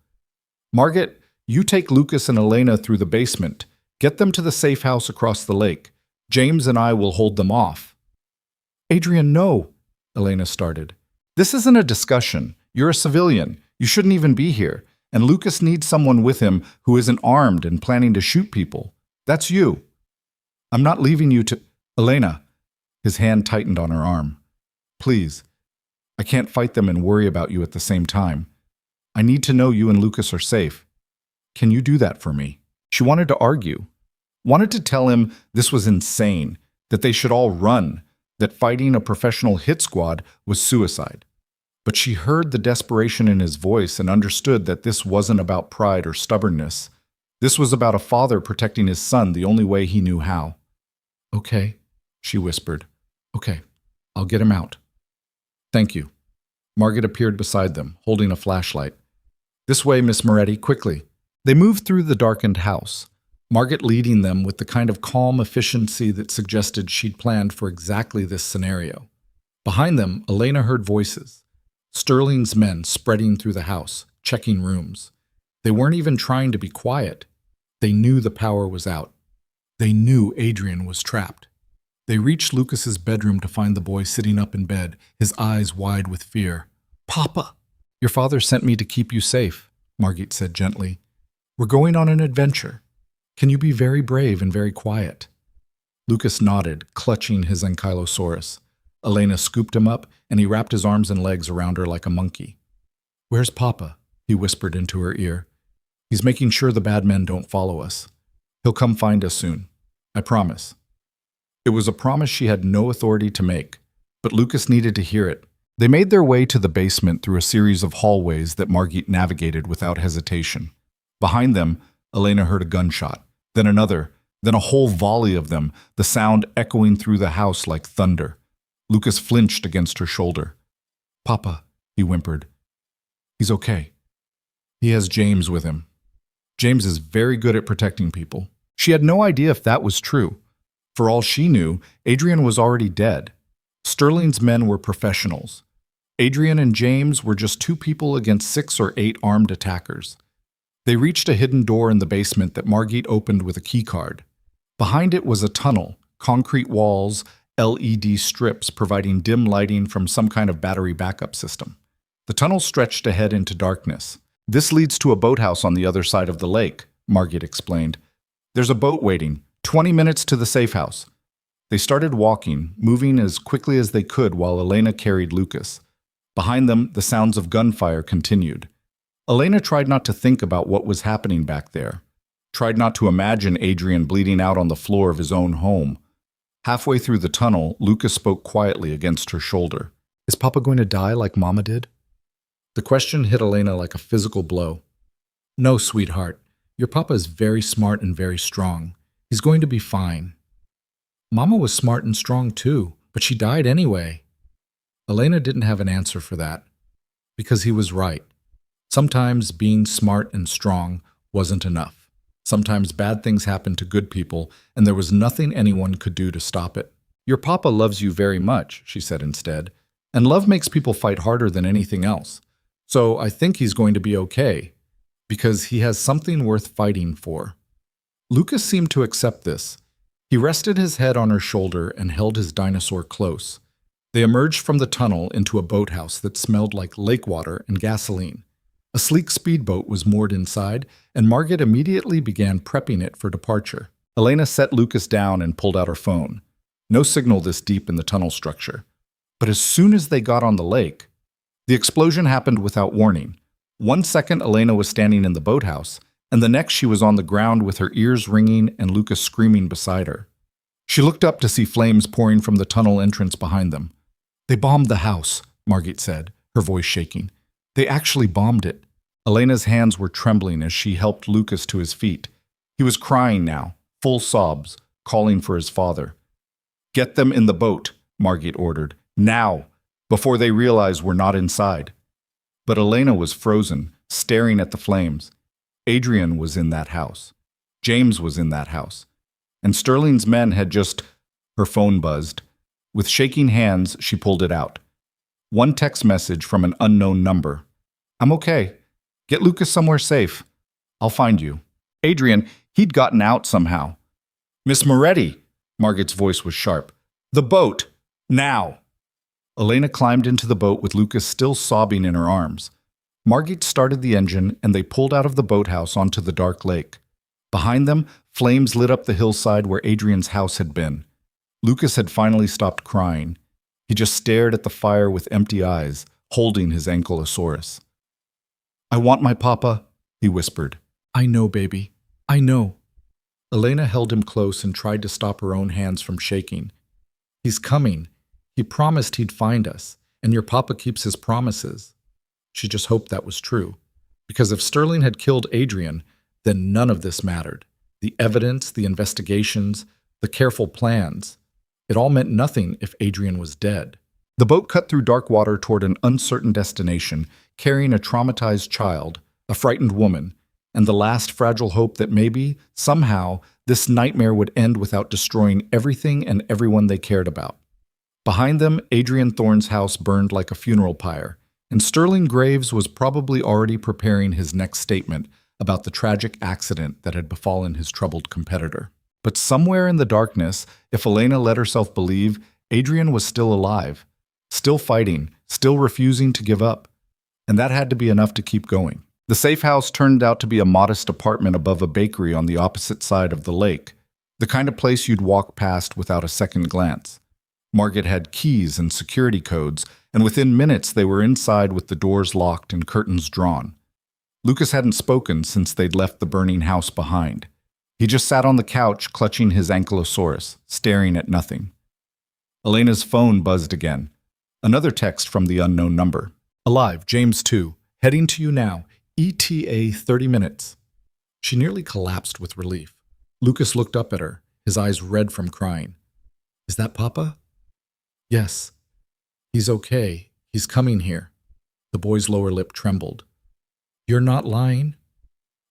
Margaret, you take Lucas and Elena through the basement. Get them to the safe house across the lake. James and I will hold them off. Adrian, no, Elena started. This isn't a discussion. You're a civilian. You shouldn't even be here. And Lucas needs someone with him who isn't armed and planning to shoot people. That's you. I'm not leaving you to… Elena. His hand tightened on her arm. Please. I can't fight them and worry about you at the same time. I need to know you and Lucas are safe. Can you do that for me? She wanted to argue. Wanted to tell him this was insane, that they should all run, that fighting a professional hit squad was suicide. But she heard the desperation in his voice and understood that this wasn't about pride or stubbornness. This was about a father protecting his son the only way he knew how. Okay, she whispered. Okay, I'll get him out. Thank you. Margaret appeared beside them, holding a flashlight. This way, Miss Moretti, quickly. They moved through the darkened house, Margaret leading them with the kind of calm efficiency that suggested she'd planned for exactly this scenario. Behind them, Elena heard voices. Sterling's men spreading through the house, checking rooms. They weren't even trying to be quiet. They knew the power was out. They knew Adrian was trapped. They reached Lucas's bedroom to find the boy sitting up in bed, his eyes wide with fear. Papa! Your father sent me to keep you safe, Margit said gently. We're going on an adventure. Can you be very brave and very quiet? Lucas nodded, clutching his ankylosaurus. Elena scooped him up, and he wrapped his arms and legs around her like a monkey. Where's Papa? He whispered into her ear. He's making sure the bad men don't follow us. He'll come find us soon. I promise. It was a promise she had no authority to make, but Lucas needed to hear it. They made their way to the basement through a series of hallways that Margit navigated without hesitation. Behind them, Elena heard a gunshot, then another, then a whole volley of them, the sound echoing through the house like thunder. Lucas flinched against her shoulder. Papa, he whimpered. He's okay. He has James with him. James is very good at protecting people. She had no idea if that was true. For all she knew, Adrian was already dead. Sterling's men were professionals. Adrian and James were just 2 people against 6 or 8 armed attackers. They reached a hidden door in the basement that Margit opened with a keycard. Behind it was a tunnel, concrete walls, LED strips providing dim lighting from some kind of battery backup system. The tunnel stretched ahead into darkness. This leads to a boathouse on the other side of the lake, Margit explained. There's a boat waiting, 20 minutes to the safe house. They started walking, moving as quickly as they could while Elena carried Lucas. Behind them, the sounds of gunfire continued. Elena tried not to think about what was happening back there. Tried not to imagine Adrian bleeding out on the floor of his own home. Halfway through the tunnel, Lucas spoke quietly against her shoulder. Is Papa going to die like Mama did? The question hit Elena like a physical blow. No, sweetheart. Your Papa is very smart and very strong. He's going to be fine. Mama was smart and strong too, but she died anyway. Elena didn't have an answer for that. Because he was right. Sometimes being smart and strong wasn't enough. Sometimes bad things happened to good people, and there was nothing anyone could do to stop it. Your Papa loves you very much, she said instead, and love makes people fight harder than anything else. So I think he's going to be okay, because he has something worth fighting for. Lucas seemed to accept this. He rested his head on her shoulder and held his dinosaur close. They emerged from the tunnel into a boathouse that smelled like lake water and gasoline. A sleek speedboat was moored inside, and Margit immediately began prepping it for departure. Elena set Lucas down and pulled out her phone. No signal this deep in the tunnel structure. But as soon as they got on the lake, the explosion happened without warning. One second, Elena was standing in the boathouse, and the next she was on the ground with her ears ringing and Lucas screaming beside her. She looked up to see flames pouring from the tunnel entrance behind them. "They bombed the house," Margit said, her voice shaking. "They actually bombed it." Elena's hands were trembling as she helped Lucas to his feet. He was crying now, full sobs, calling for his father. "Get them in the boat," Margit ordered. "Now, before they realize we're not inside." But Elena was frozen, staring at the flames. Adrian was in that house. James was in that house. And Sterling's men had just... Her phone buzzed. With shaking hands, she pulled it out. One text message from an unknown number. "I'm okay. Get Lucas somewhere safe. I'll find you." Adrian, he'd gotten out somehow. "Miss Moretti," Margit's voice was sharp. "The boat! Now!" Elena climbed into the boat with Lucas still sobbing in her arms. Margit started the engine and they pulled out of the boathouse onto the dark lake. Behind them, flames lit up the hillside where Adrian's house had been. Lucas had finally stopped crying. He just stared at the fire with empty eyes, holding his ankylosaurus. "I want my papa," he whispered. "I know, baby. I know." Elena held him close and tried to stop her own hands from shaking. "He's coming. He promised he'd find us, and your papa keeps his promises." She just hoped that was true, because if Sterling had killed Adrian, then none of this mattered. The evidence, the investigations, the careful plans. It all meant nothing if Adrian was dead. The boat cut through dark water toward an uncertain destination, carrying a traumatized child, a frightened woman, and the last fragile hope that maybe, somehow, this nightmare would end without destroying everything and everyone they cared about. Behind them, Adrian Thorne's house burned like a funeral pyre, and Sterling Graves was probably already preparing his next statement about the tragic accident that had befallen his troubled competitor. But somewhere in the darkness, if Elena let herself believe, Adrian was still alive, still fighting, still refusing to give up. And that had to be enough to keep going. The safe house turned out to be a modest apartment above a bakery on the opposite side of the lake, the kind of place you'd walk past without a second glance. Margit had keys and security codes, and within minutes they were inside with the doors locked and curtains drawn. Lucas hadn't spoken since they'd left the burning house behind. He just sat on the couch, clutching his ankylosaurus, staring at nothing. Elena's phone buzzed again. Another text from the unknown number. "Alive, James 2. Heading to you now. ETA 30 minutes. She nearly collapsed with relief. Lucas looked up at her, his eyes red from crying. "Is that Papa?" "Yes. He's okay. He's coming here." The boy's lower lip trembled. "You're not lying?"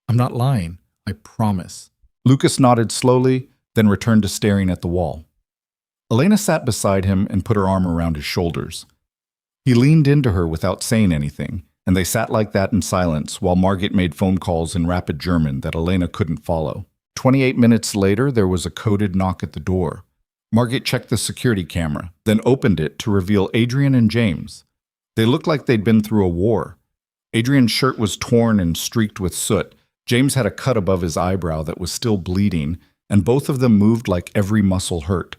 "I'm not lying. I promise." Lucas nodded slowly, then returned to staring at the wall. Elena sat beside him and put her arm around his shoulders. He leaned into her without saying anything, and they sat like that in silence while Margit made phone calls in rapid German that Elena couldn't follow. 28 minutes later, there was a coded knock at the door. Margit checked the security camera, then opened it to reveal Adrian and James. They looked like they'd been through a war. Adrian's shirt was torn and streaked with soot. James had a cut above his eyebrow that was still bleeding, and both of them moved like every muscle hurt.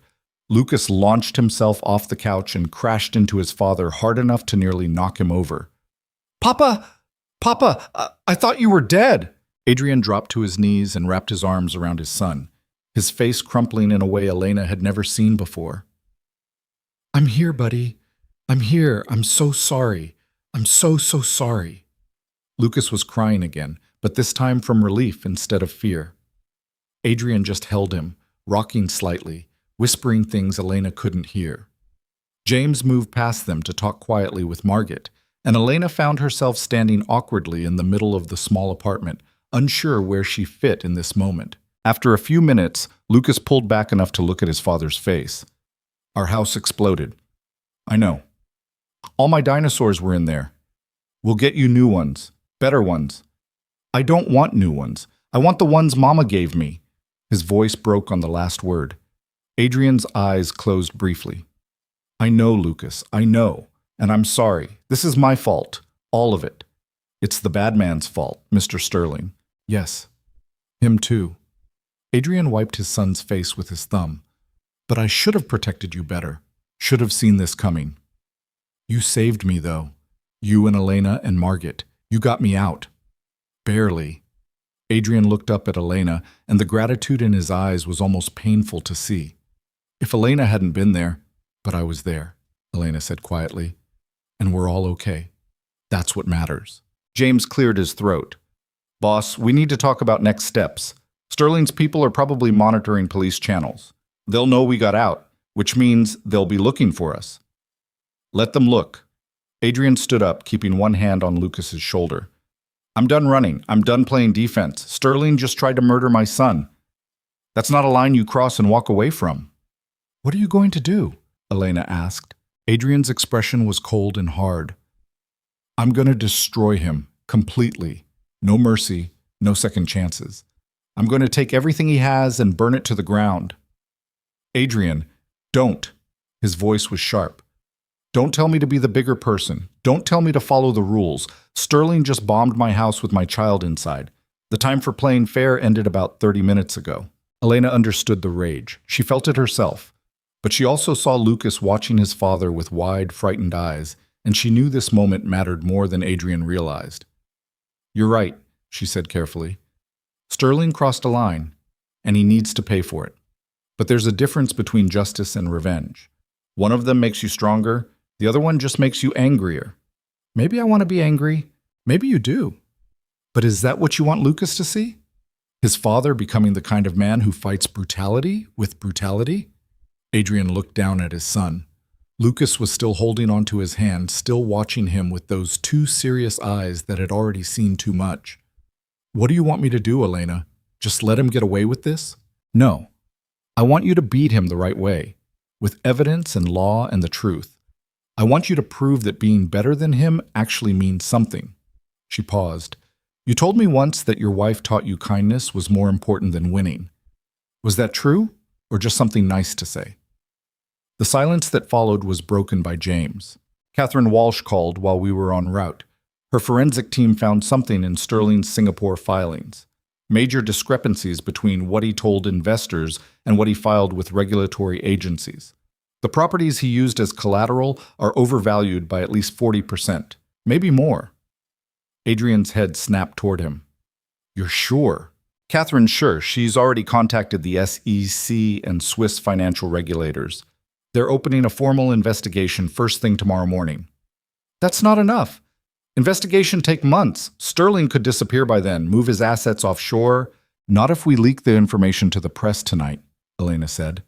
Lucas launched himself off the couch and crashed into his father hard enough to nearly knock him over. "Papa! Papa! I thought you were dead!" Adrian dropped to his knees and wrapped his arms around his son, his face crumpling in a way Elena had never seen before. "I'm here, buddy. I'm here. I'm so sorry. I'm so sorry." Lucas was crying again, but this time from relief instead of fear. Adrian just held him, rocking slightly, whispering things Elena couldn't hear. James moved past them to talk quietly with Margit, and Elena found herself standing awkwardly in the middle of the small apartment, unsure where she fit in this moment. After a few minutes, Lucas pulled back enough to look at his father's face. "Our house exploded." "I know. All my dinosaurs were in there. We'll get you new ones, better ones." "I don't want new ones. I want the ones Mama gave me." His voice broke on the last word. Adrian's eyes closed briefly. "I know, Lucas, I know, and I'm sorry. This is my fault, all of it. It's the bad man's fault, Mr. Sterling." "Yes, him too." Adrian wiped his son's face with his thumb. "But I should have protected you better. Should have seen this coming. You saved me, though. You and Elena and Margit. You got me out. Barely. Adrian looked up at Elena, and the gratitude in his eyes was almost painful to see. If Elena hadn't been there, but I was there, Elena said quietly, and we're all okay. That's what matters. James cleared his throat. Boss, we need to talk about next steps. Sterling's people are probably monitoring police channels. They'll know we got out, which means they'll be looking for us. Let them look. Adrian stood up, keeping one hand on Lucas's shoulder. I'm done running. I'm done playing defense. Sterling just tried to murder my son. That's not a line you cross and walk away from. What are you going to do? Elena asked. Adrian's expression was cold and hard. I'm going to destroy him, completely. No mercy, no second chances. I'm going to take everything he has and burn it to the ground. Adrian, don't. His voice was sharp. Don't tell me to be the bigger person. Don't tell me to follow the rules. Sterling just bombed my house with my child inside. The time for playing fair ended about 30 minutes ago. Elena understood the rage. She felt it herself. But she also saw Lucas watching his father with wide, frightened eyes, and she knew this moment mattered more than Adrian realized. You're right, she said carefully. Sterling crossed a line, and he needs to pay for it. But there's a difference between justice and revenge. One of them makes you stronger, the other one just makes you angrier. Maybe I want to be angry. Maybe you do. But is that what you want Lucas to see? His father becoming the kind of man who fights brutality with brutality? Adrian looked down at his son. Lucas was still holding onto his hand, still watching him with those two serious eyes that had already seen too much. What do you want me to do, Elena? Just let him get away with this? No. I want you to beat him the right way, with evidence and law and the truth. I want you to prove that being better than him actually means something. She paused. You told me once that your wife taught you kindness was more important than winning. Was that true, or just something nice to say? The silence that followed was broken by James. Catherine Walsh called while we were en route. Her forensic team found something in Sterling's Singapore filings. Major discrepancies between what he told investors and what he filed with regulatory agencies. The properties he used as collateral are overvalued by at least 40%, maybe more. Adrian's head snapped toward him. You're sure? Catherine's sure. She's already contacted the SEC and Swiss financial regulators. They're opening a formal investigation first thing tomorrow morning. That's not enough. Investigation take months. Sterling could disappear by then, move his assets offshore. Not if we leak the information to the press tonight, Elena said.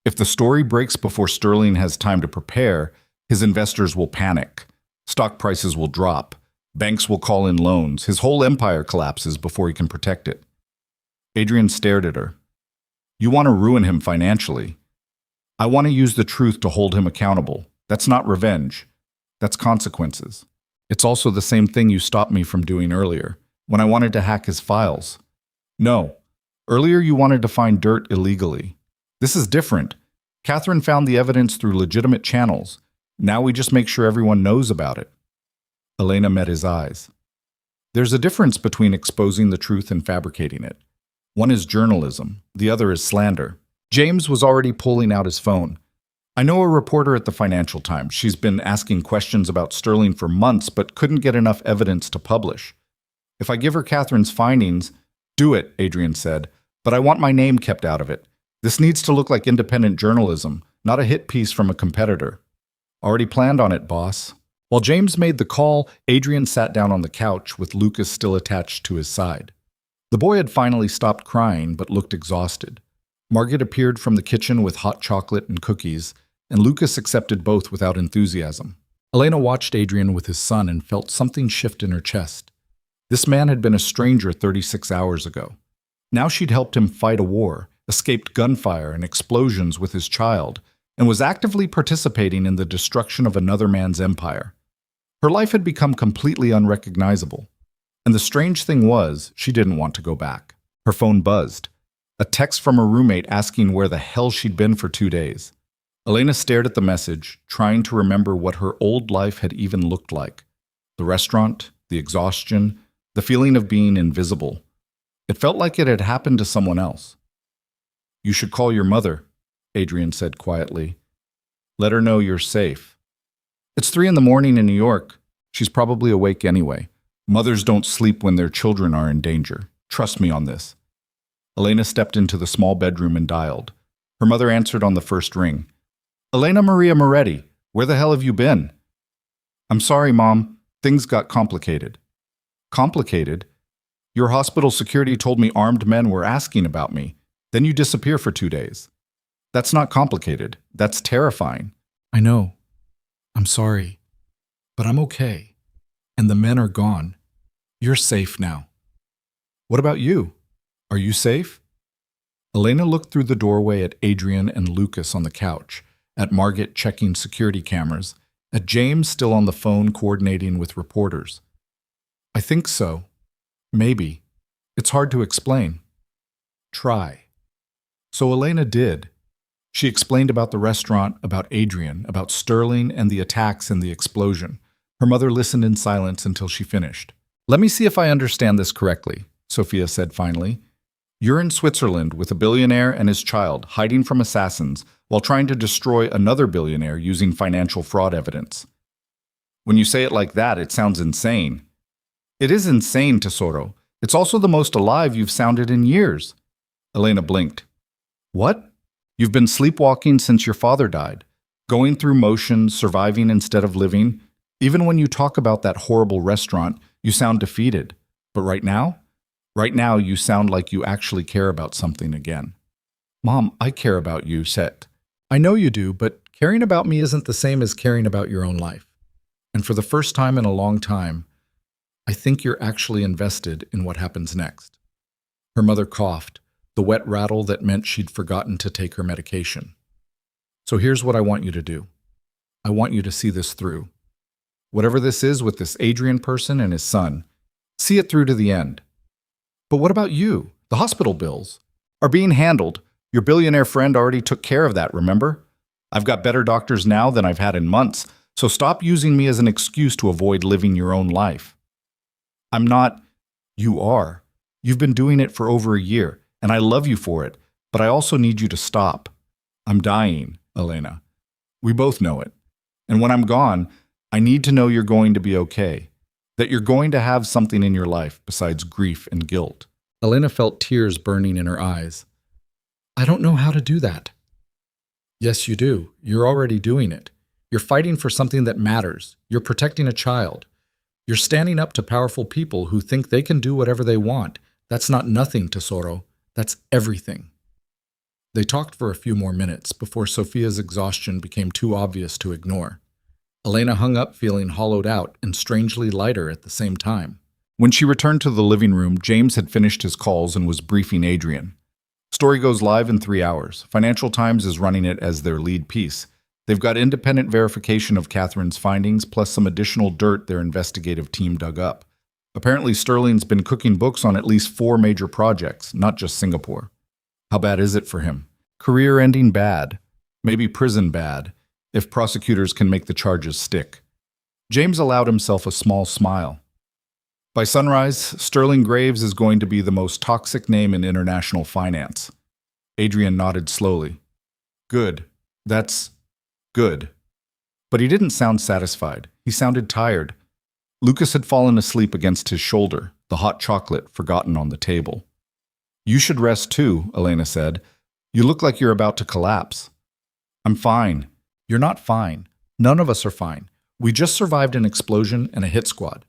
If the story breaks before Sterling has time to prepare, his investors will panic. Stock prices will drop. Banks will call in loans. His whole empire collapses before he can protect it. Adrian stared at her. You want to ruin him financially. I want to use the truth to hold him accountable. That's not revenge. That's consequences. It's also the same thing you stopped me from doing earlier, when I wanted to hack his files. No. Earlier you wanted to find dirt illegally. This is different. Catherine found the evidence through legitimate channels. Now we just make sure everyone knows about it. Elena met his eyes. There's a difference between exposing the truth and fabricating it. One is journalism. The other is slander. James was already pulling out his phone. I know a reporter at the Financial Times. She's been asking questions about Sterling for months, but couldn't get enough evidence to publish. If I give her Catherine's findings, do it, Adrian said, but I want my name kept out of it. This needs to look like independent journalism, not a hit piece from a competitor. Already planned on it, boss. While James made the call, Adrian sat down on the couch with Lucas still attached to his side. The boy had finally stopped crying, but looked exhausted. Margaret appeared from the kitchen with hot chocolate and cookies, and Lucas accepted both without enthusiasm. Elena watched Adrian with his son and felt something shift in her chest. This man had been a stranger 36 hours ago. Now she'd helped him fight a war, escaped gunfire and explosions with his child, and was actively participating in the destruction of another man's empire. Her life had become completely unrecognizable. And the strange thing was, she didn't want to go back. Her phone buzzed. A text from her roommate asking where the hell she'd been for 2 days. Elena stared at the message, trying to remember what her old life had even looked like. The restaurant, the exhaustion, the feeling of being invisible. It felt like it had happened to someone else. You should call your mother, Adrian said quietly. Let her know you're safe. It's 3 in the morning in New York. She's probably awake anyway. Mothers don't sleep when their children are in danger. Trust me on this. Elena stepped into the small bedroom and dialed. Her mother answered on the first ring. Elena Maria Moretti, where the hell have you been? I'm sorry, Mom. Things got complicated. Complicated? Your hospital security told me armed men were asking about me. Then you disappear for 2 days. That's not complicated. That's terrifying. I know. I'm sorry. But I'm okay. And the men are gone. You're safe now. What about you? Are you safe? Elena looked through the doorway at Adrian and Lucas on the couch, at Margaret checking security cameras, at James still on the phone coordinating with reporters. I think so. Maybe. It's hard to explain. Try. So Elena did. She explained about the restaurant, about Adrian, about Sterling and the attacks and the explosion. Her mother listened in silence until she finished. Let me see if I understand this correctly, Sophia said finally. You're in Switzerland with a billionaire and his child, hiding from assassins, while trying to destroy another billionaire using financial fraud evidence. When you say it like that, it sounds insane. It is insane, Tesoro. It's also the most alive you've sounded in years. Elena blinked. What? You've been sleepwalking since your father died, going through motions, surviving instead of living. Even when you talk about that horrible restaurant, you sound defeated. But right now? Right now, you sound like you actually care about something again. Mom, I care about you, Set. I know you do, but caring about me isn't the same as caring about your own life. And for the first time in a long time, I think you're actually invested in what happens next. Her mother coughed, the wet rattle that meant she'd forgotten to take her medication. So here's what I want you to do. I want you to see this through. Whatever this is with this Adrian person and his son, see it through to the end. But what about you? The hospital bills are being handled. Your billionaire friend already took care of that, remember? I've got better doctors now than I've had in months, so stop using me as an excuse to avoid living your own life. I'm not. You are. You've been doing it for over a year, and I love you for it, but I also need you to stop. I'm dying, Elena. We both know it. And when I'm gone, I need to know you're going to be okay, that you're going to have something in your life besides grief and guilt. Elena felt tears burning in her eyes. I don't know how to do that. Yes, you do. You're already doing it. You're fighting for something that matters. You're protecting a child. You're standing up to powerful people who think they can do whatever they want. That's not nothing, Tesoro. That's everything. They talked for a few more minutes before Sophia's exhaustion became too obvious to ignore. Elena hung up feeling hollowed out and strangely lighter at the same time. When she returned to the living room, James had finished his calls and was briefing Adrian. Story goes live in 3 hours. Financial Times is running it as their lead piece. They've got independent verification of Catherine's findings, plus some additional dirt their investigative team dug up. Apparently, Sterling's been cooking books on at least 4 major projects, not just Singapore. How bad is it for him? Career-ending bad. Maybe prison bad, if prosecutors can make the charges stick. James allowed himself a small smile. By sunrise, Sterling Graves is going to be the most toxic name in international finance. Adrian nodded slowly. Good. That's good. But he didn't sound satisfied. He sounded tired. Lucas had fallen asleep against his shoulder, the hot chocolate forgotten on the table. You should rest too, Elena said. You look like you're about to collapse. I'm fine. You're not fine. None of us are fine. We just survived an explosion and a hit squad.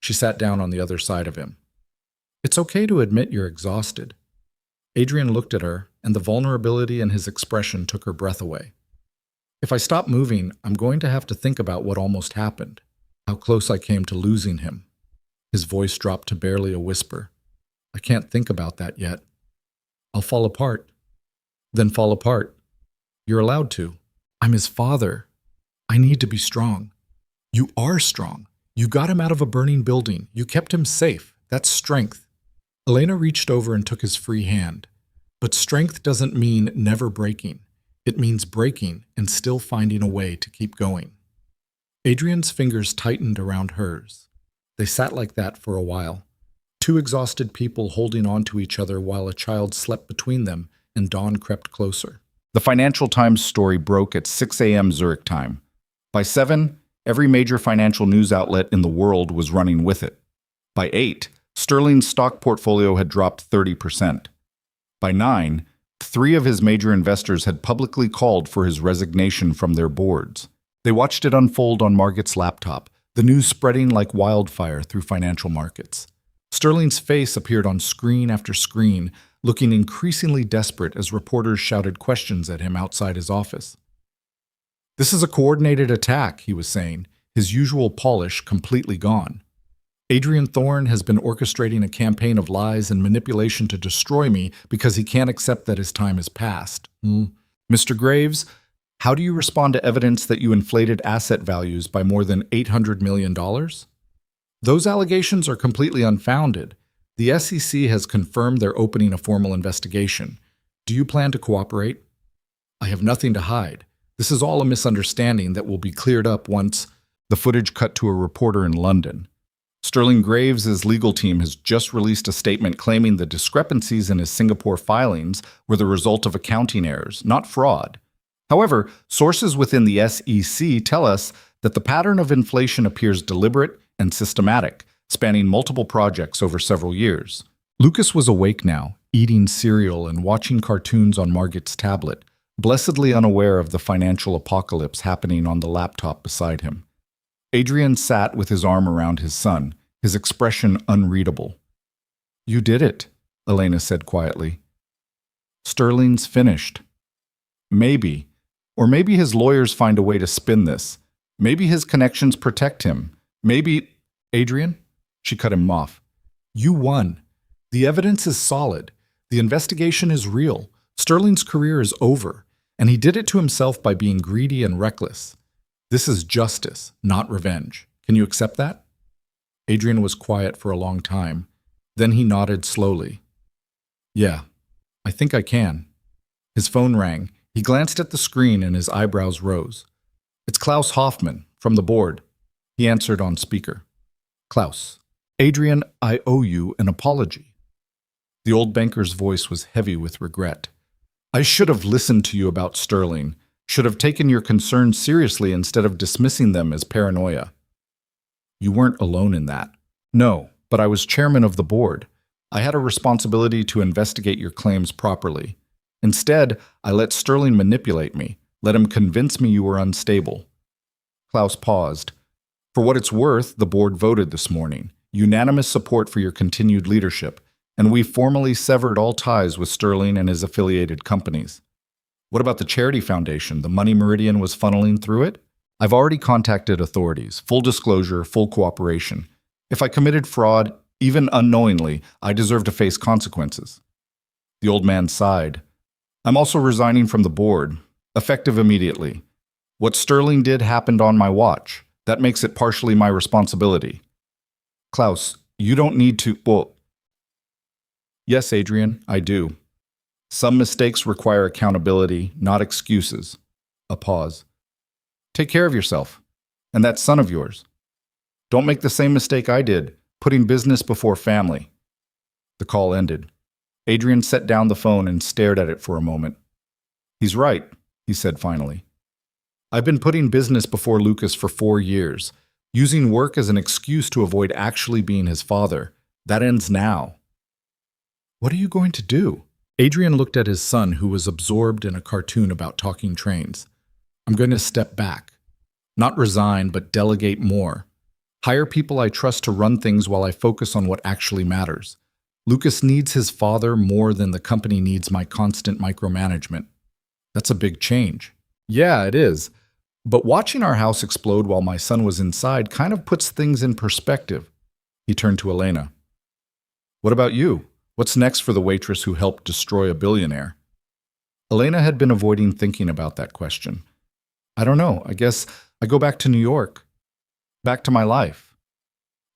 She sat down on the other side of him. It's okay to admit you're exhausted. Adrian looked at her, and the vulnerability in his expression took her breath away. If I stop moving, I'm going to have to think about what almost happened, how close I came to losing him. His voice dropped to barely a whisper. I can't think about that yet. I'll fall apart. Then fall apart. You're allowed to. I'm his father. I need to be strong. You are strong. You got him out of a burning building. You kept him safe. That's strength. Elena reached over and took his free hand. But strength doesn't mean never breaking. It means breaking and still finding a way to keep going. Adrian's fingers tightened around hers. They sat like that for a while. 2 exhausted people holding on to each other while a child slept between them and dawn crept closer. The Financial Times story broke at 6 a.m. Zurich time. By 7, every major financial news outlet in the world was running with it. By 8, Sterling's stock portfolio had dropped 30%. By 9, 3 of his major investors had publicly called for his resignation from their boards. They watched it unfold on Margot's laptop, the news spreading like wildfire through financial markets. Sterling's face appeared on screen after screen, looking increasingly desperate as reporters shouted questions at him outside his office. "This is a coordinated attack," he was saying, his usual polish completely gone. "Adrian Thorne has been orchestrating a campaign of lies and manipulation to destroy me because he can't accept that his time has passed. Mr. Graves, how do you respond to evidence that you inflated asset values by more than $800 million? Those allegations are completely unfounded. The SEC has confirmed they're opening a formal investigation. Do you plan to cooperate? I have nothing to hide. This is all a misunderstanding that will be cleared up once." The footage cut to a reporter in London. Sterling Graves' legal team has just released a statement claiming the discrepancies in his Singapore filings were the result of accounting errors, not fraud. However, sources within the SEC tell us that the pattern of inflation appears deliberate and systematic, spanning multiple projects over several years. Lucas was awake now, eating cereal and watching cartoons on Margot's tablet, blessedly unaware of the financial apocalypse happening on the laptop beside him. Adrian sat with his arm around his son, his expression unreadable. "You did it," Elena said quietly. "Sterling's finished." Maybe. Or maybe his lawyers find a way to spin this. Maybe his connections protect him. Maybe... "Adrian?" She cut him off. "You won. The evidence is solid. The investigation is real. Sterling's career is over, and he did it to himself by being greedy and reckless. This is justice, not revenge. Can you accept that?" Adrian was quiet for a long time. Then he nodded slowly. "Yeah, I think I can." His phone rang. He glanced at the screen and his eyebrows rose. "It's Klaus Hoffman, from the board." He answered on speaker. "Klaus, Adrian, I owe you an apology." The old banker's voice was heavy with regret. "I should have listened to you about Sterling, should have taken your concerns seriously instead of dismissing them as paranoia." "You weren't alone in that." "No, but I was chairman of the board. I had a responsibility to investigate your claims properly. Instead, I let Sterling manipulate me, let him convince me you were unstable." Klaus paused. "For what it's worth, the board voted this morning. Unanimous support for your continued leadership, and we formally severed all ties with Sterling and his affiliated companies." "What about the charity foundation? The money Meridian was funneling through it?" "I've already contacted authorities. Full disclosure, full cooperation. If I committed fraud, even unknowingly, I deserve to face consequences." The old man sighed. "I'm also resigning from the board, effective immediately. What Sterling did happened on my watch. That makes it partially my responsibility." "Klaus, you don't need to..." "Well, yes, Adrian, I do. Some mistakes require accountability, not excuses." A pause. "Take care of yourself. And that son of yours. Don't make the same mistake I did, putting business before family." The call ended. Adrian set down the phone and stared at it for a moment. "He's right," he said finally. "I've been putting business before Lucas for 4 years, using work as an excuse to avoid actually being his father. That ends now." "What are you going to do?" Adrian looked at his son, who was absorbed in a cartoon about talking trains. "I'm going to step back. Not resign, but delegate more. Hire people I trust to run things while I focus on what actually matters. Lucas needs his father more than the company needs my constant micromanagement." "That's a big change." "Yeah, it is. But watching our house explode while my son was inside kind of puts things in perspective." He turned to Elena. "What about you? What's next for the waitress who helped destroy a billionaire?" Elena had been avoiding thinking about that question. "I don't know. I guess I go back to New York. Back to my life.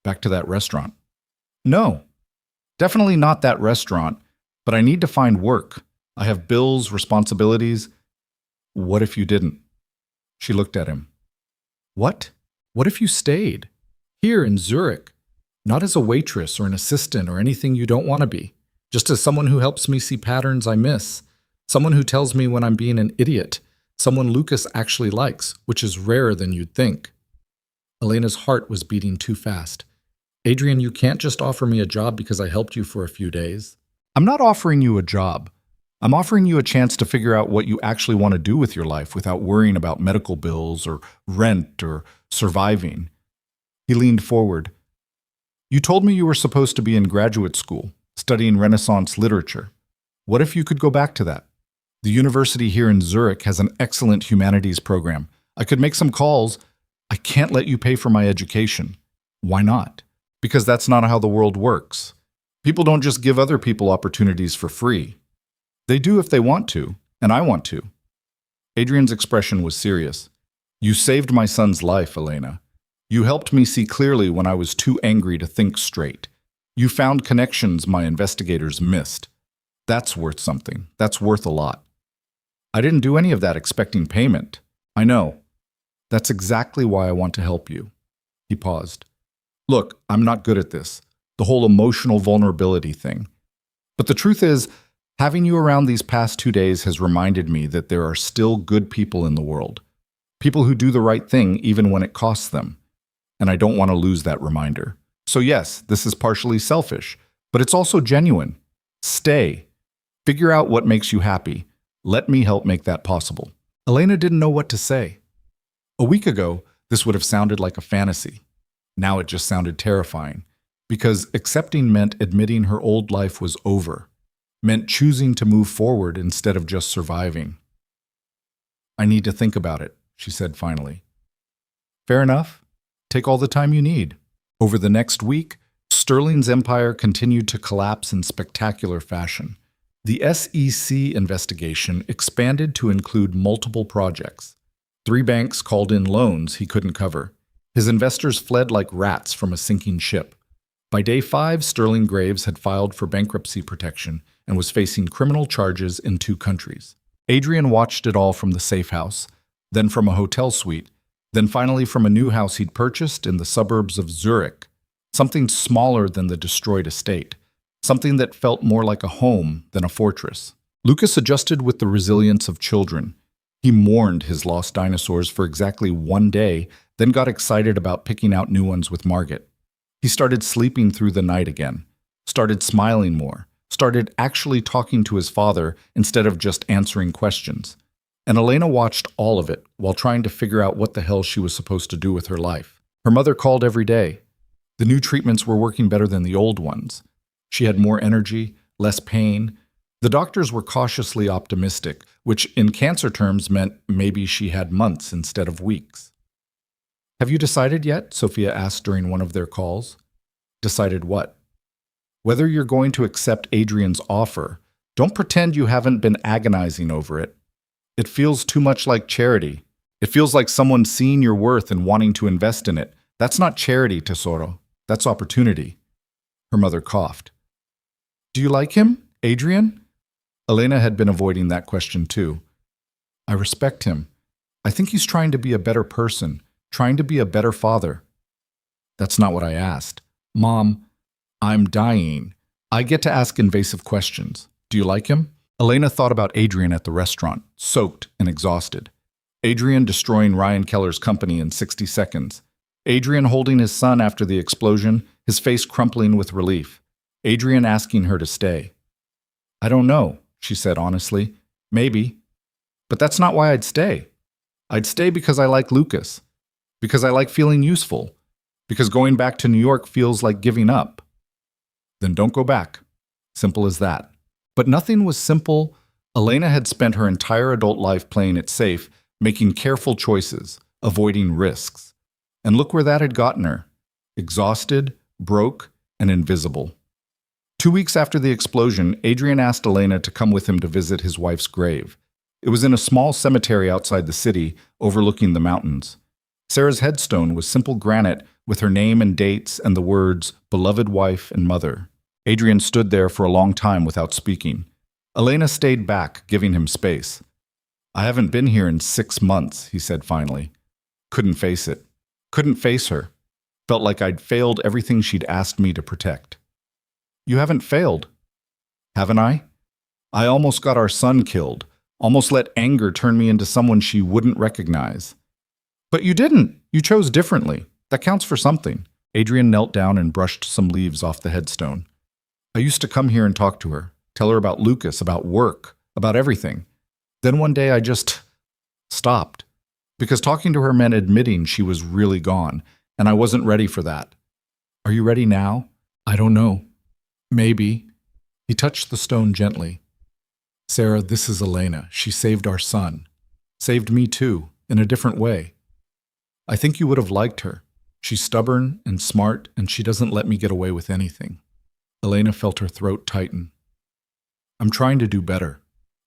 Back to that restaurant." "No. Definitely not that restaurant. But I need to find work. I have bills, responsibilities." "What if you didn't?" She looked at him. "What? What if you stayed? Here in Zurich. Not as a waitress or an assistant or anything you don't want to be. Just as someone who helps me see patterns I miss. Someone who tells me when I'm being an idiot. Someone Lucas actually likes, which is rarer than you'd think." Elena's heart was beating too fast. Adrian, you can't just offer me a job because I helped you for a few days. I'm not offering you a job. I'm offering you a chance to figure out what you actually want to do with your life without worrying about medical bills or rent or surviving. He leaned forward. You told me you were supposed to be in graduate school, studying Renaissance literature. What if you could go back to that? The university here in Zurich has an excellent humanities program. I could make some calls. I can't let you pay for my education. Why not? Because that's not how the world works. People don't just give other people opportunities for free. They do if they want to, and I want to. Adrian's expression was serious. You saved my son's life, Elena. You helped me see clearly when I was too angry to think straight. You found connections my investigators missed. That's worth something. That's worth a lot. I didn't do any of that expecting payment. I know. That's exactly why I want to help you. He paused. Look, I'm not good at this, the whole emotional vulnerability thing. But the truth is, having you around these past 2 days has reminded me that there are still good people in the world. People who do the right thing even when it costs them. And I don't want to lose that reminder. So yes, this is partially selfish, but it's also genuine. Stay. Figure out what makes you happy. Let me help make that possible. Elena didn't know what to say. A week ago, this would have sounded like a fantasy. Now it just sounded terrifying, because accepting meant admitting her old life was over, meant choosing to move forward instead of just surviving. I need to think about it, she said finally. Fair enough. Take all the time you need. Over the next week, Sterling's empire continued to collapse in spectacular fashion. The SEC investigation expanded to include multiple projects. 3 banks called in loans he couldn't cover. His investors fled like rats from a sinking ship. By day 5, Sterling Graves had filed for bankruptcy protection and was facing criminal charges in 2 countries. Adrian watched it all from the safe house, then from a hotel suite, then finally from a new house he'd purchased in the suburbs of Zurich, something smaller than the destroyed estate, something that felt more like a home than a fortress. Lucas adjusted with the resilience of children. He mourned his lost dinosaurs for exactly 1 day, then got excited about picking out new ones with Margaret. He started sleeping through the night again, started smiling more, started actually talking to his father instead of just answering questions. And Elena watched all of it while trying to figure out what the hell she was supposed to do with her life. Her mother called every day. The new treatments were working better than the old ones. She had more energy, less pain. The doctors were cautiously optimistic, which in cancer terms meant maybe she had months instead of weeks. Have you decided yet? Sophia asked during one of their calls. Decided what? Whether you're going to accept Adrian's offer. Don't pretend you haven't been agonizing over it. It feels too much like charity. It feels like someone seeing your worth and wanting to invest in it. That's not charity, Tesoro. That's opportunity. Her mother coughed. Do you like him, Adrian? Elena had been avoiding that question too. I respect him. I think he's trying to be a better person, trying to be a better father. That's not what I asked. Mom, I'm dying. I get to ask invasive questions. Do you like him? Elena thought about Adrian at the restaurant, soaked and exhausted. Adrian destroying Ryan Keller's company in 60 seconds. Adrian holding his son after the explosion, his face crumpling with relief. Adrian asking her to stay. I don't know, she said honestly. Maybe. But that's not why I'd stay. I'd stay because I like Lucas. Because I like feeling useful. Because going back to New York feels like giving up. Then don't go back. Simple as that. But nothing was simple. Elena had spent her entire adult life playing it safe, making careful choices, avoiding risks. And look where that had gotten her. Exhausted, broke, and invisible. 2 weeks after the explosion, Adrian asked Elena to come with him to visit his wife's grave. It was in a small cemetery outside the city, overlooking the mountains. Sarah's headstone was simple granite with her name and dates and the words, beloved wife and mother. Adrian stood there for a long time without speaking. Elena stayed back, giving him space. I haven't been here in 6 months, he said finally. Couldn't face it. Couldn't face her. Felt like I'd failed everything she'd asked me to protect. You haven't failed. Haven't I? I almost got our son killed. Almost let anger turn me into someone she wouldn't recognize. But you didn't. You chose differently. That counts for something. Adrian knelt down and brushed some leaves off the headstone. I used to come here and talk to her, tell her about Lucas, about work, about everything. Then one day I just stopped, because talking to her meant admitting she was really gone, and I wasn't ready for that. Are you ready now? I don't know. Maybe. He touched the stone gently. Sarah, this is Elena. She saved our son. Saved me too, in a different way. I think you would have liked her. She's stubborn and smart, and she doesn't let me get away with anything. Elena felt her throat tighten. I'm trying to do better,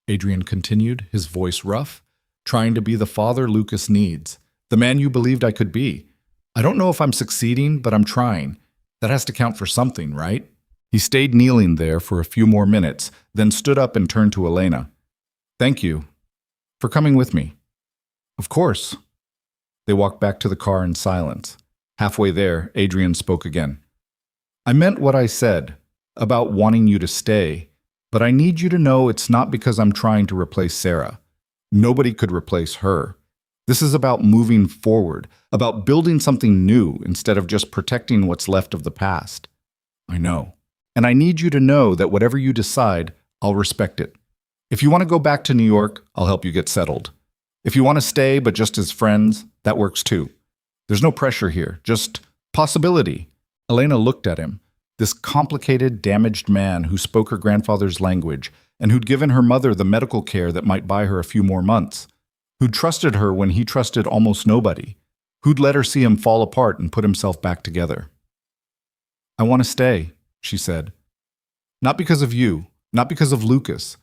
Adrian continued, his voice rough, trying to be the father Lucas needs, the man you believed I could be. I don't know if I'm succeeding, but I'm trying. That has to count for something, right? He stayed kneeling there for a few more minutes, then stood up and turned to Elena. Thank you for coming with me. Of course. They walked back to the car in silence. Halfway there, Adrian spoke again. I meant what I said about wanting you to stay, but I need you to know it's not because I'm trying to replace Sarah. Nobody could replace her. This is about moving forward, about building something new instead of just protecting what's left of the past. I know. And I need you to know that whatever you decide, I'll respect it. If you want to go back to New York, I'll help you get settled. If you want to stay, but just as friends, that works too. There's no pressure here, just possibility. Elena looked at him, this complicated, damaged man who spoke her grandfather's language and who'd given her mother the medical care that might buy her a few more months, who'd trusted her when he trusted almost nobody, who'd let her see him fall apart and put himself back together. I want to stay, she said. Not because of you, not because of Lucas,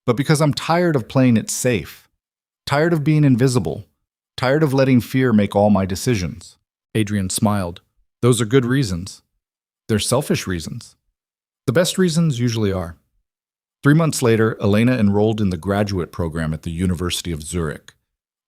but because I'm tired of playing it safe, tired of being invisible, tired of letting fear make all my decisions. Adrian smiled. Those are good reasons. They're selfish reasons. The best reasons usually are. 3 months later, Elena enrolled in the graduate program at the University of Zurich.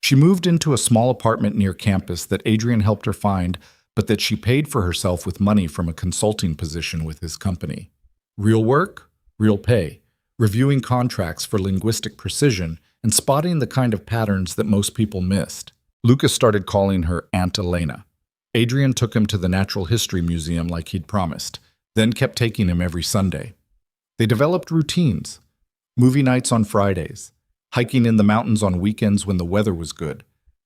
She moved into a small apartment near campus that Adrian helped her find, but that she paid for herself with money from a consulting position with his company. Real work, real pay, reviewing contracts for linguistic precision, and spotting the kind of patterns that most people missed. Lucas started calling her Aunt Elena. Adrian took him to the Natural History Museum like he'd promised, then kept taking him every Sunday. They developed routines, movie nights on Fridays, hiking in the mountains on weekends when the weather was good,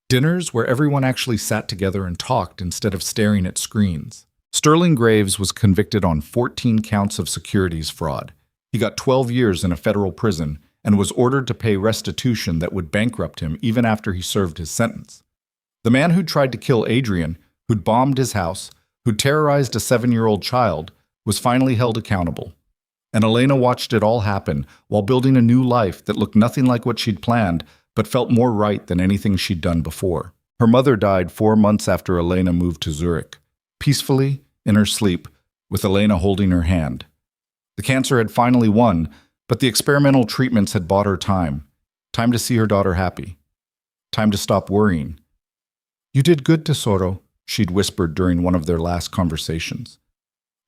dinners where everyone actually sat together and talked instead of staring at screens. Sterling Graves was convicted on 14 counts of securities fraud. He got 12 years in a federal prison and was ordered to pay restitution that would bankrupt him even after he served his sentence. The man who'd tried to kill Adrian, who'd bombed his house, who'd terrorized a 7-year-old child, was finally held accountable. And Elena watched it all happen while building a new life that looked nothing like what she'd planned, but felt more right than anything she'd done before. Her mother died 4 months after Elena moved to Zurich, peacefully, in her sleep, with Elena holding her hand. The cancer had finally won, but the experimental treatments had bought her time. Time to see her daughter happy. Time to stop worrying. You did good, Tesoro, she'd whispered during one of their last conversations.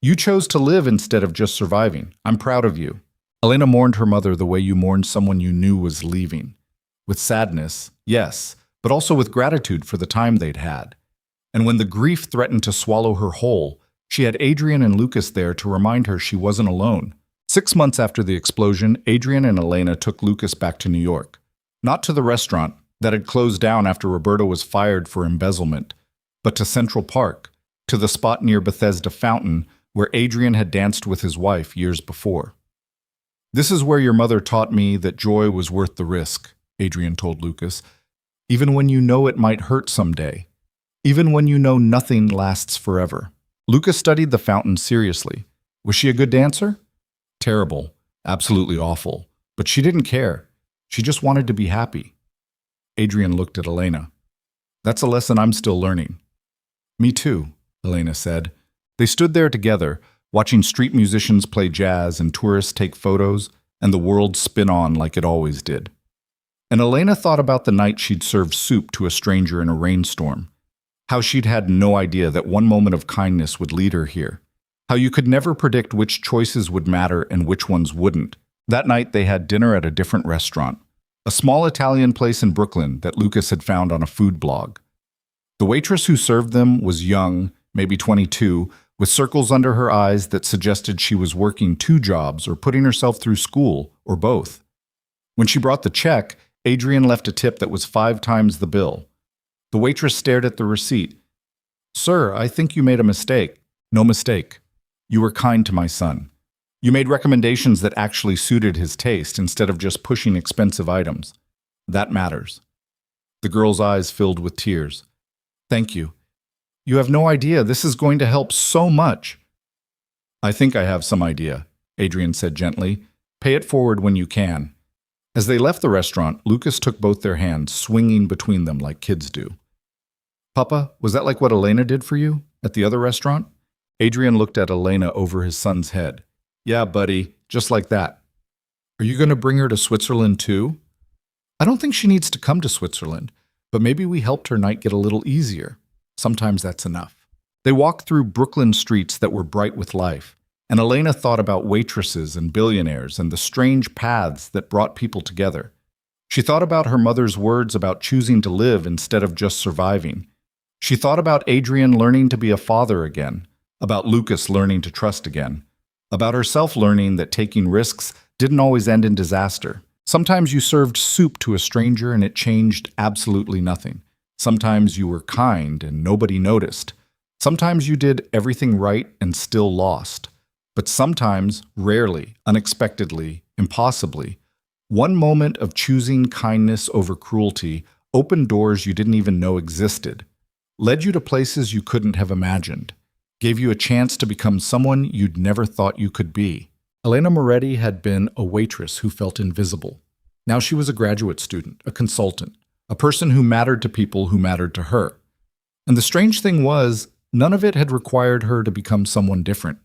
You chose to live instead of just surviving. I'm proud of you. Elena mourned her mother the way you mourned someone you knew was leaving. With sadness, yes, but also with gratitude for the time they'd had. And when the grief threatened to swallow her whole, she had Adrian and Lucas there to remind her she wasn't alone. 6 months after the explosion, Adrian and Elena took Lucas back to New York. Not to the restaurant that had closed down after Roberta was fired for embezzlement, but to Central Park, to the spot near Bethesda Fountain where Adrian had danced with his wife years before. This is where your mother taught me that joy was worth the risk, Adrian told Lucas, even when you know it might hurt someday, even when you know nothing lasts forever. Lucas studied the fountain seriously. Was she a good dancer? Terrible, absolutely awful, but she didn't care. She just wanted to be happy. Adrian looked at Elena. That's a lesson I'm still learning. Me too, Elena said. They stood there together, watching street musicians play jazz and tourists take photos, and the world spin on like it always did. And Elena thought about the night she'd served soup to a stranger in a rainstorm, how she'd had no idea that one moment of kindness would lead her here, how you could never predict which choices would matter and which ones wouldn't. That night they had dinner at a different restaurant, a small Italian place in Brooklyn that Lucas had found on a food blog. The waitress who served them was young, maybe 22, with circles under her eyes that suggested she was working 2 jobs or putting herself through school, or both. When she brought the check, Adrian left a tip that was 5 times the bill. The waitress stared at the receipt. "Sir, I think you made a mistake." "No mistake. You were kind to my son. You made recommendations that actually suited his taste instead of just pushing expensive items. That matters." The girl's eyes filled with tears. "Thank you. You have no idea. This is going to help so much." "I think I have some idea," Adrian said gently. "Pay it forward when you can." As they left the restaurant, Lucas took both their hands, swinging between them like kids do. "Papa, was that like what Elena did for you at the other restaurant?" Adrian looked at Elena over his son's head. "Yeah, buddy, just like that." "Are you going to bring her to Switzerland too?" "I don't think she needs to come to Switzerland, but maybe we helped her night get a little easier. Sometimes that's enough." They walked through Brooklyn streets that were bright with life, and Elena thought about waitresses and billionaires and the strange paths that brought people together. She thought about her mother's words about choosing to live instead of just surviving. She thought about Adrian learning to be a father again, about Lucas learning to trust again, about herself learning that taking risks didn't always end in disaster. Sometimes you served soup to a stranger and it changed absolutely nothing. Sometimes you were kind and nobody noticed. Sometimes you did everything right and still lost. But sometimes, rarely, unexpectedly, impossibly, one moment of choosing kindness over cruelty opened doors you didn't even know existed, led you to places you couldn't have imagined, gave you a chance to become someone you'd never thought you could be. Elena Moretti had been a waitress who felt invisible. Now she was a graduate student, a consultant, a person who mattered to people who mattered to her. And the strange thing was, none of it had required her to become someone different.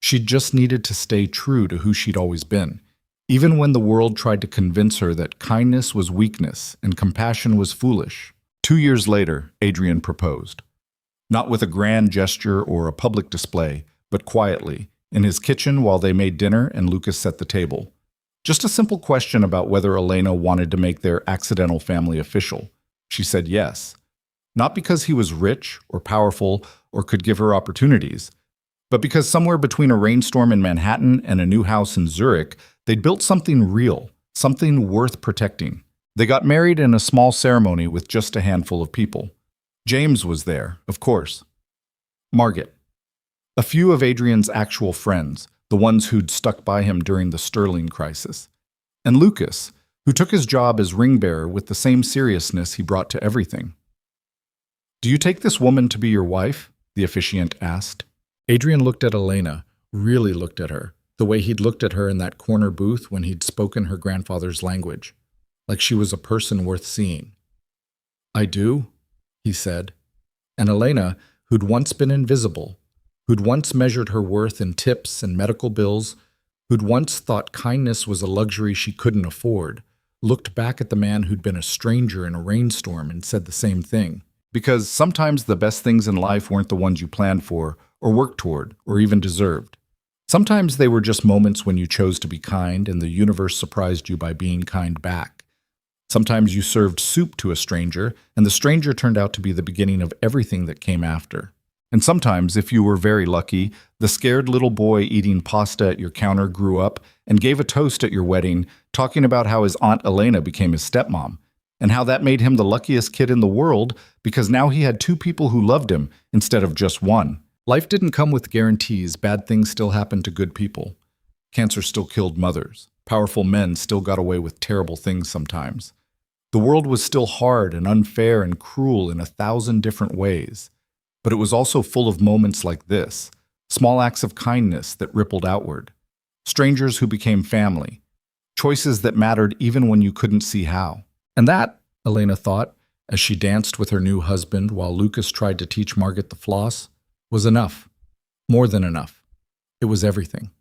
She'd just needed to stay true to who she'd always been, even when the world tried to convince her that kindness was weakness and compassion was foolish. 2 years later, Adrian proposed. Not with a grand gesture or a public display, but quietly, in his kitchen while they made dinner and Lucas set the table. Just a simple question about whether Elena wanted to make their accidental family official. She said yes. Not because he was rich or powerful or could give her opportunities, but because somewhere between a rainstorm in Manhattan and a new house in Zurich, they'd built something real, something worth protecting. They got married in a small ceremony with just a handful of people. James was there, of course. Margaret. A few of Adrian's actual friends, the ones who'd stuck by him during the Sterling crisis. And Lucas, who took his job as ring bearer with the same seriousness he brought to everything. "Do you take this woman to be your wife?" the officiant asked. Adrian looked at Elena, really looked at her, the way he'd looked at her in that corner booth when he'd spoken her grandfather's language, like she was a person worth seeing. "I do," he said. And Elena, who'd once been invisible, who'd once measured her worth in tips and medical bills, who'd once thought kindness was a luxury she couldn't afford, looked back at the man who'd been a stranger in a rainstorm and said the same thing. Because sometimes the best things in life weren't the ones you planned for, or worked toward, or even deserved. Sometimes they were just moments when you chose to be kind and the universe surprised you by being kind back. Sometimes you served soup to a stranger, and the stranger turned out to be the beginning of everything that came after. And sometimes, if you were very lucky, the scared little boy eating pasta at your counter grew up and gave a toast at your wedding, talking about how his Aunt Elena became his stepmom, and how that made him the luckiest kid in the world because now he had 2 people who loved him instead of just one. Life didn't come with guarantees. Bad things still happened to good people. Cancer still killed mothers. Powerful men still got away with terrible things sometimes. The world was still hard and unfair and cruel in 1,000 different ways. But it was also full of moments like this, small acts of kindness that rippled outward, strangers who became family, choices that mattered even when you couldn't see how. And that, Elena thought, as she danced with her new husband while Lucas tried to teach Margaret the floss, was enough. More than enough. It was everything.